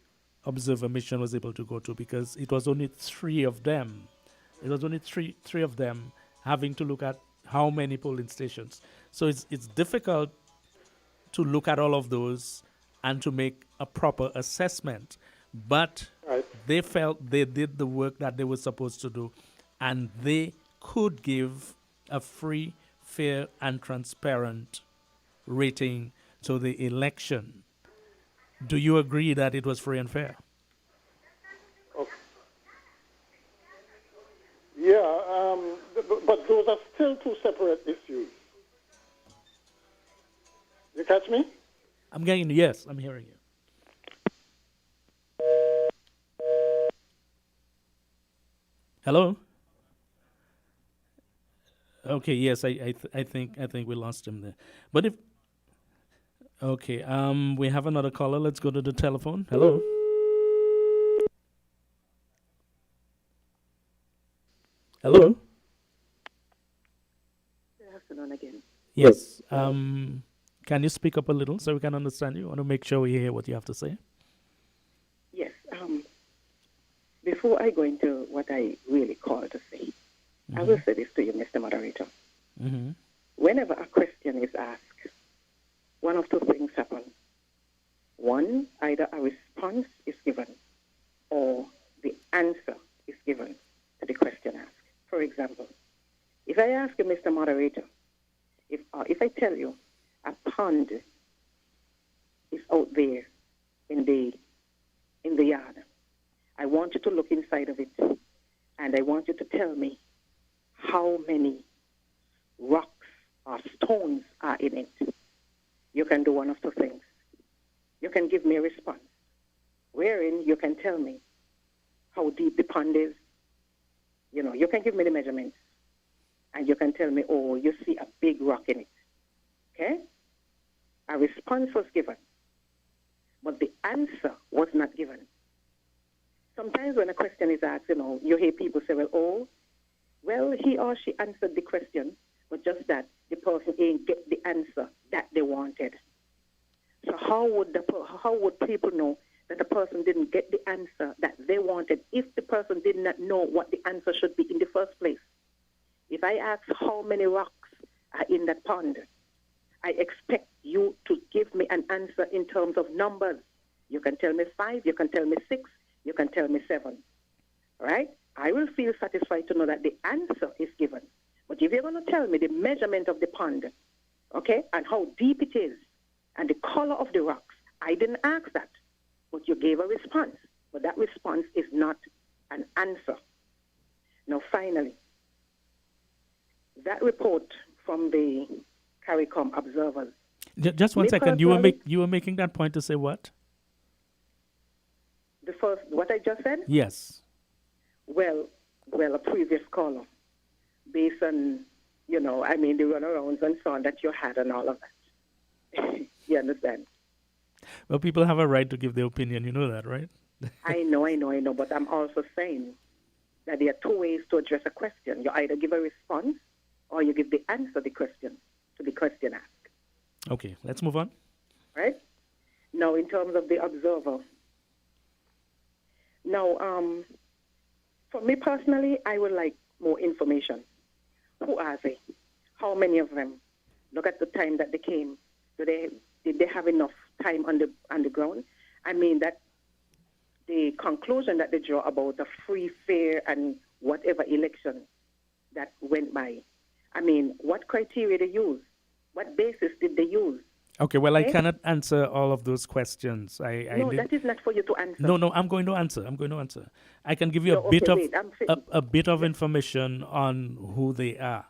observer mission was able to go to, because it was only 3 of them. It was only three of them having to look at how many polling stations. So it's difficult to look at all of those and to make a proper assessment. But they felt they did the work that they were supposed to do, and they could give a free, fair, and transparent rating to the election. Do you agree that it was free and fair? Yeah, but those are still 2 separate issues. You catch me? I'm getting you. Yes, I'm hearing you. Hello? Okay, yes, I think we lost him there. But if okay, we have another caller. Let's go to the telephone. Hello? Hello? Good afternoon again. Yes. Can you speak up a little so we can understand you? I want to make sure we hear what you have to say. Yes. Before I go into what I really call to say, I will say this to you, Mr. Moderator. Mm-hmm. Whenever a question is asked, one of 2 things happen. One, either a response is given or the answer is given to the question asked. For example, if I ask you, Mr. Moderator, if I tell you a pond is out there in the yard, I want you to look inside of it, and I want you to tell me how many rocks or stones are in it. You can do one of 2 things. You can give me a response, wherein you can tell me how deep the pond is. You know, you can give me the measurements, and you can tell me, oh, you see a big rock in it. Okay? A response was given, but the answer was not given. Sometimes when a question is asked, you hear people say, well, he or she answered the question, but just that the person ain't get the answer that they wanted. So how would people know that the person didn't get the answer that they wanted if the person did not know what the answer should be in the first place? If I ask how many rocks are in that pond, I expect you to give me an answer in terms of numbers. You can tell me 5, you can tell me 6, you can tell me 7. All right? I will feel satisfied to know that the answer is given. But if you're going to tell me the measurement of the pond, okay, and how deep it is, and the color of the rocks, I didn't ask that. But you gave a response. But that response is not an answer. Now, finally, that report from the CARICOM observers. Just one second. You were making that point to say what? The first, what I just said? Yes. Well, a previous caller, based on, the runarounds and so on that you had and all of that. You understand? Well, people have a right to give their opinion. You know that, right? I know. But I'm also saying that there are two ways to address a question. You either give a response or you give the answer to the question asked. Okay, let's move on. Right? Now, in terms of the observer. Now, for me personally, I would like more information. Who are they? How many of them? Look at the time that they came. Did they have enough time on the ground? I mean, that the conclusion that they draw about a free, fair, and whatever election that went by. I mean, what criteria they use? What basis did they use? Okay, well, I cannot answer all of those questions. That is not for you to answer. No, I'm going to answer. I can give you a bit of information on who they are.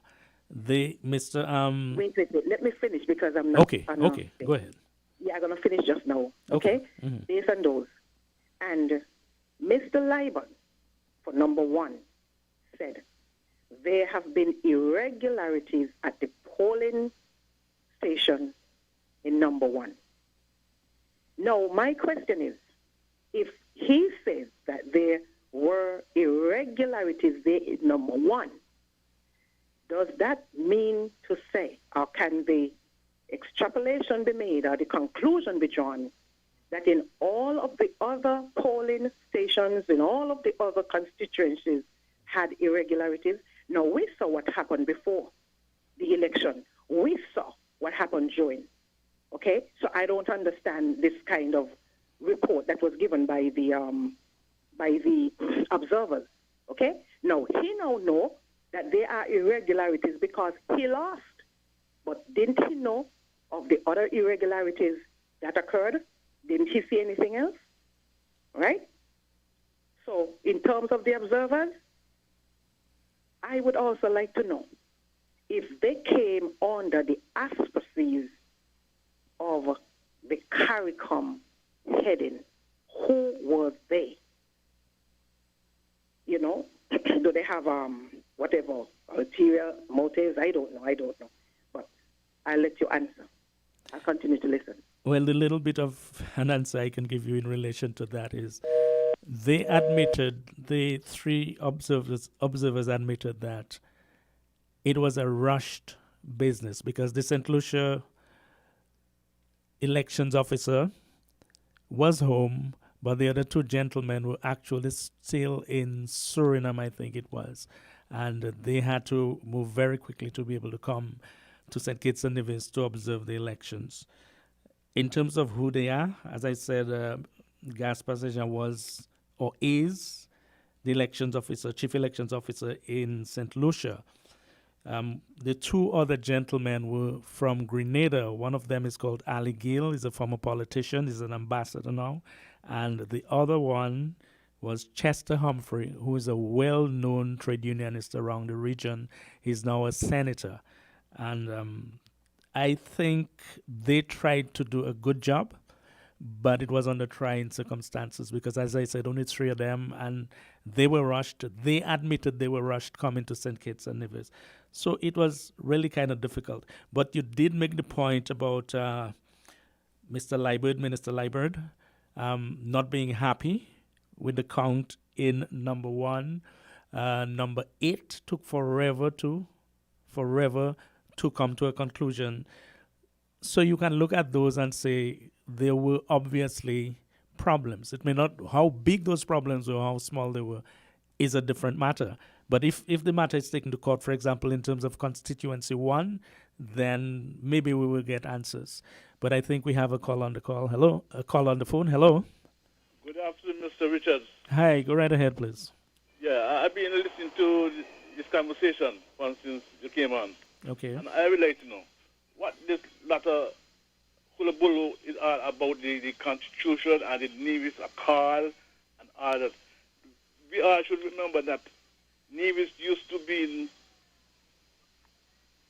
Wait. Let me finish because I'm not. Okay, go ahead. Yeah, I'm going to finish just now. Okay? Mm-hmm. Based on those. And Mr. Liban, for number 1, said there have been irregularities at the polling station in number 1. Now, my question is, if he says that there were irregularities there in number 1, does that mean to say, or can the extrapolation be made or the conclusion be drawn that in all of the other polling stations, in all of the other constituencies had irregularities? Now, we saw what happened before the election. We saw what happened during. Okay? So I don't understand this kind of report that was given by the observers. Okay? Now, he now know that there are irregularities because he lost. But didn't he know of the other irregularities that occurred? Didn't he see anything else? Right? So, in terms of the observers, I would also like to know if they came under the auspices of the CARICOM heading, who were they? Do they have whatever ulterior motives? I don't know. But I'll let you answer. I'll continue to listen. Well, the little bit of an answer I can give you in relation to that is they admitted, the 3 observers admitted that it was a rushed business because the St. Lucia elections officer was home, but the other 2 gentlemen were actually still in Suriname, I think it was. And they had to move very quickly to be able to come to St. Kitts and Nevis to observe the elections. In terms of who they are, as I said, Gaspar Sejan was or is the chief elections officer in St. Lucia. The 2 other gentlemen were from Grenada. One of them is called Ali Gill. He's a former politician. He's an ambassador now. And the other one was Chester Humphrey, who is a well-known trade unionist around the region. He's now a senator. And I think they tried to do a good job, but it was under trying circumstances because, as I said, only 3 of them, and they were rushed. They admitted they were rushed coming to St. Kitts and Nevis. So it was really kind of difficult. But you did make the point about Minister Liburd, not being happy with the count in number 1. Number 8 took forever to come to a conclusion. So you can look at those and say there were obviously problems. It may not, how big those problems were, how small they were, is a different matter. But if the matter is taken to court, for example, in terms of constituency 1, then maybe we will get answers. But I think we have a call on the call. Hello? A call on the phone. Hello? Good afternoon, Mr. Richards. Hi, go right ahead, please. Yeah, I've been listening to this conversation since you came on. Okay. And I would like to know what this latter hullabaloo is all about the Constitution and the Nevis Accord and all that. We all should remember that Nevis used to be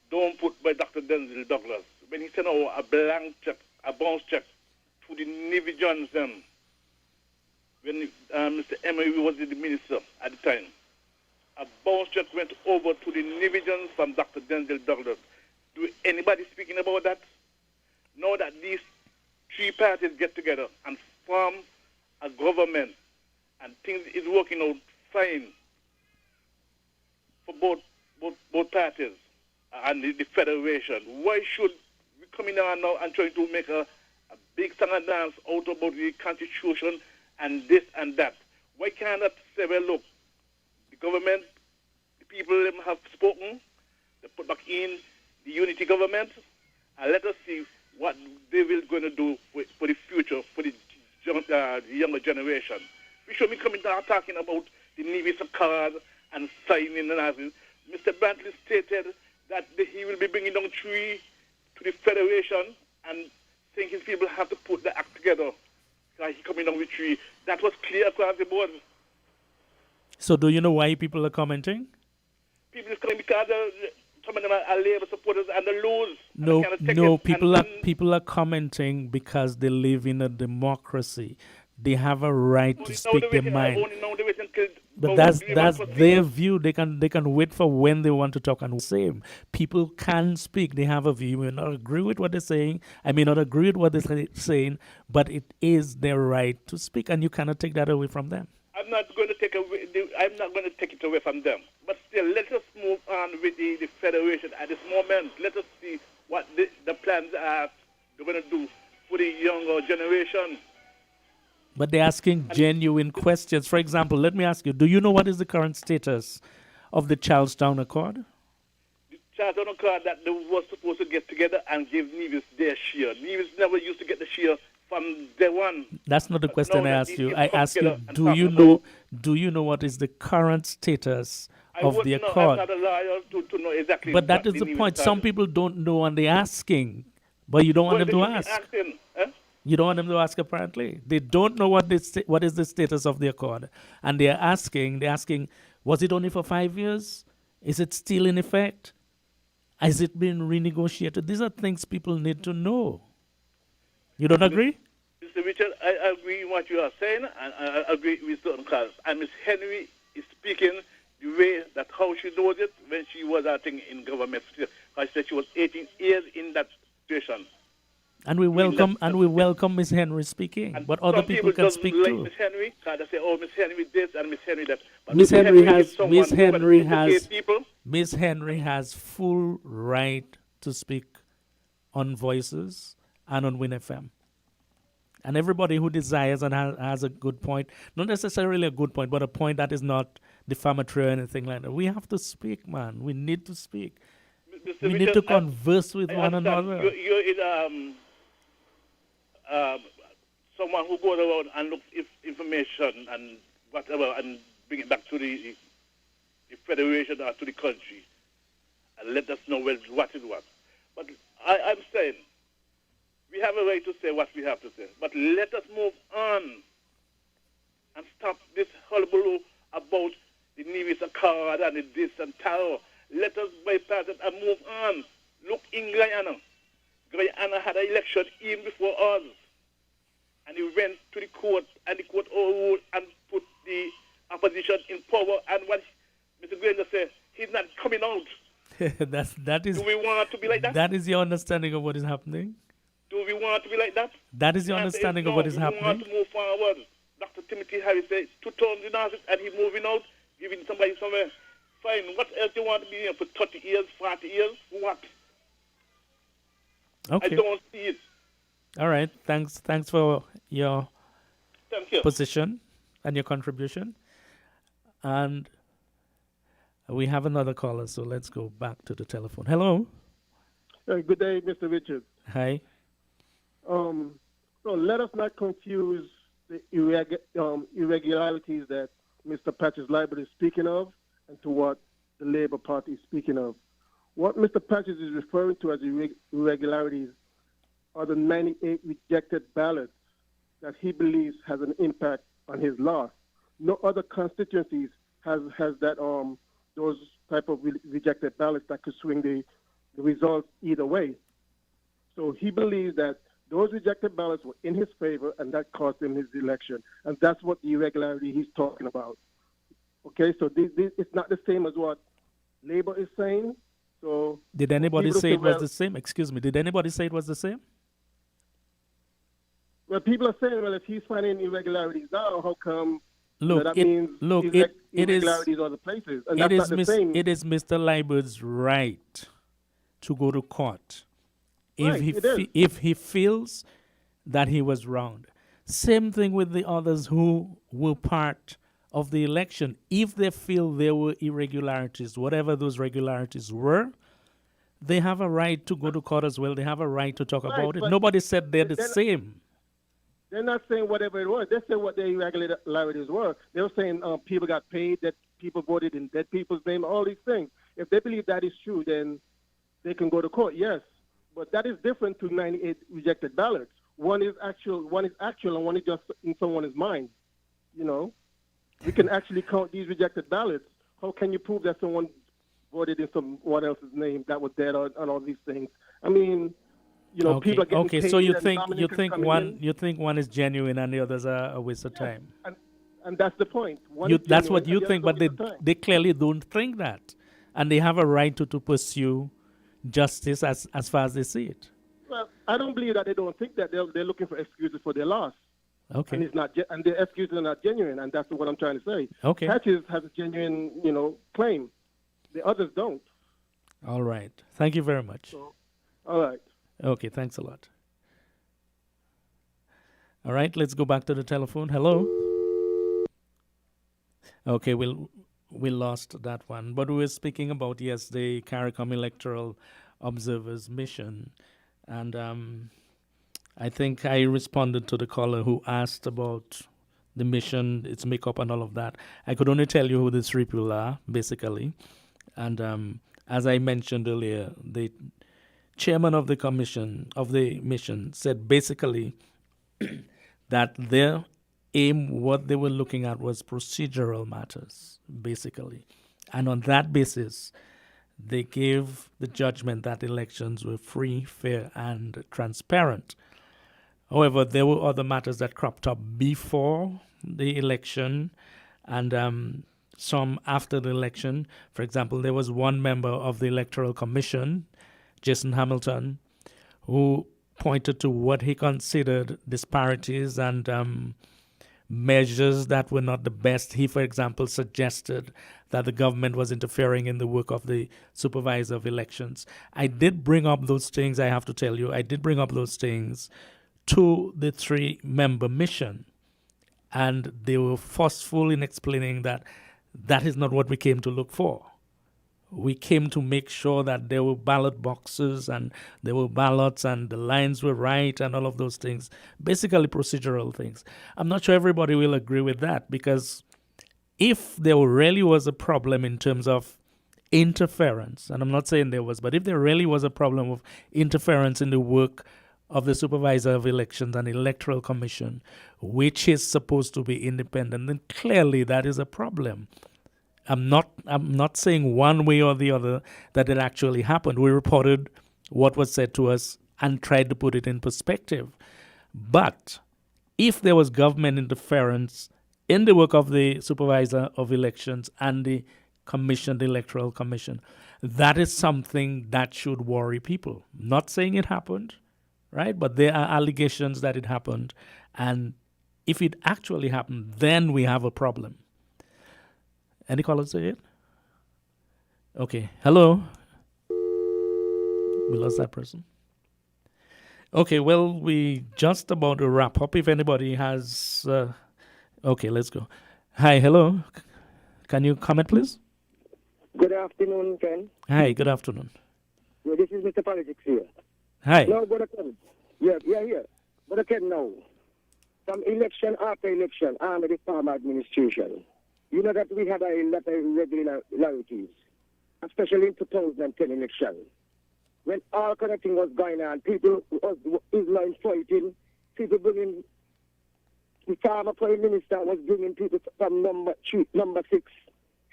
don't put by Dr. Denzel Douglas when he sent out a blank check, a bounce check to the Navy Johnson when Mr. Emery was the minister at the time. A bounce check went over to the Navy Johnson from Dr. Denzel Douglas. Do anybody speaking about that? Know that these three parties get together and form a government and things is working out fine for both parties and the federation. Why should we come in now and try to make a big song and dance out about the Constitution and this and that? Why can't that say, well, look, the government, the people have spoken, they put back in the unity government, and let us see what they will going to do for the future, for the younger generation. We should be coming down talking about the Nevis Accord and signing and everything. Mr. Brantley stated that he will be bringing down three to the federation and saying his people have to put the act together. He's coming down with three. That was clear across the board. So do you know why people are commenting? People is coming because some of them are Labour supporters and they lose. No, people are commenting because they live in a democracy. They have a right to speak their mind. But that's their view. They can wait for when they want to talk and same. People can speak. They have a view. We may not agree with what they're saying. I may not agree with what they're saying, but it is their right to speak, and you cannot take that away from them. I'm not going to take it away from them. But still, let us move on with the federation at this moment. Let us see what the plans are they're going to do for the younger generation. But they're asking genuine questions. For example, let me ask you, do you know what is the current status of the Charlestown Accord? The Charlestown Accord that they were supposed to get together and give Nevis their share. Nevis never used to get the share from day one. That's not the question I asked you. I asked you, do you know what is the current status of the Accord? I'm not a lawyer to know exactly. But that is the point. Some people don't know and they're asking, but you don't want them to ask. You don't want them to ask, apparently. They don't know what is the status of the Accord. And they're asking, was it only for 5 years? Is it still in effect? Has it been renegotiated? These are things people need to know. You don't agree? Mr. Richard, I agree with what you are saying, and I agree with certain calls. And Ms. Henry is speaking the way that how she knows it when she was acting in government. I said she was 18 years in that situation. And we welcome Ms. Henry speaking, but other people can speak like too. Ms. Henry, because they say, oh, Ms. Henry this and Ms. Henry that. But Ms. Henry has full right to speak on Voices and on Win FM. And everybody who desires and has a good point, not necessarily a good point, but a point that is not defamatory or anything like that. We have to speak, man. We need to speak. We need to converse with one another. You're in someone who goes around and looks information and whatever and bring it back to the federation or to the country and let us know what is what. But I'm saying we have a right to say what we have to say. But let us move on and stop this hullabaloo about the Nevis Accord and the this and that. Let us bypass it and move on. Look in Guyana. Guyana had an election even before us. And he went to the court, and the court overruled and put the opposition in power. And what Mr. Granger said, he's not coming out. that is. Do we want to be like that? That is your understanding of what is happening? Do we want to be like that? That is your understanding of what is happening? We want to move forward. Dr. Timothy Harris said 2 terms in office, and he's moving out, giving somebody somewhere. Fine. What else do you want to be here for 30 years, 40 years? What? Okay. I don't see it. All right. Thanks for your position and your contribution. And we have another caller, so let's go back to the telephone. Hello. Good day, Mr. Richards. Hi. So let us not confuse the irregularities that Mr. Patrick Liebert is speaking of and to what the Labour Party is speaking of. What Mr. Patrick is referring to as irregularities are the 98 rejected ballots that he believes has an impact on his loss. No other constituencies has that those type of rejected ballots that could swing the results either way. So he believes that those rejected ballots were in his favor, and that cost him his election. And that's what the irregularity he's talking about. Okay, so it's not the same as what Labour is saying. So did anybody say it was the same? Excuse me. Did anybody say it was the same? Well, people are saying, well, if he's finding irregularities now, how come? Look, that means it irregularities is other places, and that's not the same. It is Mr. Liebert's right to go to court if he feels that he was wronged. Same thing with the others who were part of the election. If they feel there were irregularities, whatever those regularities were, they have a right to go to court as well. They have a right to talk about it. Nobody said they're the same. They're not saying whatever it was. They said what the irregularities were. They were saying people got paid, that people voted in dead people's name, all these things. If they believe that is true, then they can go to court, yes. But that is different to 98 rejected ballots. One is actual, and one is just in someone's mind. You know, we can actually count these rejected ballots. How can you prove that someone voted in someone else's name that was dead and all these things? I mean, you know, people are getting paid. So you think one is genuine and the others are a waste of time. And that's the point. That's what you think, but they clearly don't think that, and they have a right to pursue justice as far as they see it. Well, I don't believe that they don't think that. They're looking for excuses for their loss. Okay. And it's not, and the excuses are not genuine, and that's what I'm trying to say. Okay. Patches has a genuine, claim. The others don't. All right. Thank you very much. All right. Okay, thanks a lot. All right, let's go back to the telephone. Hello. Okay, we lost that one. But we were speaking about, yes, the CARICOM Electoral Observers Mission. And I think I responded to the caller who asked about the mission, its makeup and all of that. I could only tell you who the three people are, basically. And as I mentioned earlier, the chairman of the mission said basically that their aim, what they were looking at was procedural matters, basically. And on that basis, they gave the judgment that elections were free, fair, and transparent. However, there were other matters that cropped up before the election and some after the election. For example, there was one member of the Electoral Commission, Jason Hamilton, who pointed to what he considered disparities and measures that were not the best. He, for example, suggested that the government was interfering in the work of the supervisor of elections. I did bring up those things, I have to tell you. I did bring up those things to the three-member mission. And they were forceful in explaining that that is not what we came to look for. We came to make sure that there were ballot boxes and there were ballots and the lines were right and all of those things. Basically procedural things. I'm not sure everybody will agree with that, because if there really was a problem in terms of interference, and I'm not saying there was, but if there really was a problem of interference in the work of the supervisor of elections and electoral commission, which is supposed to be independent, then clearly that is a problem. I'm not saying one way or the other that it actually happened. We reported what was said to us and tried to put it in perspective. But if there was government interference in the work of the supervisor of elections and the commission, the electoral commission, that is something that should worry people. Not saying it happened, right? But there are allegations that it happened. And if it actually happened, then we have a problem. Any callers yet? Okay. Hello? We lost that person. Okay, well, we just about to wrap up. If anybody has... okay, let's go. Hi, hello. Can you comment, please? Good afternoon, Ken. Hi, good afternoon. Yeah, this is Mr. Politics here. Hi. No, Brother Ken. Yeah, here. Brother Ken, now, from election after election under the former administration, you know that we had a lot of irregularities, especially in 2010 election. When all kind of thing was going on, people was Islam fighting, people bringing, the former Prime Minister was bringing people from number 6,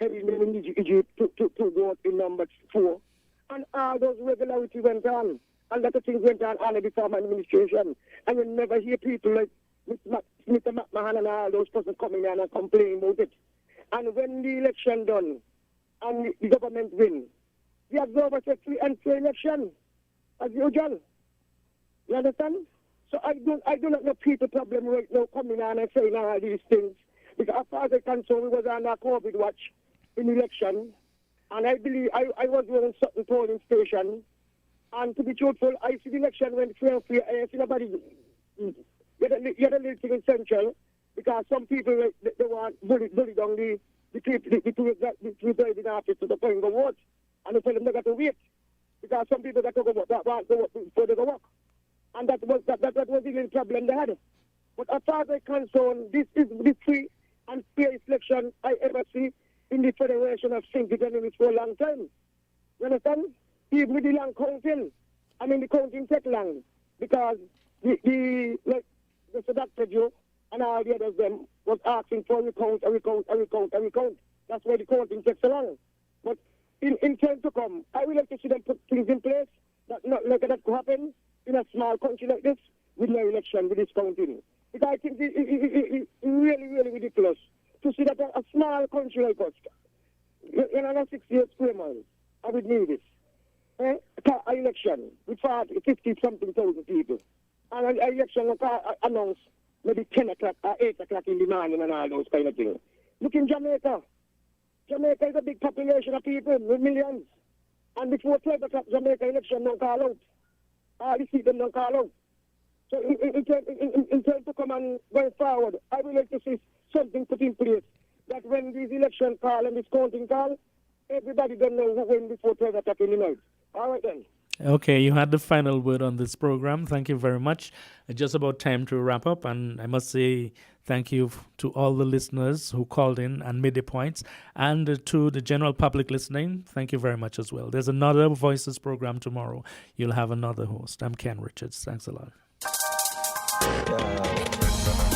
heading them in Egypt to vote in number 4. And all those regularities went on. A lot of things went on under the former administration. And you never hear people like Mr. McMahon and all those persons coming in and complaining about it. And when the election done and the government win, the observer said free and fair election, as usual. You understand? So I do not know people problem right now coming on and saying all these things. Because as far as I can tell, we was on a COVID watch in election. And I believe I was running certain polling station. And to be truthful, I see the election went fair and free. I see nobody. You had a little thing in Central. Because some people, they want bully down the people that in office to the point of vote. And they tell them they got to wait. Because some people got to go vote, that want to vote before they go work. And that was the real problem they had. But as far as I'm concerned, this is the free and fair election I ever see in the Federation of St. Kitts for a long time. You understand? Even with the long counting, the counting take long. Because the Dr. Joe and all the others them was asking for a recount. That's why the counting takes so long. But in time to come, I would like to see them put things in place that not like that could happen in a small country like this with no election, with this counting. Because I think it's really, really ridiculous to see that a small country like us, in a 68 square miles, I would need this. An election with 50-something thousand people. And an election announced maybe 10 o'clock or 8 o'clock in the morning and all those kind of things. Look in Jamaica. Jamaica is a big population of people with millions. And before 12 o'clock, Jamaica election don't call out. All the people don't call out. So in terms to come and going forward, I would like to see something put in place that when these election call and this counting call, everybody don't know who win before 12 o'clock in the night. All right then. Okay, you had the final word on this program. Thank you very much. Just about time to wrap up, and I must say thank you to all the listeners who called in and made their points, and to the general public listening. Thank you very much as well. There's another Voices program tomorrow. You'll have another host. I'm Ken Richards. Thanks a lot.